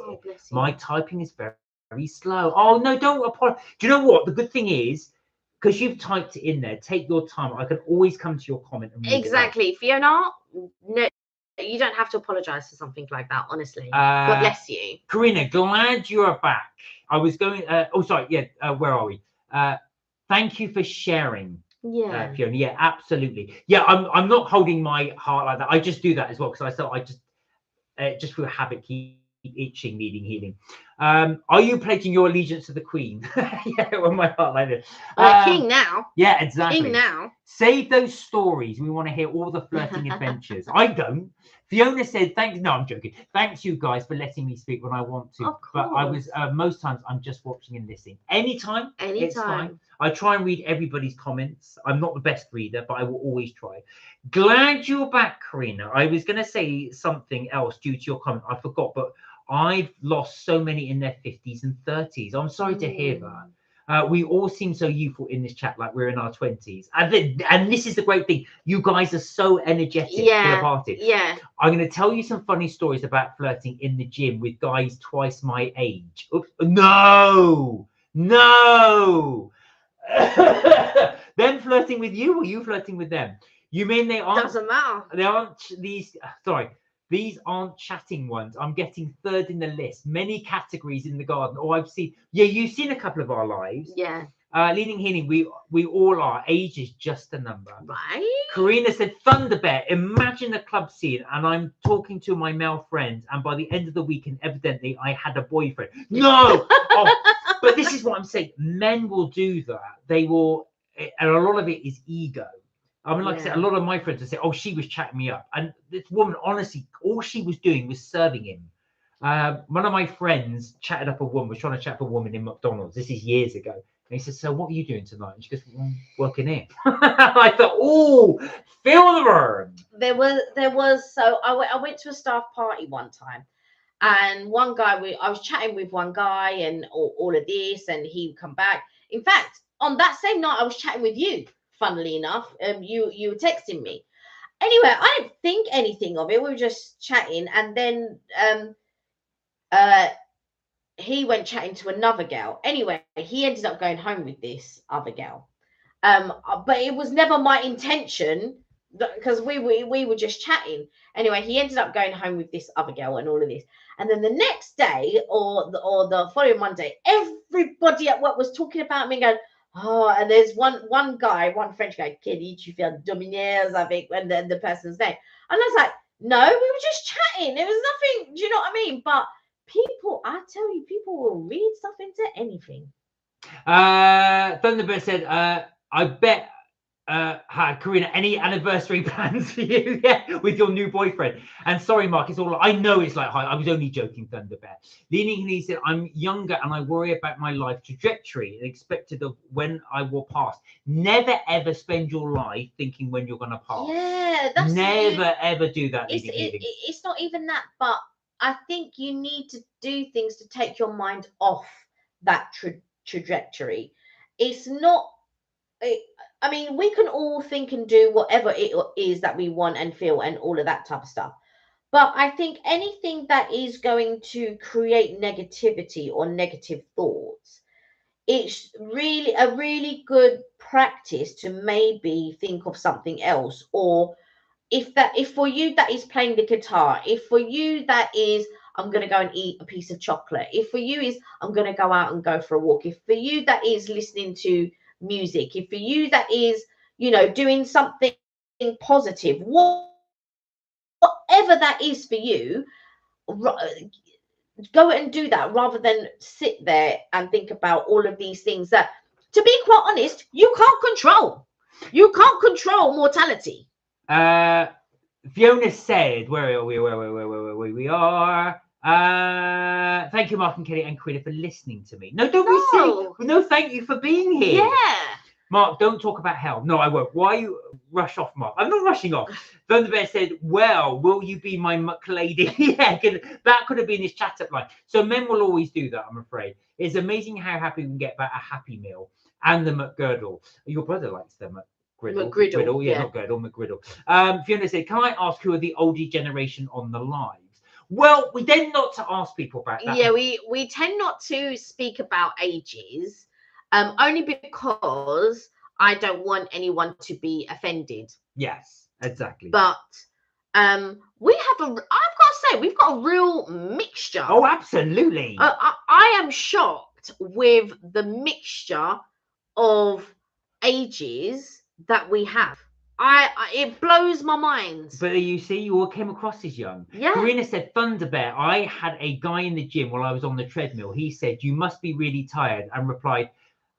my typing is very, very slow. Oh no, don't apologize. Do you know what? The good thing is, because you've typed it in there, take your time. I can always come to your comment and read exactly, Fiona. No, you don't have to apologize for something like that, honestly. God bless you. Karina, glad you are back. I was going, where are we? Thank you for sharing. Yeah. Fiona. Yeah, absolutely. Yeah, I'm not holding my heart like that. I just do that as well, because I just through habit keep itching, needing healing. Are you pledging your allegiance to the Queen? Yeah, with my heart like this. King now. Yeah, exactly. King now. Save those stories. We want to hear all the flirting adventures. I don't. Fiona said, "Thanks." No, I'm joking. Thanks you guys for letting me speak when I want to. Of But I course. was most times I'm just watching and listening. Anytime, it's fine. Anytime. I try and read everybody's comments. I'm not the best reader, but I will always try. Glad you're back, Karina. I was going to say something else due to your comment. I forgot, but I've lost so many in their 50s and 30s. I'm sorry to hear that. We all seem so youthful in this chat, like we're in our 20s. And this is the great thing. You guys are so energetic for the party. Yeah. I'm going to tell you some funny stories about flirting in the gym with guys twice my age. Oops. No. Them flirting with you or you flirting with them? You mean they aren't? Doesn't matter. They aren't these. Sorry. These aren't chatting ones. I'm getting third in the list. Many categories in the garden. Oh, I've seen. Yeah, you've seen a couple of our lives. Yeah. Leaning Healing, we all are. Age is just a number. Right. Karina said, Thunderbear, imagine a club scene and I'm talking to my male friends and by the end of the weekend, evidently, I had a boyfriend. No! But this is what I'm saying. Men will do that. They will, and a lot of it is ego. I mean, like I said, a lot of my friends would say, oh, she was chatting me up. And this woman, honestly, all she was doing was serving him. One of my friends chatted up a woman, was trying to chat up a woman in McDonald's. This is years ago. And he said, so what are you doing tonight? And she goes, well, I'm working here. I thought, oh, feel the burn. There was, so I went to a staff party one time. And one guy, I was chatting with one guy and all of this, and he would come back. In fact, on that same night, I was chatting with you. Funnily enough, you were texting me. Anyway, I didn't think anything of it. We were just chatting, and then he went chatting to another girl. Anyway, he ended up going home with this other girl. But it was never my intention because we were just chatting. Anyway, he ended up going home with this other girl and all of this. And then the next day or the following Monday, everybody at work was talking about me and going, oh, and there's one guy, one French guy, Kelly, tu fais dominaires, I think, when the person's name. And I was like, no, we were just chatting. It was nothing, do you know what I mean? But people, I tell you, people will read stuff into anything. Thunderbird said, I bet, Karina, any anniversary plans for you? Yeah, with your new boyfriend. And sorry, Mark, it's all I know. It's like, hi, I was only joking, Thunderbear. Leaning, he said, I'm younger and I worry about my life trajectory and expected of when I will pass. Never ever spend your life thinking when you're going to pass. Yeah, that's never ever do that. It's not even that, but I think you need to do things to take your mind off that trajectory. It's not. I mean, we can all think and do whatever it is that we want and feel and all of that type of stuff. But I think anything that is going to create negativity or negative thoughts, it's really a really good practice to maybe think of something else. Or if for you that is playing the guitar, if for you that is I'm going to go and eat a piece of chocolate, if for you is I'm going to go out and go for a walk, if for you that is listening to music, if for you that is, you know, doing something positive, whatever that is for you, go and do that rather than sit there and think about all of these things that, to be quite honest, you can't control. You can't control mortality. Fiona said, where are we? We are. Thank you, Mark and Kelly and Karina, for listening to me. No, don't be silly. No, thank you for being here. Yeah. Mark, don't talk about hell. No, I won't. Why you rush off, Mark? I'm not rushing off. Thunderbear said, well, will you be my muck lady? Yeah, that could have been his chat up line. So men will always do that, I'm afraid. It's amazing how happy we can get about a Happy Meal and the McGirdle. Your brother likes the McGriddle. Yeah, not Girdle, McGriddle. Fiona said, can I ask who are the older generation on the lives? Well, we tend not to ask people about that. Yeah, we tend not to speak about ages, only because I don't want anyone to be offended. Yes, exactly. But we have I've got to say, we've got a real mixture. Oh, absolutely. I am shocked with the mixture of ages that we have. It blows my mind. But you see, you all came across as young. Yeah. Karina said, Thunder Bear, I had a guy in the gym while I was on the treadmill. He said, you must be really tired. And replied,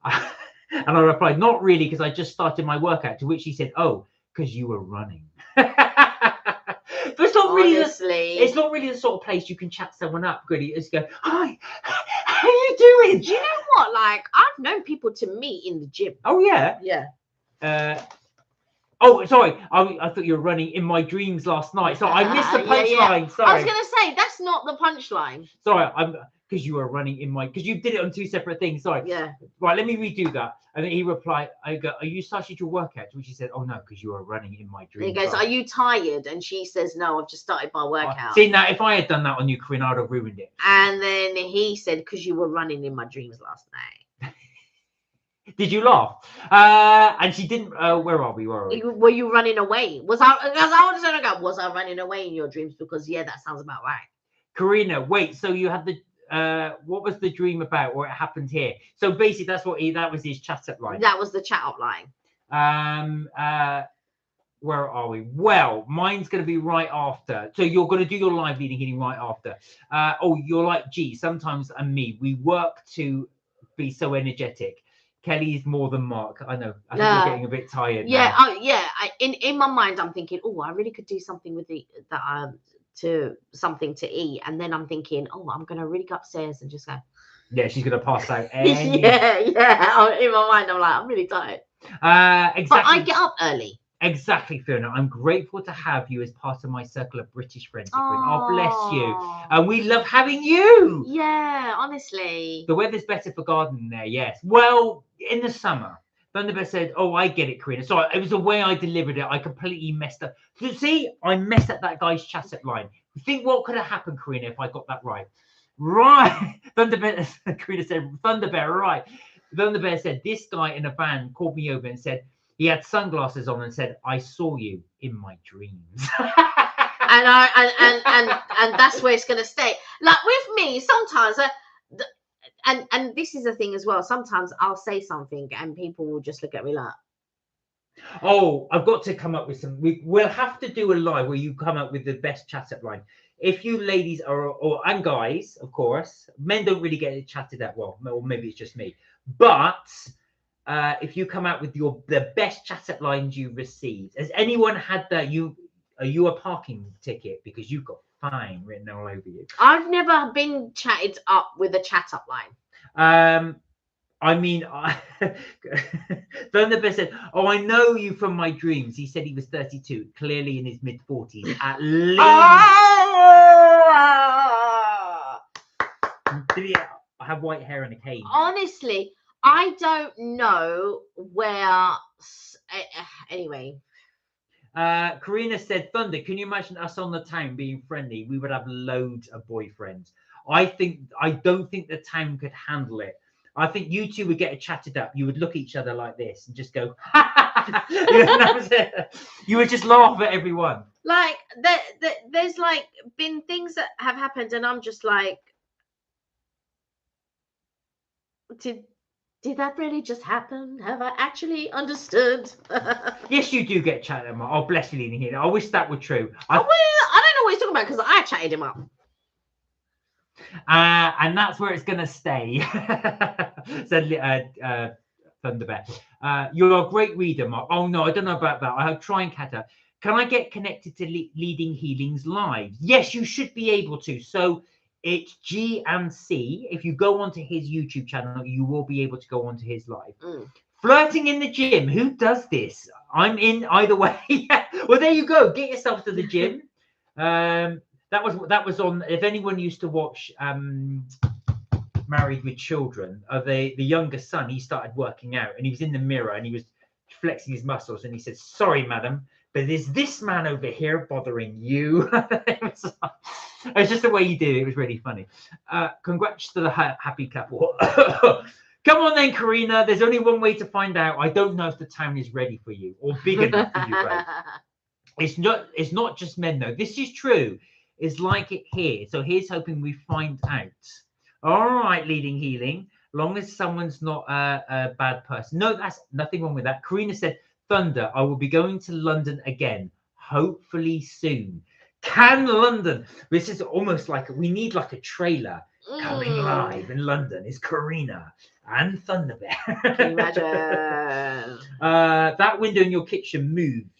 and I replied, not really, because I just started my workout. To which he said, oh, because you were running. But it's not really it's not really the sort of place you can chat someone up. Goody, just go, hi, how you doing? Do you know what? Like, I've known people to meet in the gym. Oh yeah. Yeah. Oh, sorry. I thought you were running in my dreams last night. So I missed the punchline. Yeah. Sorry. I was going to say, that's not the punchline. Sorry, because you were running in my, because you did it on 2 separate things. Sorry. Yeah. Right, let me redo that. And then he replied, I go, are you started your workout? Which he said, oh no, because you were running in my dreams. He goes, are you tired? And she says, no, I've just started my workout. See, now, if I had done that on you, Corinne, I'd have ruined it. And then he said, because you were running in my dreams last night. Did you laugh? And she didn't. Where are we? Were you running away? Was I running away in your dreams? Because yeah, that sounds about right. Karina, wait. So you had the what was the dream about? Or it happened here? So basically, that was his chat up line. That was the chat up line. Where are we? Well, mine's going to be right after. So you're going to do your live leading healing right after. Oh, you're like, gee, sometimes and me, we work to be so energetic. Kelly's more than Mark. I know. I think you're getting a bit tired. Yeah, now. In my mind, I'm thinking, oh, I really could do something with something to eat, and then I'm thinking, oh, I'm gonna really go upstairs and just go. Yeah, she's gonna pass out. Yeah. In my mind, I'm like, I'm really tired. Exactly. But I get up early. Exactly, Fiona. I'm grateful to have you as part of my circle of British friends. Oh, bless you. And we love having you. Yeah, honestly. The weather's better for gardening there, yes. Well, in the summer. Thunderbird said, oh, I get it, Karina. Sorry, it was the way I delivered it. I completely messed up. So, see, I messed up that guy's chat-up line. Think what could have happened, Karina, if I got that right. Right. Thunderbird, Karina said, Thunderbear, right. Thunderbear said, this guy in a van called me over and said, he had sunglasses on and said, I saw you in my dreams. and that's where it's going to stay. Like with me, sometimes, and this is the thing as well, sometimes I'll say something and people will just look at me like, oh, I've got to come up with some. We'll have to do a live where you come up with the best chat-up line. If you ladies and guys, of course, men don't really get it chatted that well, or maybe it's just me. But if you come out with the best chat-up lines you've received, has anyone had that? Are you a parking ticket because you've got fine written all over you? I've never been chatted up with a chat-up line. I mean, Thunderbird said, oh, I know you from my dreams. He said he was 32, clearly in his mid-40s at least. Did he have white hair and a cane? Honestly, I don't know where. Anyway. Karina said, Thunder, can you imagine us on the town being friendly? We would have loads of boyfriends. I don't think the town could handle it. I think you two would get it chatted up. You would look at each other like this and just go, that was it. You would just laugh at everyone. Like, there's like been things that have happened and I'm just like, did that really just happen? Have I actually understood? Yes, you do get chatted up. Oh, bless you, Lena here. I wish that were true. I don't know what he's talking about because I chatted him up. And that's where it's going to stay, said Thunderbear. You're a great reader, Mark. Oh, no, I don't know about that. I'll try and catch up. Can I get connected to Leading Healings Live? Yes, you should be able to. So it's G and C. If you go onto his YouTube channel, you will be able to go onto his live. Flirting in the gym. Who does this? I'm in either way. Well, there you go. Get yourself to the gym. That was on. If anyone used to watch Married with Children, the younger son, he started working out and he was in the mirror and he was flexing his muscles and he said, sorry, madam, but there's this man over here bothering you. It was just the way he did it. It was really funny. Congrats to the happy couple. Come on then, Karina. There's only one way to find out. I don't know if the town is ready for you or big enough for you both. It's not just men though. This is true. It's like it here. So here's hoping we find out. All right, Leading Healing. Long as someone's not a bad person. No, that's nothing wrong with that. Karina said, Thunder, I will be going to London again, hopefully soon. Can London? This is almost like we need like a trailer. Coming live in London is Karina and Thunder Bear. Can you imagine? That window in your kitchen moved.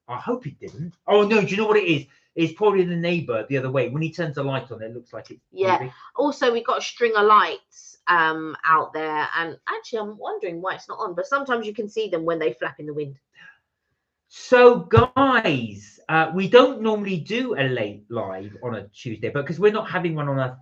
I hope it didn't. Oh no, do you know what it is? It's probably the neighbour the other way. When he turns the light on, it looks like it's moving. Also, we've got a string of lights out there, and actually I'm wondering why it's not on, but sometimes you can see them when they flap in the wind. So guys, we don't normally do a late live on a Tuesday, but because we're not having one on a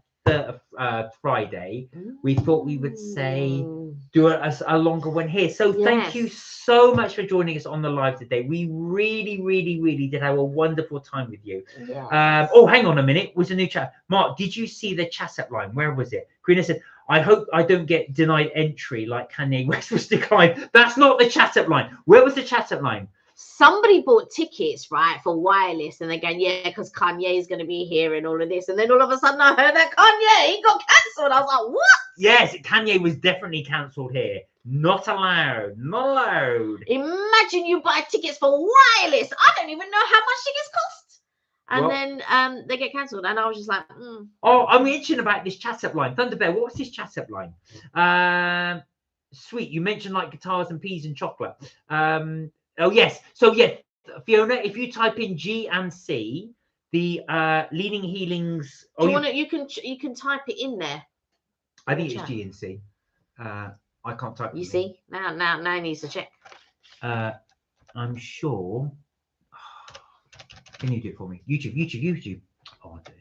Friday, we thought we would say do a longer one here. So thank you so much for joining us on the live today. We really did have a wonderful time with you. Oh, hang on a minute, was a new chat. Mark, did you see the chat up line? Where was it? Karina said, I hope I don't get denied entry like Kanye West was declined. That's not the chat up line. Where was the chat up line? Somebody bought tickets, right, for Wireless, and they're going, yeah, because Kanye is going to be here and all of this. And then all of a sudden I heard that Kanye got cancelled. I was like, what? Yes, Kanye was definitely cancelled here. Not allowed. Not allowed. Imagine you buy tickets for Wireless. I don't even know how much tickets cost. And then they get cancelled. And I was just like, Oh, I'm itching about this chat up line. Thunder Bear, what's this chat up line? Sweet. You mentioned like guitars and peas and chocolate. Oh yes, so yeah, Fiona, if you type in G and C, the Leading Healings. Do you want to? You can type it in there. I think it's G and C. I can't type. You see now he needs to check. I'm sure. Can you do it for me? YouTube. Oh, I do.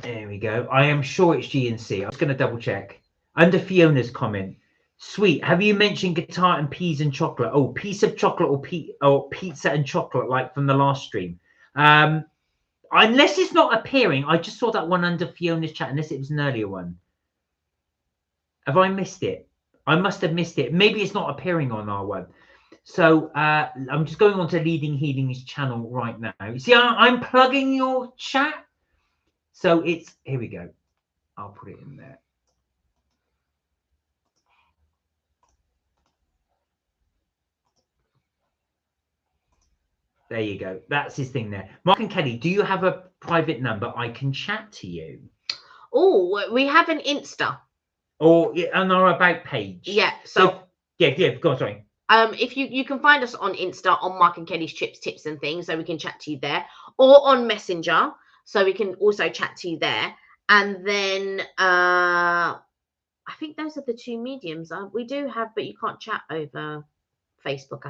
There we go. I am sure it's G and C. I'm just going to double check. Under Fiona's comment. Sweet. Have you mentioned guitar and peas and chocolate? Oh, piece of chocolate or pizza and chocolate, like from the last stream. Unless it's not appearing, I just saw that one under Fiona's chat. Unless it was an earlier one. Have I missed it? I must have missed it. Maybe it's not appearing on our one. So I'm just going on to Leading Healing's channel right now. You see, I'm plugging your chat. So it's here we go. I'll put it in there. There you go. That's his thing there. Mark and Kelly, do you have a private number I can chat to you? Oh, we have an Insta. Or on our About page. Yeah. So yeah. Go on, sorry. If you can find us on Insta on Mark and Kelly's Chips, Tips and Things, so we can chat to you there, or on Messenger, so we can also chat to you there. And then I think those are the two mediums we do have, but you can't chat over Facebook.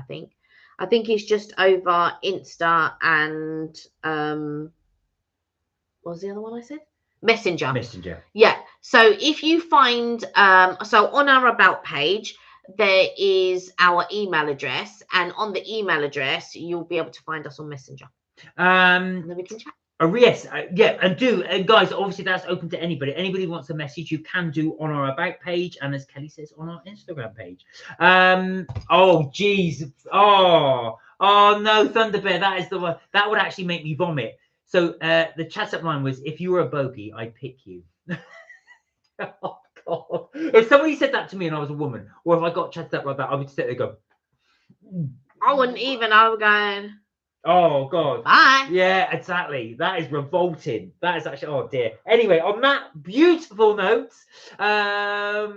I think it's just over Insta and what was the other one I said? Messenger. Yeah. So if you find so on our About page, there is our email address, and on the email address you'll be able to find us on Messenger. And then we can chat. Yes, yeah, and guys, obviously that's open to anybody. Anybody wants a message, you can do on our About page, and as Kelly says, on our Instagram page. Oh geez, oh no, Thunder Bear, that is the one that would actually make me vomit. So the chat up line was, if you were a bogey, I'd pick you. Oh God! If somebody said that to me and I was a woman, or if I got chatted up like that, I would sit there and go. I wouldn't even. I would go. Oh God. Bye. Yeah, exactly. That is revolting. That is actually, oh dear. Anyway, on that beautiful note, yeah,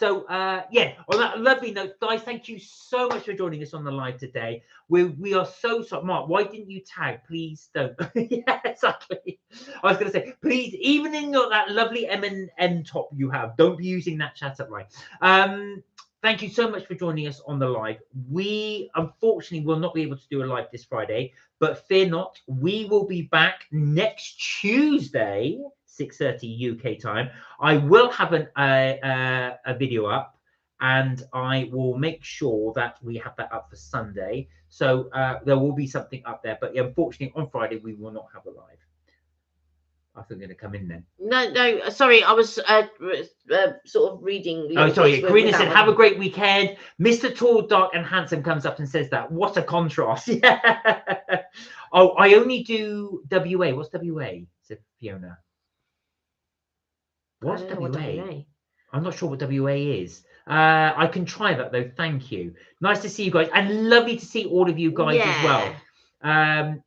on that lovely note, guys, thank you so much for joining us on the live today. We are so sorry. Mark, why didn't you tag? Please don't. Yeah, exactly. I was going to say, please, even in that lovely M&M top you have, don't be using that chat up line. Thank you so much for joining us on the live. We unfortunately will not be able to do a live this Friday, but fear not, we will be back next Tuesday, 6:30 UK time. I will have a video up, and I will make sure that we have that up for Sunday. So there will be something up there, but unfortunately on Friday we will not have a live. I think they're going to come in then. No, sorry, I was sort of reading. Oh, sorry. Karina said, have a great weekend. Mr. Tall, Dark and Handsome comes up and says that. What a contrast. Yeah. Oh, I only do WA. What's WA? Said Fiona. What's WA? I'm not sure what WA is. I can try that though. Thank you. Nice to see you guys, and lovely to see all of you guys as well.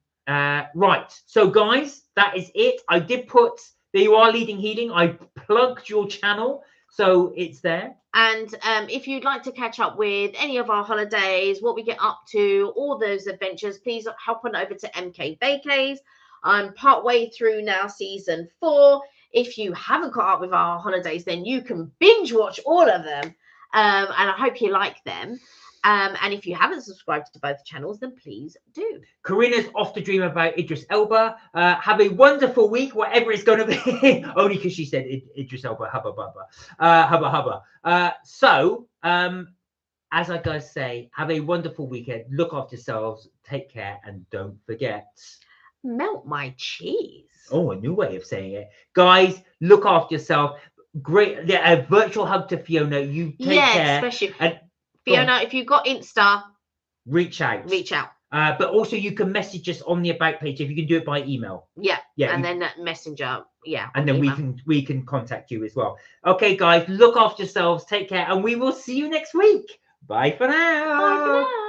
Right. So guys, that is it. I did put there you are, Leading Healing. I plugged your channel, so it's there. And if you'd like to catch up with any of our holidays, what we get up to, all those adventures, please hop on over to MK Vacays. I'm partway through now season 4. If you haven't caught up with our holidays, then you can binge watch all of them. And I hope you like them. And if you haven't subscribed to both channels, then please do. Karina's off to dream about Idris Elba. Have a wonderful week, whatever it's going to be. Only because she said Idris Elba, hubba bubba, hubba hubba. So, as I guys say, have a wonderful weekend. Look after yourselves. Take care, and don't forget. Melt my cheese. Oh, a new way of saying it, guys. Look after yourself. Great. Yeah, a virtual hug to Fiona. You take care. Especially. And Fiona, if you've got Insta, reach out. But also you can message us on the about page if you can do it by email. Yeah. And then Messenger. Yeah. And then email. we can contact you as well. Okay, guys, look after yourselves. Take care, and we will see you next week. Bye for now. Bye for now.